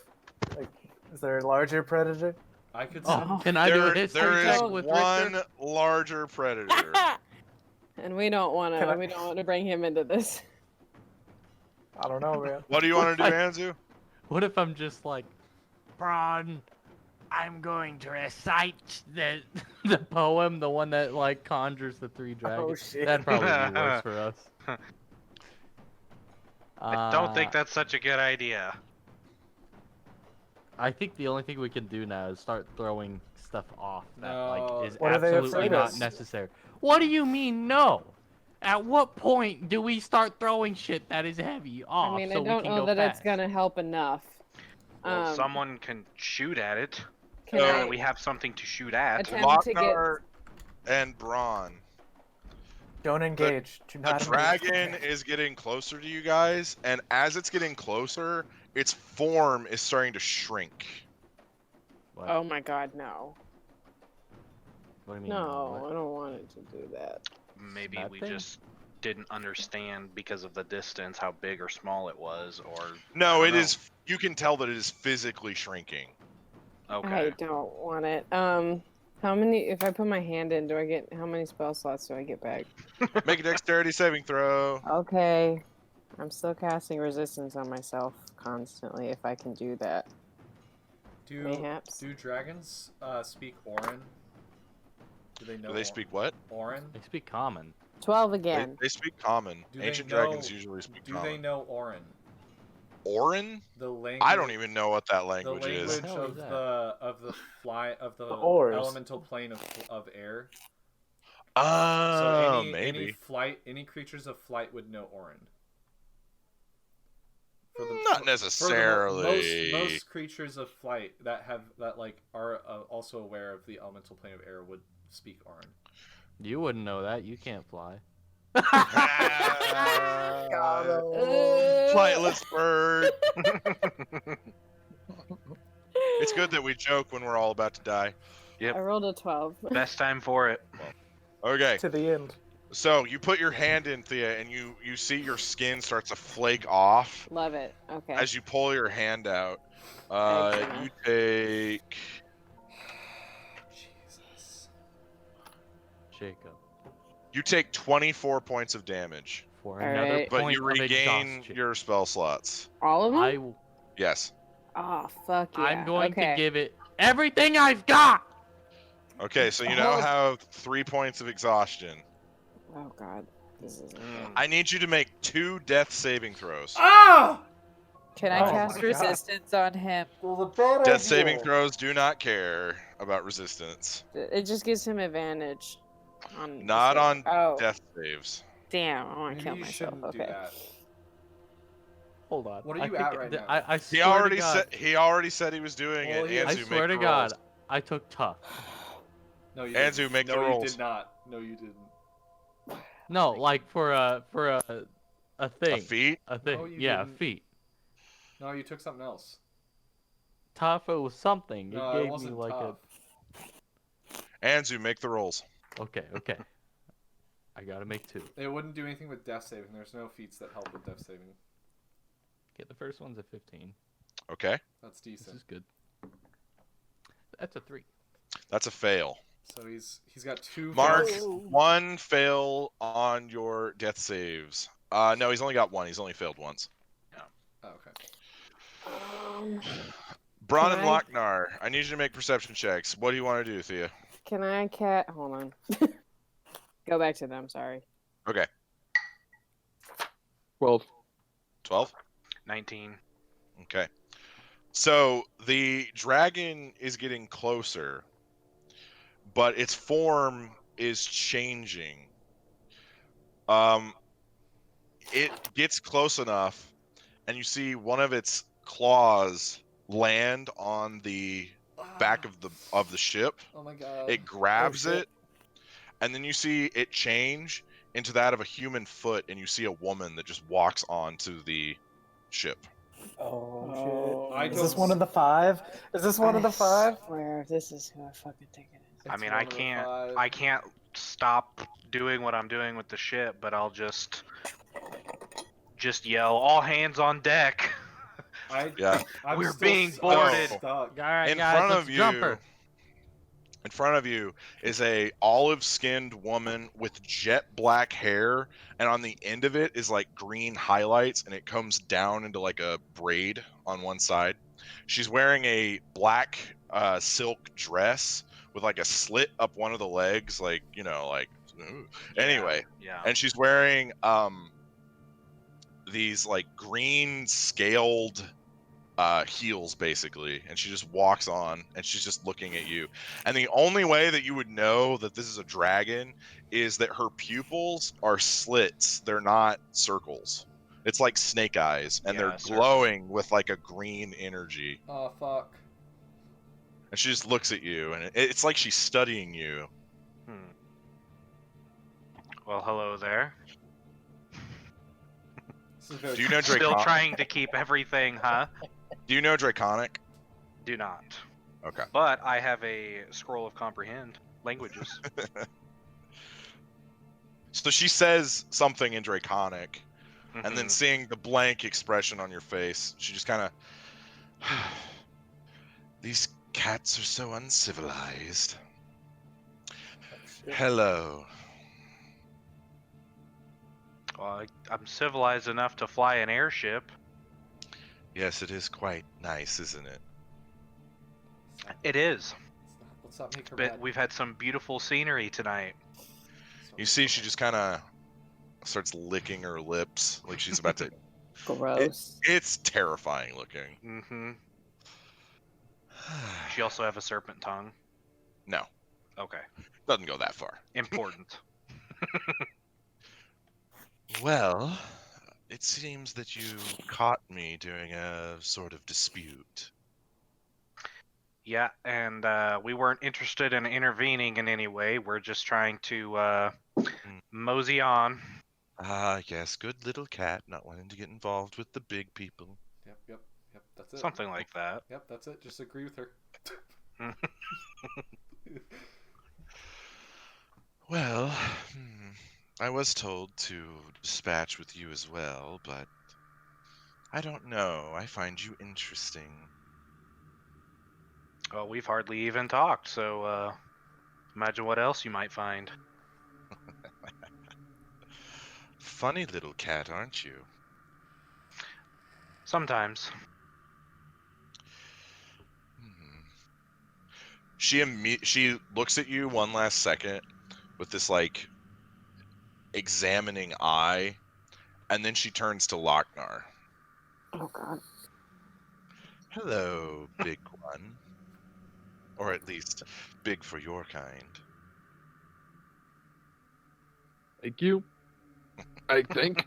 Like, is there a larger predator? I could. Can I do a There history is check with one Richter? larger predator. And we don't want Can I- to. We don't want to bring him into this. I don't know, man. What do you want to do, Anzu? What if I'm just like, Braun, I'm going to recite the the poem, the one that like conjures the three dragons? shit. That'd probably be worse for us. I don't think that's such a good idea. I think the only thing we can do now is start throwing stuff off that No. like is What are they absolutely afraid not of? necessary. What do you mean no? At what point do we start throwing shit that is heavy off I mean, so I we don't can know go that fast? it's gonna help enough. Well, someone can shoot at it. Can So I We have something to shoot at. attempt to get? Locknar and Braun. Don't engage. Do The not engage. dragon is getting closer to you guys, and as it's getting closer, its form is starting to shrink. What? Oh my god, no! What do you mean? No, what? I don't want it to do that. Maybe That we thing? just didn't understand because of the distance how big or small it was, or No, I it don't is. You can tell that it is physically shrinking. Okay. I don't want it. How many? If I put my hand in, do I get? How many spell slots do I get back? Make a dexterity saving throw. Okay, I'm still casting resistance on myself constantly. If I can do that, mayhaps. Do dragons speak Orin? Do they know? Do they speak what? Orin? They speak common. 12 They, again. they speak common. Do they Ancient know- dragons usually speak Do common. they know Orin? Orin? The language. I don't even know what that The language language is. What the hell is of the oars. elemental plane of air. Oh, so maybe. any creatures of flight would know Orin. Not necessarily. Most creatures of flight that are also aware of the elemental plane of air would speak Orin. You wouldn't know that. You can't fly. Flightless bird. It's good that we joke when we're all about to die. Yep. I rolled a 12. Best time for it. Okay, To the end. so you put your hand in, Thea, and you see your skin starts to flake off Love it. Okay. as you pull your hand out. Excellent. You take Jesus. Jacob. you take 24 points of damage, For All another right. but point you of regain exhaustion. your spell slots. All of them? I, Yes. Oh, fuck yeah. I'm going okay. to give it everything I've got. Okay, so you now Oh. have 3 points of exhaustion. Oh, God. This is I need you to make 2 death saving throws. Ah! Can I Oh cast my God. resistance on him? Death saving throws do not care about resistance. It just gives him advantage. On Not on Oh, death saves. damn. I want to Maybe kill you myself. shouldn't do Okay. that. Hold on. What are I you think at right th- now? I He swear already to God, said he already said he was doing Well, it. he- I Anzu, swear make to the God, rolls. I took tough. No, you Anzu, didn't. make the no, rolls. you did not. No, you didn't. No, like for a thing. A feat? A thing. No, you yeah, didn't. a feat. No, you took something else. Tough. It was something. No, it it gave me wasn't like tough. Anzu, make the rolls. a. Okay. I gotta make 2. It wouldn't do anything with death saving. There's no feats that help with death saving. Okay, the first one's a 15. Okay, That's This decent. is good. That's a 3. that's a fail. So he's got 2. Mark, fails. 1 fail on your death saves. No, he's only got 1. He's only failed once. Oh, okay. Braun and Can I- Lochnar, I need you to make perception checks. What do you want to do, Thea? Can I hold on. Go back to them, sorry. Okay, 12. 12. 19. Okay. So the dragon is getting closer, but its form is changing. It gets close enough, and you see one of its claws land on the back of the ship. Oh my god. It grabs shit. it, and then you see it change into that of a human foot, and you see a woman that just walks onto the ship. Oh, I shit. Is don't this one of the 5? Is this one of the 5? Swear, this is who I fucking think it is. I It's mean, one of the 5. I can't stop doing what I'm doing with the ship, but I'll just yell, "All hands on deck!" Yeah. We're still being I'm boarded. stuck. All right, In guys, front let's of jump you, her. in front of you is a olive-skinned woman with jet black hair, and on the end of it is like green highlights, and it comes down into like a braid on one side. She's wearing a black silk dress with like a slit up one of the legs, like ooh. Anyway, Yeah. and she's wearing these like green scaled heels basically, and she just walks on, and she's just looking at you. And the only way that you would know that this is a dragon is that her pupils are slits, they're not circles. It's like snake eyes, and they're glowing with like a green energy. Oh fuck. And she just looks at you, and it's like she's studying you. Well, hello there. This is very Do you know Still Draconic? trying to keep everything, huh? Do you know Draconic? Do not. Okay. But I have a scroll of comprehend languages. So she says something in Draconic, and then Mhm. seeing the blank expression on your face, she just kind of... These cats are so uncivilized. Hello. Well, I'm civilized enough to fly an airship. Yes, it is quite nice, isn't it? It is. Let's not make her But mad. we've had some beautiful scenery tonight. You see, she just kind of starts licking her lips, like she's about to... Gross. It's terrifying looking. Mm-hmm. She also have a serpent tongue. No, Okay. doesn't go that far. Important. Well, it seems that you caught me during a sort of dispute. Yeah, and we weren't interested in intervening in any way. We're just trying to mosey on. Ah, yes, good little cat, not wanting to get involved with the big people. Yep, that's it. Something like that. Yep, that's it. Just agree with her. Well, I was told to dispatch with you as well, but I don't know. I find you interesting. Well, we've hardly even talked, so imagine what else you might find. Funny little cat, aren't you? Sometimes. She looks at you one last second with this like examining eye, and then she turns to Lochnar. Oh god. Hello, big one. Or at least big for your kind. Thank you. I think.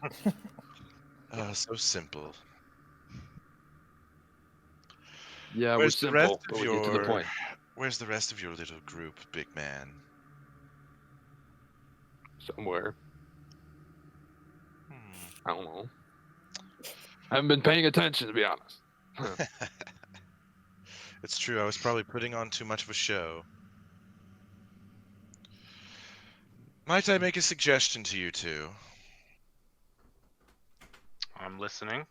So simple. Yeah, we're simple, but we get to the point. Where's the rest of your little group, big man? Somewhere. I don't know. I haven't been paying attention, to be honest. It's true, I was probably putting on too much of a show. Might I make a suggestion to you two? I'm listening.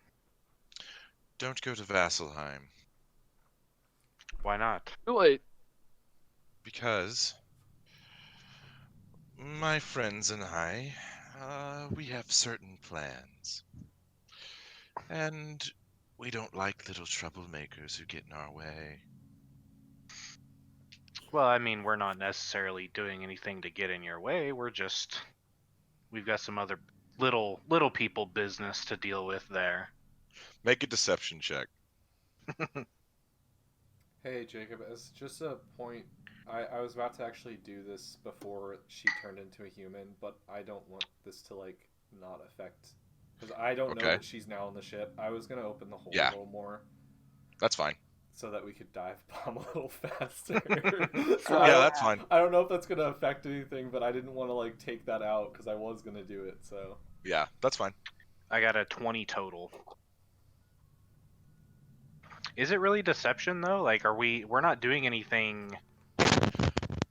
Don't go to Vasselheim. Why not? Too late. Because my friends and I, we have certain plans. And we don't like little troublemakers who get in our way. Well, I mean, we're not necessarily doing anything to get in your way. We've got some other little people business to deal with there. Make a deception check. Hey Jacob, as just a point, I was about to actually do this before she turned into a human, but I don't want this to like not affect, because I don't know Okay. that she's now on the ship. I was gonna open the hole Yeah. a little more. That's fine. so that we could dive bomb a little faster. Yeah, that's fine. I don't know if that's gonna affect anything, but I didn't want to like take that out because I was gonna do it. So Yeah, that's fine. I got a 20 total. Is it really deception though? Like, we're not doing anything?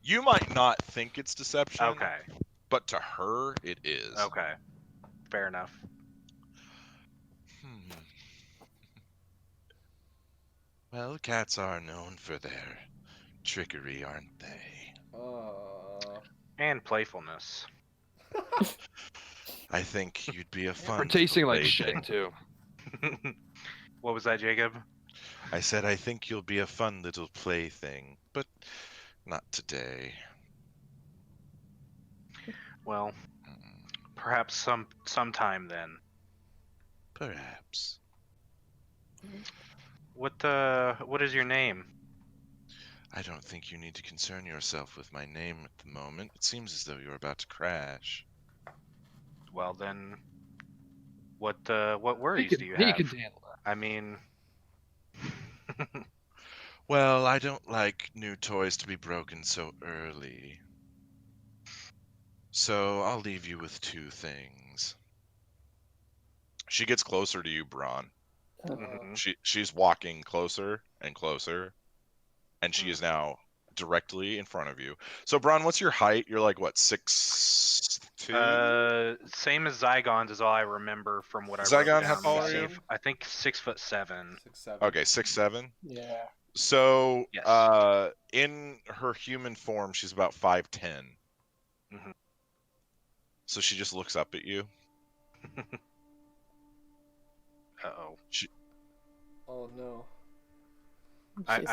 You might not think it's deception. Okay. But to her, it is. Okay. Fair enough. Well, cats are known for their trickery, aren't they? And playfulness. I think you'd be a fun. For tasting like plaything. shit too. What was that, Jacob? I said I think you'll be a fun little plaything, but not today. Well, perhaps sometime then. Perhaps. What is your name? I don't think you need to concern yourself with my name at the moment. It seems as though you're about to crash. Well then, what worries do you have? He can handle that. I mean, Well, I don't like new toys to be broken so early. So I'll leave you with two things. She gets closer to you, Braun. She's walking closer and closer, and she is now directly in front of you. So, Braun, what's your height? You're like what, 6'2"? Same as Zygon's is all I remember from what I wrote Zygon, down. how tall are you? I think 6'7". 6'7". Okay, 6'7". Yeah. Yes. So, in her human form, she's about 5'10". Mhm. So she just looks up at you. Uh-oh. Oh no. I'm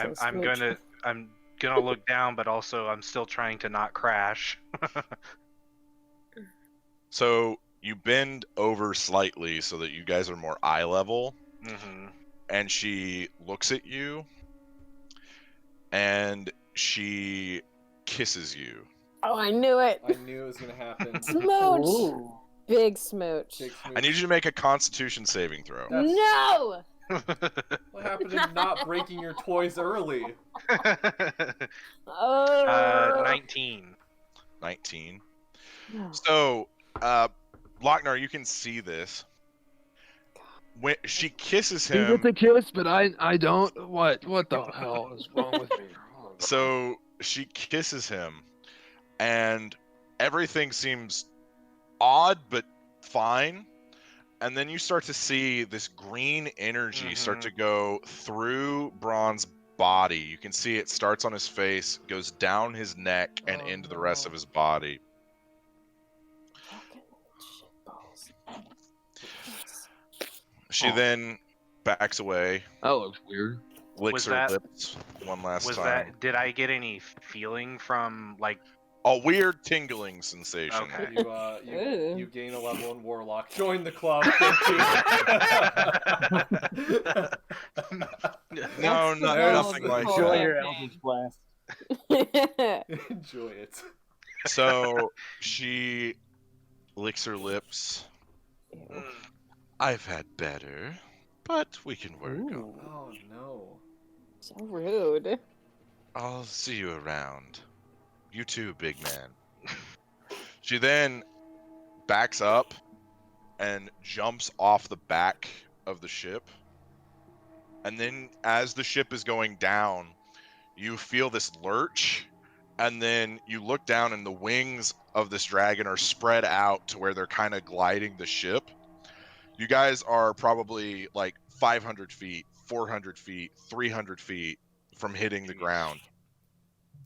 gonna look down, but also I'm still trying to not crash. So you bend over slightly so that you guys are more eye level, and she looks at you, and she kisses you. Oh, I knew it. I knew it was gonna happen. Smooch. Ooh. Big smooch. Big smooch. I need you to make a Constitution saving throw. That's- No. What happened to not breaking your toys early? 19. 19. No. So, Lochnar, you can see this. When she kisses He him, gets a kiss, but I don't. What the hell is wrong with me? so she kisses him, and everything seems odd but fine. And then you start to see this green energy start to go through Braun's body. You can see it starts on his face, goes down his neck, and into the rest of his body. She then backs away, That looks weird. licks Was her that- lips one last Was time. that? Did I get any feeling from like? A weird tingling sensation. Okay. You gain a level in Warlock. Join the club. No, nothing like Enjoy that. your Eldritch Blast. Enjoy it. So she licks her lips. I've had better, but we can work on it. Oh no. So rude. I'll see you around. You too, big man. She then backs up and jumps off the back of the ship. And then as the ship is going down, you feel this lurch. And then you look down and the wings of this dragon are spread out to where they're kind of gliding the ship. You guys are probably like 500 feet, 400 feet, 300 feet from hitting the ground.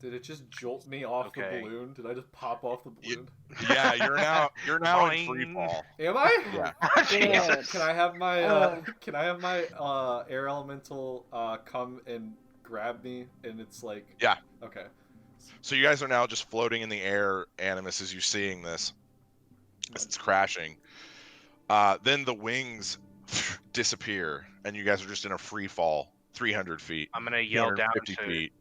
Did it just jolt me off Okay. the balloon? Did I just pop off the balloon? Yeah, you're now in Boing. free fall. Am I? Yeah. Jesus. Can I have my air elemental come and grab me? And it's like Yeah. Okay. So you guys are now just floating in the air, Animus, as you're seeing this. As it's crashing. Then the wings disappear, and you guys are just in a free fall. 300 feet. I'm gonna yell down 250 to feet.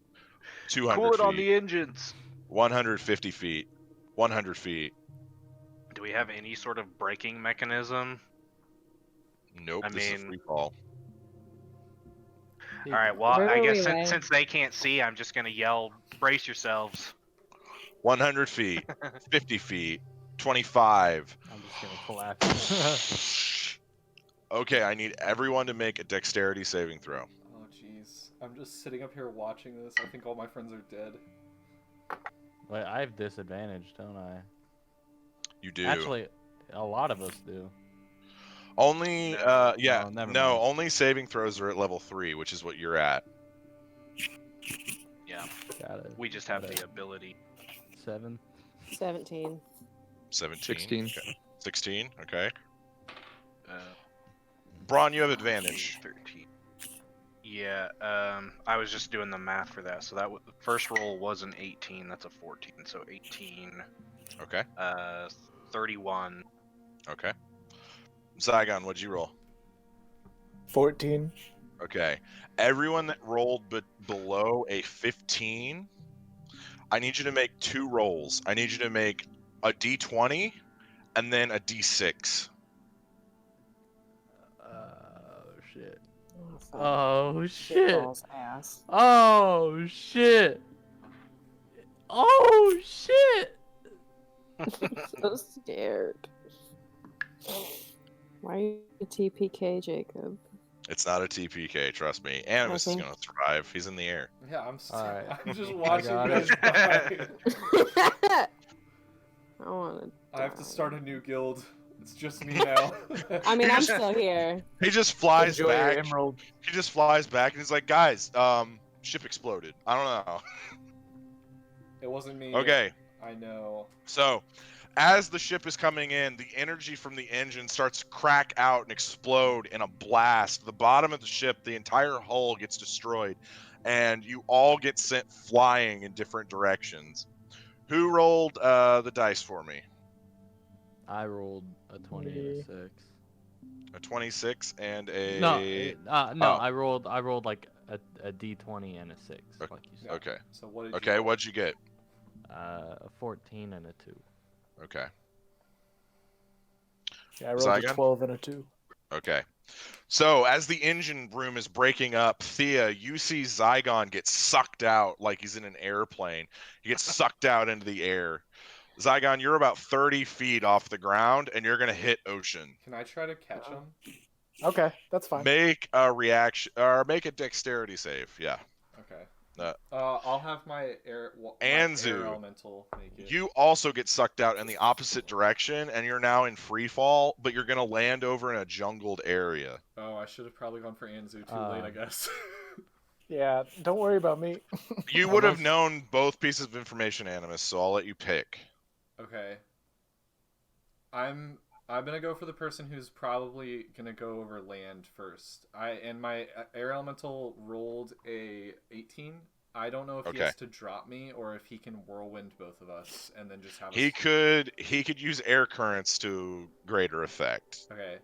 200 cool it feet. on the engines. 150 feet. 100 feet. Do we have any sort of braking mechanism? Nope, I this is a mean- free fall. All right. Well, Where I were guess we, since, Ray? since they can't see, I'm just gonna yell, "Brace yourselves!" 100 feet, 50 feet, 25. I'm just gonna collapse. Okay, I need everyone to make a dexterity saving throw. Oh jeez, I'm just sitting up here watching this. I think all my friends are dead. Wait, I have disadvantage, don't I? You do. Actually, a lot of us do. Only, No. yeah, Oh, never no, mind. only saving throws are at level 3, which is what you're at. Yeah. Got it. We just have Got the it. ability. 7. 17. 17. 16. Okay. 16, okay. Uh, Braun, you have advantage. 13. Yeah. I was just doing the math for that. So that the first roll was an 18. That's a 14. So 18. Okay, 31. okay. Zygon, what'd you roll? 14. Okay. Everyone that rolled but below a 15, I need you to make 2 rolls. I need you to make a d20 and then a d6. Shit. Oh, Oh, Shit shit. balls ass. Oh, shit. Oh, shit. so scared. Why are you a TPK, Jacob? It's not a TPK, trust me. Animus is Okay. going to survive. He's in the air. Yeah, Alright. I'm just I watching got you guys it. die. I want to. I have to start a new guild. It's just me now. I mean, You I'm just- still here. He just flies Enjoy your back. emerald. He just flies back and he's like, guys, ship exploded. I don't know. It wasn't me. Okay, I know. so as the ship is coming in, the energy from the engine starts to crack out and explode in a blast. The bottom of the ship, the entire hull gets destroyed, and you all get sent flying in different directions. Who rolled the dice for me? I rolled a 20 and a 6. A 26 and a... No, Oh. I rolled like a d20 and a 6. Okay. Like you said. Okay. So what did Okay, you what'd you get? A 14 and a 2. Okay. Yeah, I rolled a Zygon? 12 and a 2. Okay. So as the engine room is breaking up, Thea, you see Zygon get sucked out like he's in an airplane. He gets sucked out into the air. Zygon, you're about 30 feet off the ground, and you're gonna hit ocean. Can I try to catch him? Okay, that's fine. Make a reaction, or make a dexterity save. Yeah. Okay. Uh, I'll have my air Anzu, elemental make it. You also get sucked out in the opposite direction, and you're now in free fall, but you're gonna land over in a jungled area. Oh, I should have probably gone for Anzu. Too late, I guess. Yeah, don't worry about me. You would have known both pieces of information, Animus, so I'll let you pick. Okay. I'm gonna go for the person who's probably gonna go over land first. My air elemental rolled a 18. I don't know if he Okay. has to drop me or if he can whirlwind both of us and then just have. He could use air currents to greater effect. Okay.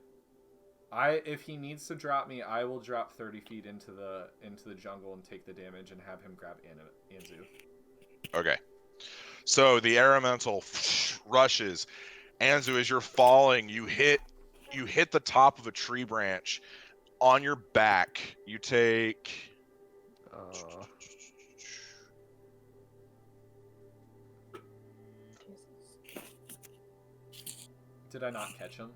If he needs to drop me, I will drop 30 feet into the jungle and take the damage and have him grab Anzu. Okay. So the air elemental rushes. Anzu, as you're falling, you hit the top of a tree branch. On your back, you take Did I not catch him?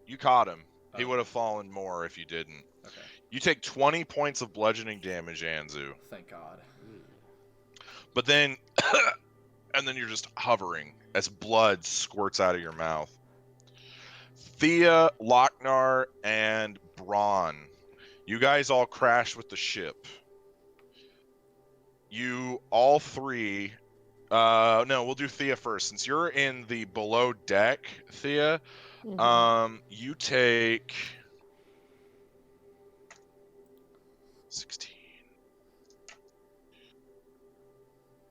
You caught him. He Oh. would have fallen more if you didn't. Okay. You take 20 points of bludgeoning damage, Anzu. Thank God. But then, and then you're just hovering as blood squirts out of your mouth. Thea, Lochnar, and Braun, you guys all crash with the ship. You all three. No, we'll do Thea first. Since you're in the below deck, Thea, you take 16,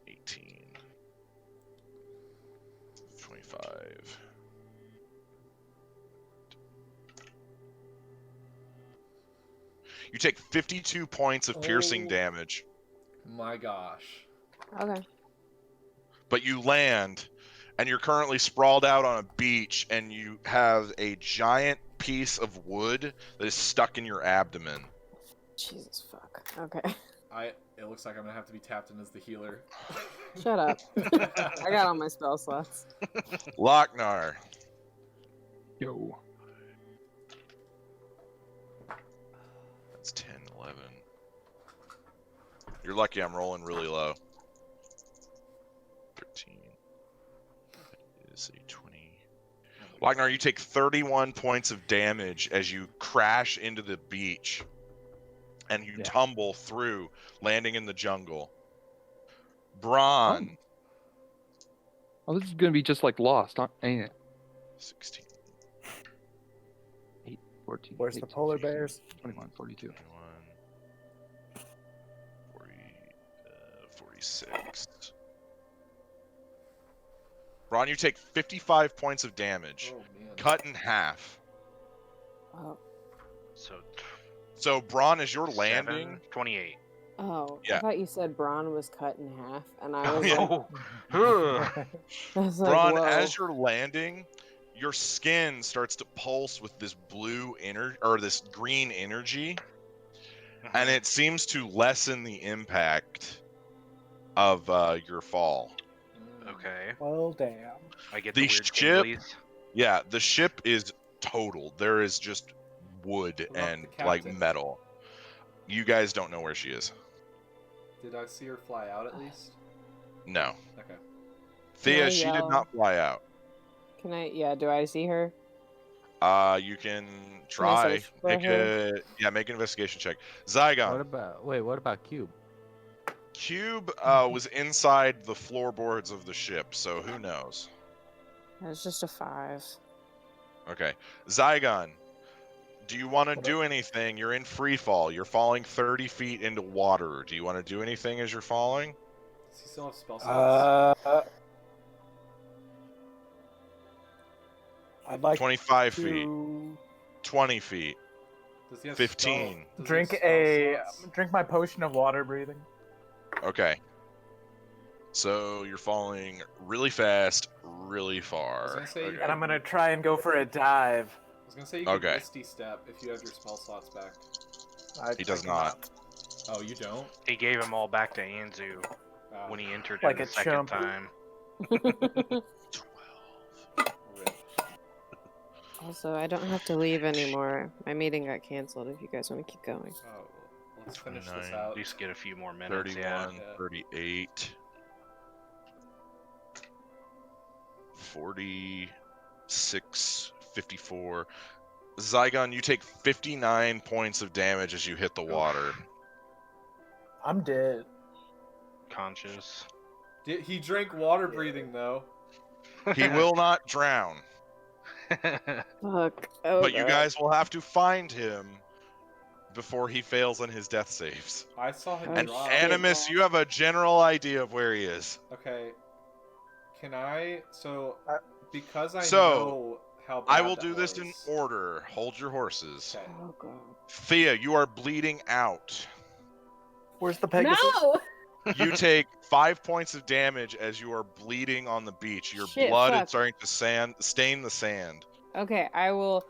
18, 25. You take 52 points of piercing Oh. damage, My gosh. Okay. but you land, and you're currently sprawled out on a beach, and you have a giant piece of wood that is stuck in your abdomen. Jesus fuck. Okay. It looks like I'm gonna have to be tapped in as the healer. Shut up. I got all my spell slots. Lochnar. Yo. That's 10, 11. You're lucky I'm rolling really low. 13. That is a 20. Lochnar, you take 31 points of damage as you crash into the beach. And you tumble through, landing in the jungle. Braun. Oh, this is gonna be just like Lost, ain't it? 16. 8, 14. Where's the 18, polar 19, bears? 21, 42. 21, 46. Braun, you take 55 points of damage. Oh man. Cut in half. Oh. So, Braun, as you're 7, landing... 28. Oh, Yeah. I thought you said Braun was cut in half, and I was Yeah. like, I was like, Braun, whoa. as you're landing, your skin starts to pulse with this this green energy, and it seems to lessen the impact of your fall. Okay. Well, damn. I get The the weird ship- tinglies. Yeah, the ship is totaled. There is just wood What about and the like captain? metal. You guys don't know where she is. Did I see her fly out at least? No. Okay. Thea, I she did yell? not fly out. Can I? Yeah. Do I see her? You can try. search for Make her? make an investigation check. Zygon. What about Cube? Cube was inside the floorboards of the ship, so who knows? It's just a 5. Okay. Zygon, do you want to do anything? You're in free fall. You're falling 30 feet into water. Do you want to do anything as you're falling? Does he still have spell slots? I'd like 25 feet. to 20 feet. Does he have 15. does he have drink spell slots? drink my potion of water breathing. Okay. So you're falling really fast, really I was far. gonna say you Okay. And I'm gonna try and go for a dive. I was gonna say you could Okay. Misty Step if you have your spell slots back. He does not. Oh, you don't? He gave them all back to Anzu Ah, when he entered Like it a the second chump. time. 12. rip. Also, I don't have to leave anymore. My meeting got canceled. If you guys want to keep going. Oh, well, let's finish this 29, out. At least get a few more minutes. 31, Yeah. 38, 46, 54. Zygon, you take 59 points of damage as you hit the water. I'm dead. Conscious. He drank water breathing though. He will not drown, Fuck. Oh, but you God. guys will have to find him before he fails on his death saves. I saw him And drop. Animus, you have a general idea of where he is. Okay. Can I? So because I So, know how bad I will that do this in was- order. Hold your horses. Okay. Oh, God. Thea, you are bleeding out. Where's the Pegasus? No! You take 5 points of damage as you are bleeding on the beach. Your Shit, blood fuck. is starting to stain the sand. Okay, I will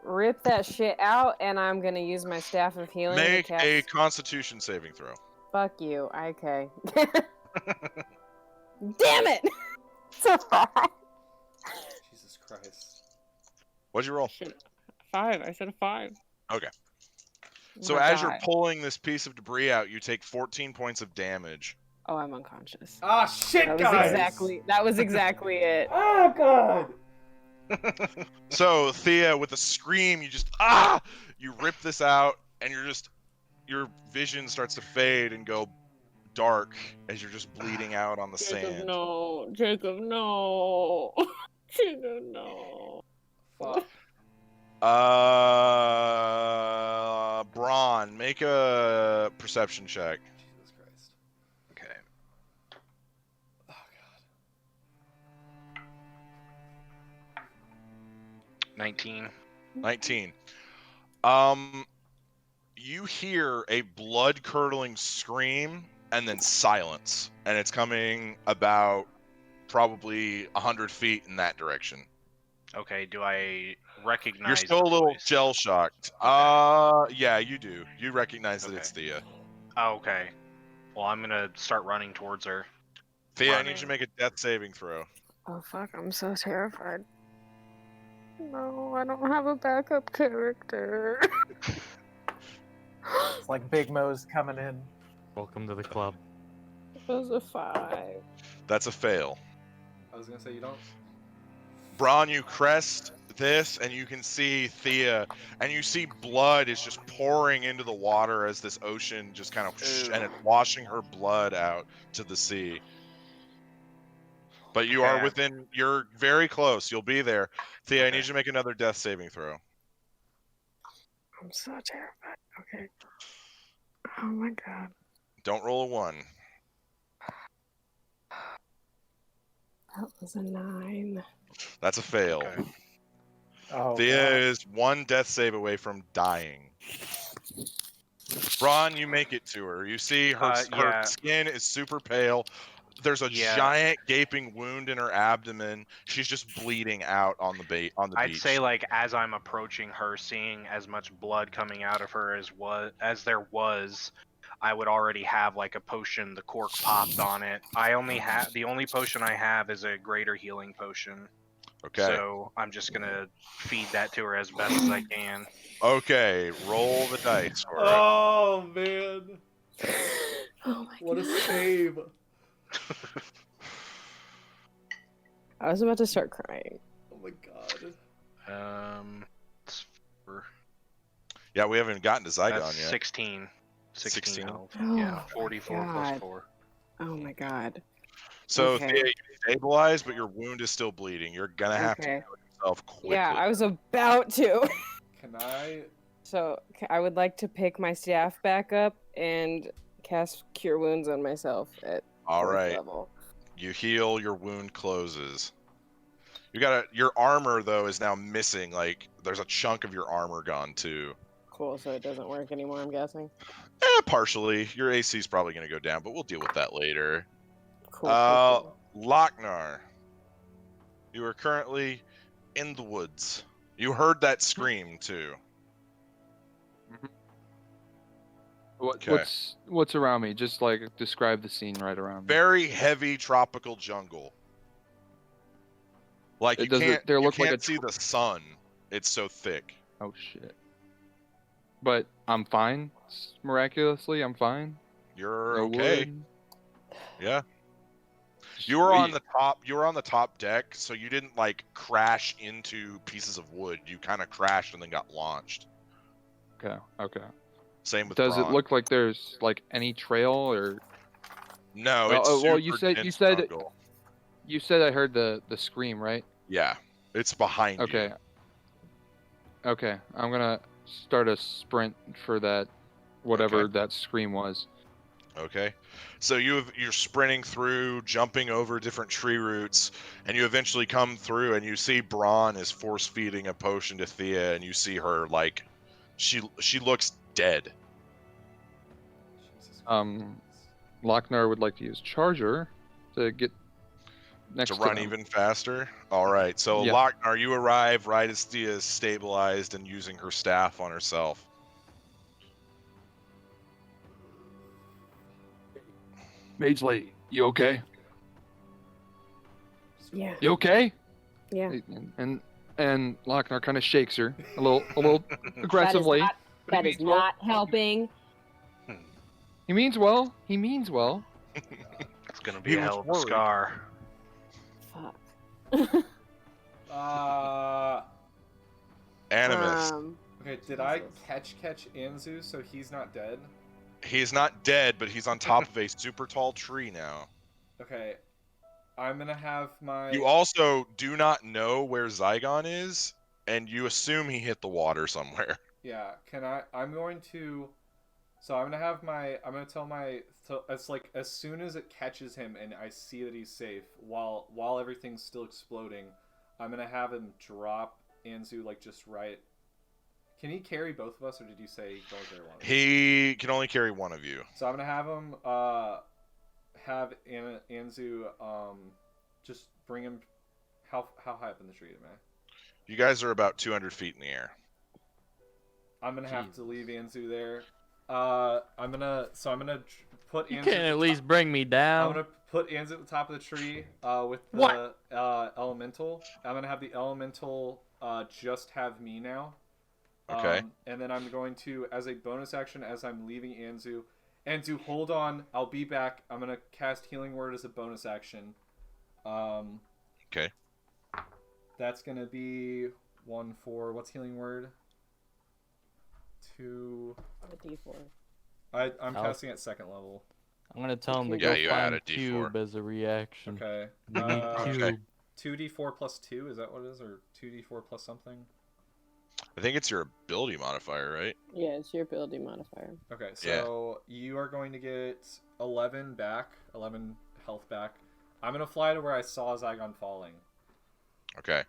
rip that shit out, and I'm gonna use my staff of healing Make to cast. a Constitution saving throw. Fuck you. Okay. Damn it! So high. Jesus Christ. What'd you roll? 5. I said a 5. Okay. So I'm gonna as you're die. pulling this piece of debris out, you take 14 points of damage. Oh, I'm unconscious. Ah, shit, That was guys! exactly it. Oh, God! So Thea, with a scream, you you rip this out, and your vision starts to fade and go dark as you're just bleeding out on the sand. no. Jacob, no. Jacob, no. Fuck. Braun, make a perception check. Jesus Christ. Okay. Oh, God. 19. 19. You hear a blood-curdling scream and then silence, and it's coming about probably 100 feet in that direction. Okay, do I recognize You're still a the little voice? shell shocked. Yeah, you do. You recognize that it's Okay. Thea. Oh, okay. Well, I'm gonna start running towards her. Thea, I need you to Running. make a death saving throw. Oh fuck, I'm so terrified. No, I don't have a backup character. It's like Big Mo's coming in. Welcome to the club. It was a 5. That's a fail. I was gonna say you don't. Braun, you crest this, and you can see Thea, and you see blood is just pouring into the water as this ocean just kind of, and it's washing her blood out to the sea. But you are within, you're very close. You'll be there. Thea, I need you to make another death saving throw. I'm so terrified. Okay. Oh my god. Don't roll a 1. That was a 9. That's a fail. Okay. Oh, Thea God. is 1 death save away from dying. Braun, you make it to her. You see her Yeah. skin is super pale. There's a Yeah. giant gaping wound in her abdomen. She's just bleeding out on the beach. I'd say like as I'm approaching her, seeing as much blood coming out of her as there was, I would already have like a potion. The cork popped on it. The only potion I have is a greater healing potion. Okay. So I'm just gonna feed that to her as best as I can. Okay, roll the dice for it. Oh man! Oh my What a god. save! I was about to start crying. Oh my god. It's for Yeah, we haven't gotten to Zygon that's yet. 16. 16 16? health. Oh Yeah, my 44 plus God. 4. Oh my god. So Okay. Thea, you stabilize, but your wound is still bleeding. You're gonna have to Okay. heal yourself quickly. Yeah, I was about to. Can I? So I would like to pick my staff back up and cast Cure Wounds on myself at All 4th right. level. You heal, your wound closes. Your armor though is now missing. Like there's a chunk of your armor gone too. Cool, so it doesn't work anymore, I'm guessing. Partially. Your AC is probably gonna go down, but we'll deal with that later. Cool. Lochnar, you are currently in the woods. You heard that scream too. Okay. What's around me? Just like describe the scene right around me. Very heavy tropical jungle. Like you can't see the sun. It's so thick. Oh shit. But I'm fine. Miraculously, I'm fine. You're No okay. wood. Yeah. You were on Sweet. the top. You were on the top deck, so you didn't like crash into pieces of wood. You kind of crashed and then got launched. Okay. Same with. Does Braun. it look like there's like any trail or? No, Oh, it's oh, well, you super said- you dense said- jungle. You said I heard the scream, right? Yeah, it's behind Okay. Okay, I'm gonna start a sprint for that, whatever Okay. that scream was. you. Okay, so you're sprinting through, jumping over different tree roots, and you eventually come through, and you see Braun is force feeding a potion to Thea, and you see her like, she looks dead. Jesus Um, Lochnar would like to use Charger to get next To to run them. even faster. All right, so Yeah. Lochnar, you arrive right as Thea is stabilized and using her staff on herself. Mage Lady, you okay? Yeah. You okay? Yeah. And Lochnar kind of shakes her a little aggressively. That is not helping. He means well. He means well. It's gonna be He a was hell of a worried. scar. Fuck. Animus. Okay, did I catch Anzu so he's not dead? He's not dead, but he's on top of a super tall tree now. Okay, I'm gonna have my. You also do not know where Zygon is, and you assume he hit the water somewhere. Yeah, can I? I'm going to. So I'm gonna have my. I'm gonna tell my. So it's like as soon as it catches him and I see that he's safe, while everything's still exploding, I'm gonna have him drop Anzu like just right. Can he carry both of us, or did you say he can only carry one? He can only carry one of you. So I'm gonna have him have Anzu just bring him. How high up in the tree am I? You guys are about 200 feet in the air. I'm gonna have to Jesus. leave Anzu there. I'm gonna put You Anzu. can't at least bring me I'm down. gonna put Anzu at the top of the tree with the What? elemental. I'm gonna have the elemental just have me now. Okay. And then I'm going to, as a bonus action, as I'm leaving Anzu, hold on. I'll be back. I'm gonna cast Healing Word as a bonus action. Okay. That's gonna be 1 4. What's Healing Word? 2. A D4. I'm casting at second level. I'm gonna tell him to Yeah, go you add find a D4. cube as a reaction. Okay. We need Okay. cube. 2d4 plus 2, is that what it is? Or 2d4 plus something? I think it's your ability modifier, right? Yeah, it's your ability modifier. Okay, so you are going to get 11 back, 11 health back. I'm going to fly to where I saw Zygon falling. Okay.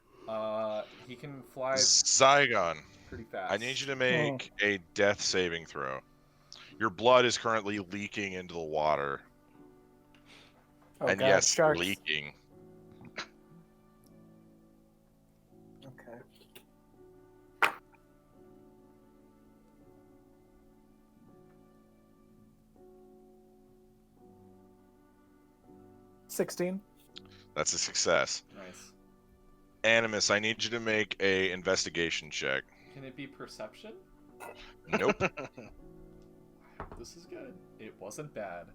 He can fly Zygon, pretty fast. I need you to make a death saving throw. Your blood is currently leaking into the water. Oh, And God, yes, sharks. leaking. Okay. $16. That's a success. Nice. Animus, I need you to make a investigation check. Can it be perception? Nope. This is good. It wasn't bad.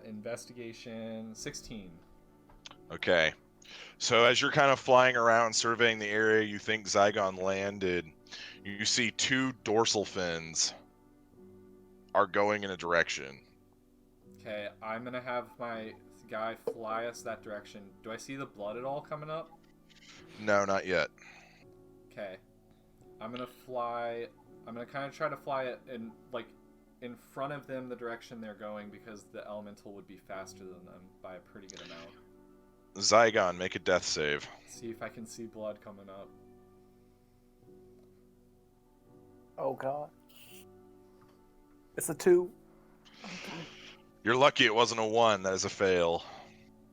Investigation 16. Okay. So as you're kind of flying around surveying the area you think Zygon landed, you see 2 dorsal fins are going in a direction. Okay, I'm gonna have my guy fly us that direction. Do I see the blood at all coming up? No, not yet. Okay. I'm gonna kind of try to fly it in front of them the direction they're going because the elemental would be faster than them by a pretty good amount. Zygon, make a death save. See if I can see blood coming up. Oh, God. It's a 2. You're lucky it wasn't a 1. That is a fail.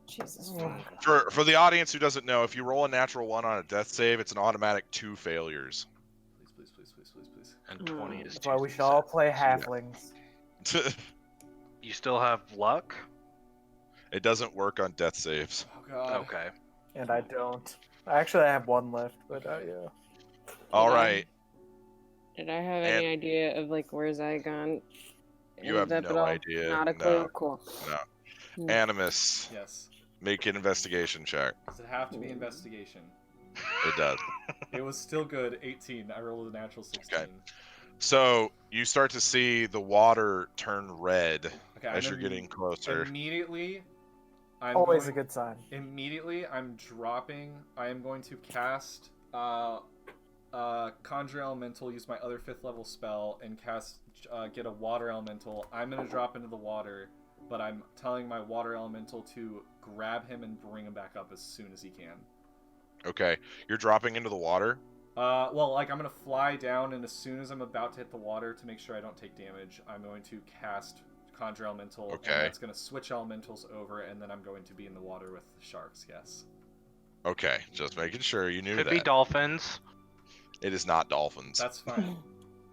Jesus. For the audience who doesn't know, if you roll a natural 1 on a death save, it's an automatic 2 failures. Please. And 20 is That's why we too should all play halflings. You still have luck? It doesn't work on death saves. Oh, God. Okay. And I don't. Actually, I have 1 left, but yeah. All right. Did I have any idea of like where Zygon You have ended up no at all? idea. Not a clue. No. Cool. No. Animus, Yes. make an investigation check. Does it have to be investigation? It does. It was still good. 18. I rolled a natural 16. Okay. So you start to see the water turn red Okay, as you're getting closer. Immediately, Always a good sign. Immediately, I'm dropping. I am going to cast Conjure Elemental, use my other 5th level spell, and cast get a Water Elemental. I'm going to drop into the water, but I'm telling my Water Elemental to grab him and bring him back up as soon as he can. Okay. You're dropping into the water? Well, like, I'm going to fly down, and as soon as I'm about to hit the water, to make sure I don't take damage, I'm going to cast Conjure Elemental, Okay. and that's going to switch elementals over, and then I'm going to be in the water with the sharks, yes. Okay. Just making sure you knew Could that. be dolphins. It is not dolphins. That's fine.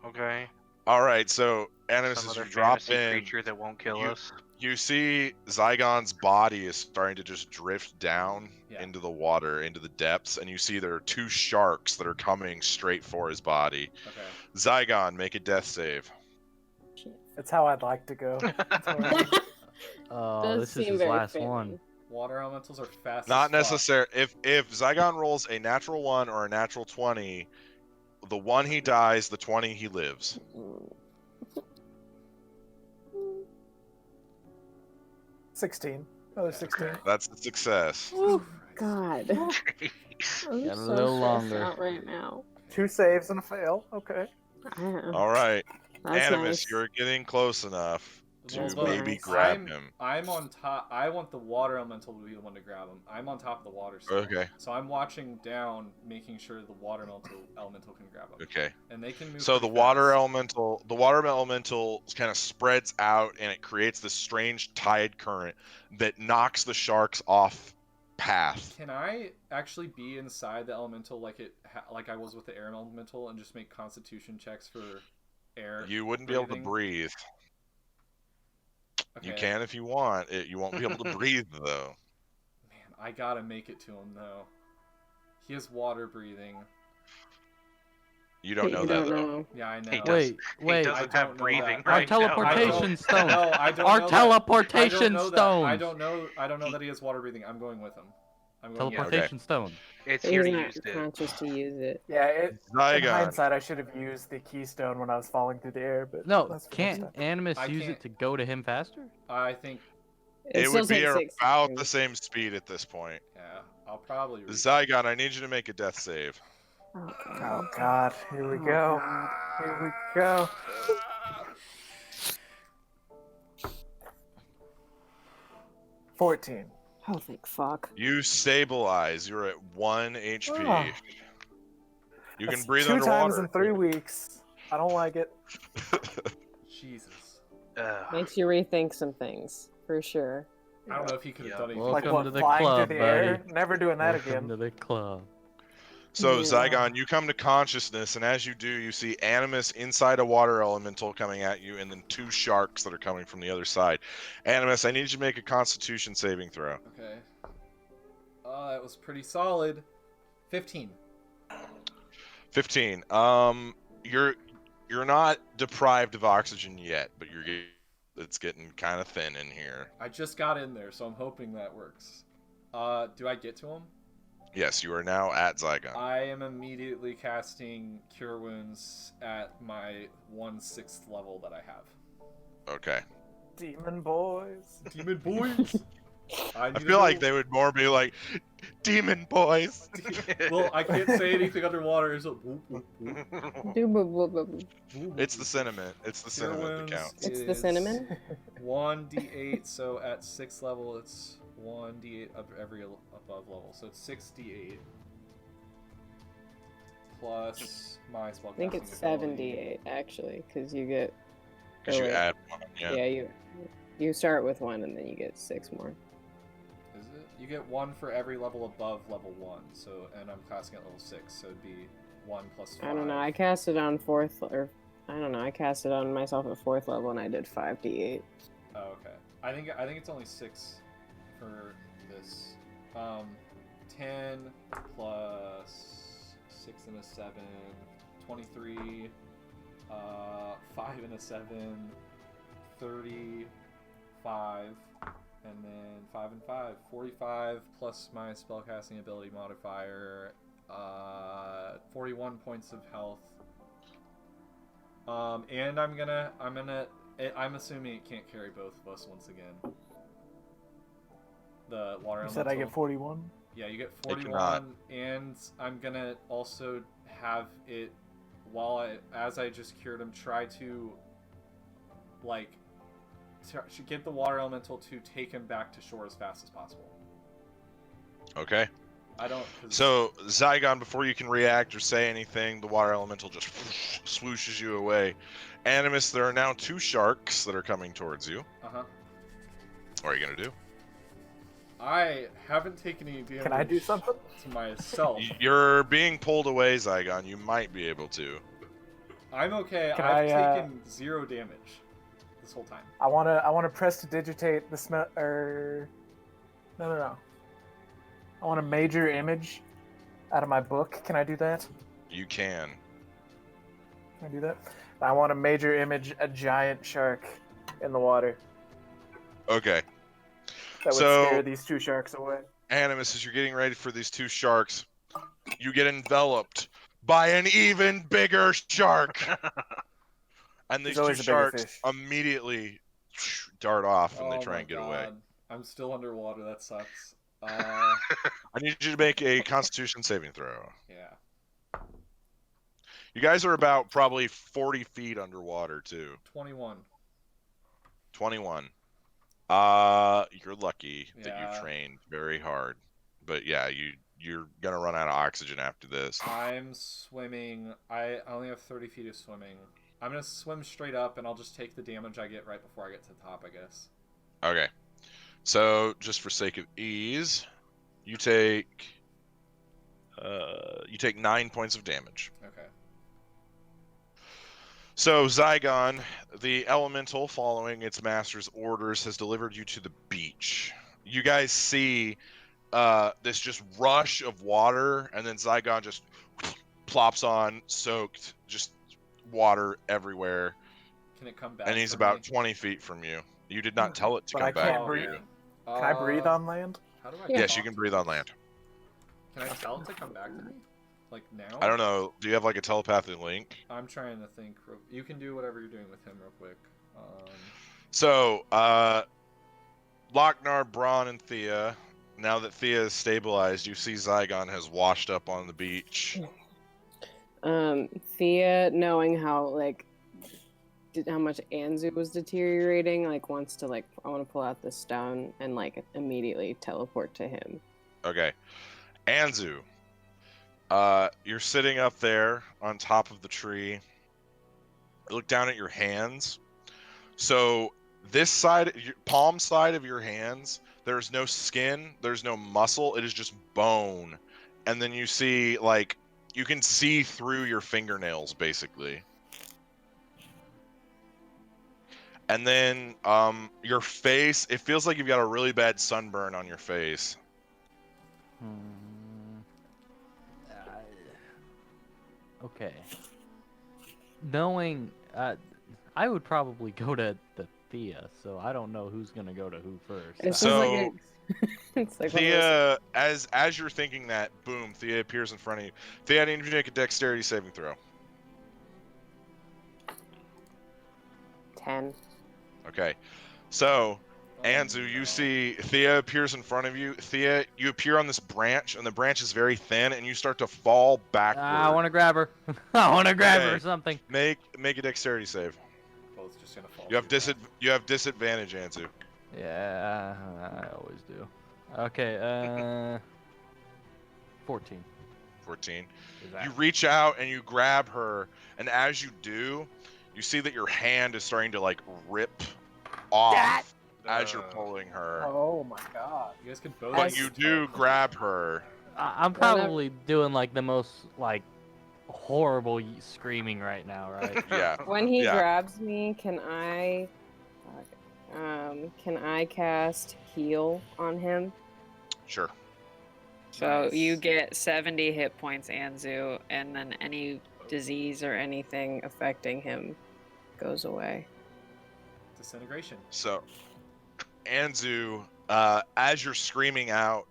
Okay. All right. So Animus, Some as other you drop fantasy in, creature that won't kill us. you see Zygon's body is starting to just drift down into the water, into the depths, and you see there are 2 sharks that are coming straight for his body. Okay. Zygon, make a death save. It's how I'd like to go. Oh, Does this is seem his very last fitting. one. Water elementals are fast. Not as fuck. necessary. If Zygon rolls a natural 1 or a natural 20, the 1 he dies, the 20 he lives. 16. Another 16. That's a success. Oh God. I'm Got a so little stressed longer. out right now. 2 saves and a fail. Okay. All right. That's Animus, nice. you're getting close enough to Well, the- maybe Nice. grab him. I'm on top. I want the water elemental to be the one to grab him. I'm on top of the water still. Okay. So I'm watching down, making sure the water elemental can grab him. Okay. And they can move. So the pretty water fast. elemental kind of spreads out and it creates this strange tide current that knocks the sharks off path. Can I actually be inside the elemental like I was with the air elemental and just make Constitution checks for air? You wouldn't be able to breathe. Okay. You can if you want. You won't be able to breathe though. Man, I gotta make it to him though. He has water breathing. You don't know that though. Yeah, I know. He does. Wait. He doesn't have breathing Our right now. teleportation stone. No, I don't Our know that. teleportation stone. I don't know that he has water breathing. I'm going with him. Teleportation stone. It's He's here to not use it. conscious to use it. Yeah, in Zygon. hindsight, I should have used the keystone when I was falling through the air, but No, that's for next can't time. Animus I use can't. it to go to him faster? I think, It still would be takes 6 about seconds. the same speed at this point. yeah, I'll probably. Zygon, I need you to make a death save. Oh God, here we go. Here we go. $14. Oh, thank fuck. You stabilize. You're at 1 HP. Oh. You That's can breathe 2 underwater. times in 3 weeks. I don't like it. Jesus. Makes you rethink some things, for sure. I don't know if he could have done anything. Like Welcome what, to the flying club, through the air? buddy. Never doing that Welcome again. to the club. So, Yeah. Zygon, you come to consciousness, and as you do, you see Animus inside a water elemental coming at you, and then 2 sharks that are coming from the other side. Animus, I need you to make a Constitution saving throw. Okay. That was pretty solid. 15. 15. You're not deprived of oxygen yet, but it's getting kind of thin in here. I just got in there, so I'm hoping that works. Do I get to him? Yes, you are now at Zygon. I am immediately casting Cure Wounds at my 1/6 level that I have. Okay. Demon boys. Demon boys! I feel like they would more be like, demon boys. Well, I can't say anything underwater. So It's the sentiment. It's the sentiment that counts. It's the cinnamon? 1d8, so at 6th level, it's 1d8 of every above level. So it's 6d8. Plus my spellcasting I think it's ability. 78 actually, because you get. Because you wait. add 1, yeah. Yeah, you start with 1 and then you get 6 more. Is it? You get 1 for every level above level 1. So, and I'm casting at level 6, so it'd be 1 plus 5. I don't know. I cast it on 4th, or I don't know. I cast it on myself at 4th level and I did 5d8. Oh, okay. I think it's only 6 for this. 10 plus 6 and a 7, 23. 5 and a 7, 35, and then 5 and 5, 45 plus my spellcasting ability modifier, 41 points of health. And I'm assuming it can't carry both of us once again. The water You said I elemental. get 41? Yeah, you get It cannot. 41, and I'm gonna also have it as I just cured him, try to get the water elemental to take him back to shore as fast as possible. Okay. I don't. So, Zygon, before you can react or say anything, the water elemental just swooshes you away. Animus, there are now 2 sharks that are coming towards you. Uh-huh. What are you going to do? I haven't taken any damage. Can I do something? To myself. You're being pulled away, Zygon. You might be able to. I'm okay. Can I've I, taken 0 damage this whole time. I wanna prestidigitate the smell. No. I want a major image out of my book. Can I do that? You can. Can I do that? I want a major image, a giant shark in the water. Okay. That would So- scare these 2 sharks away. Animus, as you're getting ready for these 2 sharks, you get enveloped by an even bigger shark. And these There's 2 always a bigger sharks fish. immediately dart off and they Oh try my and get away. God. I'm still underwater. That sucks. I need you to make a Constitution saving throw. Yeah. You guys are about probably 40 feet underwater, too. 21. 21. You're lucky that Yeah. you trained very hard. But yeah, you're gonna run out of oxygen after this. I'm swimming. I only have 30 feet of swimming. I'm gonna swim straight up, and I'll just take the damage I get right before I get to the top, I guess. Okay. So, just for sake of ease, You take 9 points of damage. Okay. So Zygon, the elemental, following its master's orders, has delivered you to the beach. You guys see this just rush of water, and then Zygon just plops on, soaked, just water everywhere, Can it come back? and he's for about me? 20 feet from you. You did not tell it to But come I back. can't breathe. yeah. Can I breathe on land? How do I? Yeah. Yes, talk you can to breathe it? on land. Can I tell it to come back to me? Like now? I don't know. Do you have like a telepathic link? I'm trying to think. You can do whatever you're doing with him real quick. So, Lochnar, Braun, and Thea. Now that Thea is stabilized, you see Zygon has washed up on the beach. Thea, knowing how how much Anzu was deteriorating, wants to I want to pull out the stone and immediately teleport to him. Okay. Anzu, you're sitting up there on top of the tree. Look down at your hands. So this side, palm side of your hands, there's no skin, there's no muscle, it is just bone. And then you see, you can see through your fingernails, basically. And then your face, it feels like you've got a really bad sunburn on your face. Okay. Knowing, I would probably go to the Thea, so I don't know who's gonna go to who first. It's So, it's one of those- Thea, as you're thinking that, boom, Thea appears in front of you. Thea, I need you to make a dexterity saving throw. 10. Okay. So, Anzu, you see Thea appears in front of you. Thea, you appear on this branch, and the branch is very thin, and you start to fall backward. I want to grab her. I want to grab her Okay. or something. Make a dexterity save. Both just gonna fall. You have to your you have disadvantage, Anzu. Yeah, I always do. Okay, 14. 14. Is that... You reach out and you grab her, and as you do, you see that your hand is starting to rip off as you're pulling her. Oh my god. You guys can both. But you do grab her. I'm probably doing the most horrible screaming right now, right? Yeah. When he Yeah. grabs me, can I cast heal on him? Sure. So Nice. you get 70 hit points, Anzu, and then any disease or anything affecting him goes away. Disintegration. So, Anzu, as you're screaming out,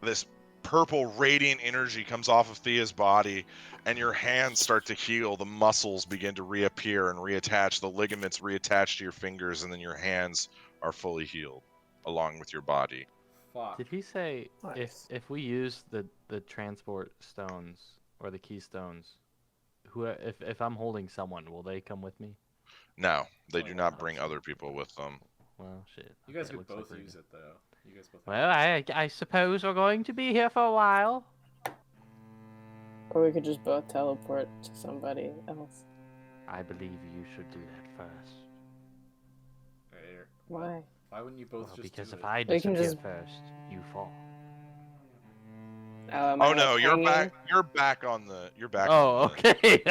this purple radiant energy comes off of Thea's body, and your hands start to heal. The muscles begin to reappear and reattach. The ligaments reattach to your fingers, and then your hands are fully healed, along with your body. Fuck. Did he say Nice. if we use the transport stones or the keystones, if I'm holding someone, will they come with me? No, they do Oh, not wow. bring other people with them. Well, shit. You guys Okay, could looks like both we're use good. it though. You guys both. Well, I suppose we're going to be here for a while. Or we could just both teleport to somebody else. I believe you should do that first. Right. Why? Why wouldn't you both Well, just because do if it? I We can disappear just- first, you fall. Am I, Oh no, you're hanging? back. You're back on the. You're back. Oh, on the, okay.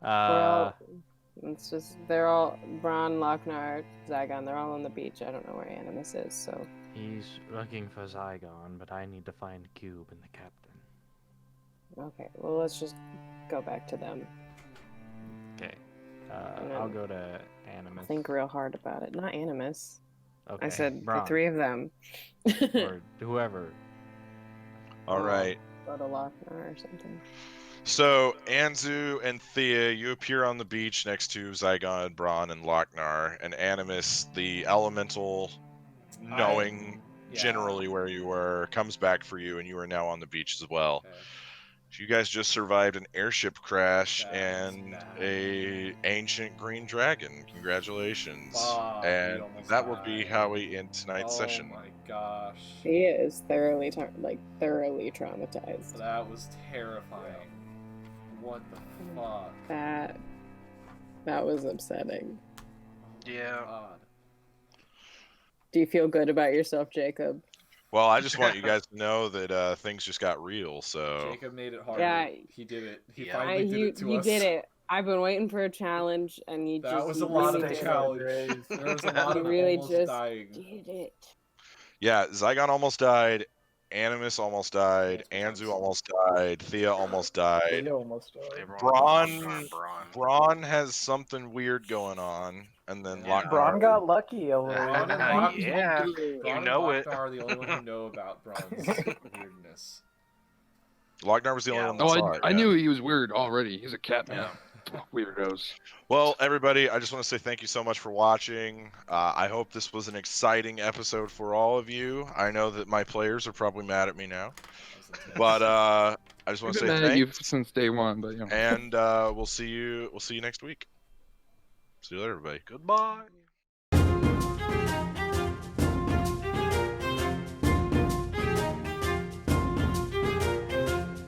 We're all, it's just, they're all, Braun, Lochnar, Zygon, they're all on the beach. I don't know where Animus is, so. He's looking for Zygon, but I need to find Cube and the captain. Okay, well, let's just go back to them. Okay. And I'll then go to Animus. Think real hard about it. Not Animus. Okay. I said Braun, the three of them. or whoever. All right. Go to Lochnar or something. So, Anzu and Thea, you appear on the beach next to Zygon, Braun, and Lochnar, and Animus, the elemental, knowing Yeah. generally where you were, comes back for you, and you are now on the beach as well. Okay. So you guys just survived an airship crash That and was bad. a ancient green dragon. Congratulations. Fuck, we and almost that will be died. how we end tonight's Oh session. my gosh. He is thoroughly, thoroughly traumatized. That was terrifying. What the fuck? That was upsetting. Yeah. God. Do you feel good about yourself, Jacob? Well, I just want you guys to know that things just got real. So Jacob made it harder. Yeah. He did it. He Yeah. finally did it to You us. did it. I've been waiting for a challenge, and you That just was you a lot really of did it. challenge. There was a lot You of really almost just dying. did it. yeah, Zygon almost died. Animus almost died. Yes, Anzu almost died. Thea almost died. He almost died. Everyone lost Braun, Braun. Braun has something weird going on, and then Yeah. Braun Lochnar. got lucky a little. Braun and Lochnar, Yeah, Braun you and know it. Lochnar are the only one who know about Braun's weirdness. Lochnar was the Yeah, only one that Oh, saw it. I yeah. knew he was weird already. He's a cat man. Weirdos. Well, everybody, I just want to say thank you so much for watching. I hope this was an exciting episode for all of you. I know that my players are probably mad at me now, but I just want We've to been say mad at you thanks, since day one, but you know. and we'll see you next week. See you later, everybody. Goodbye.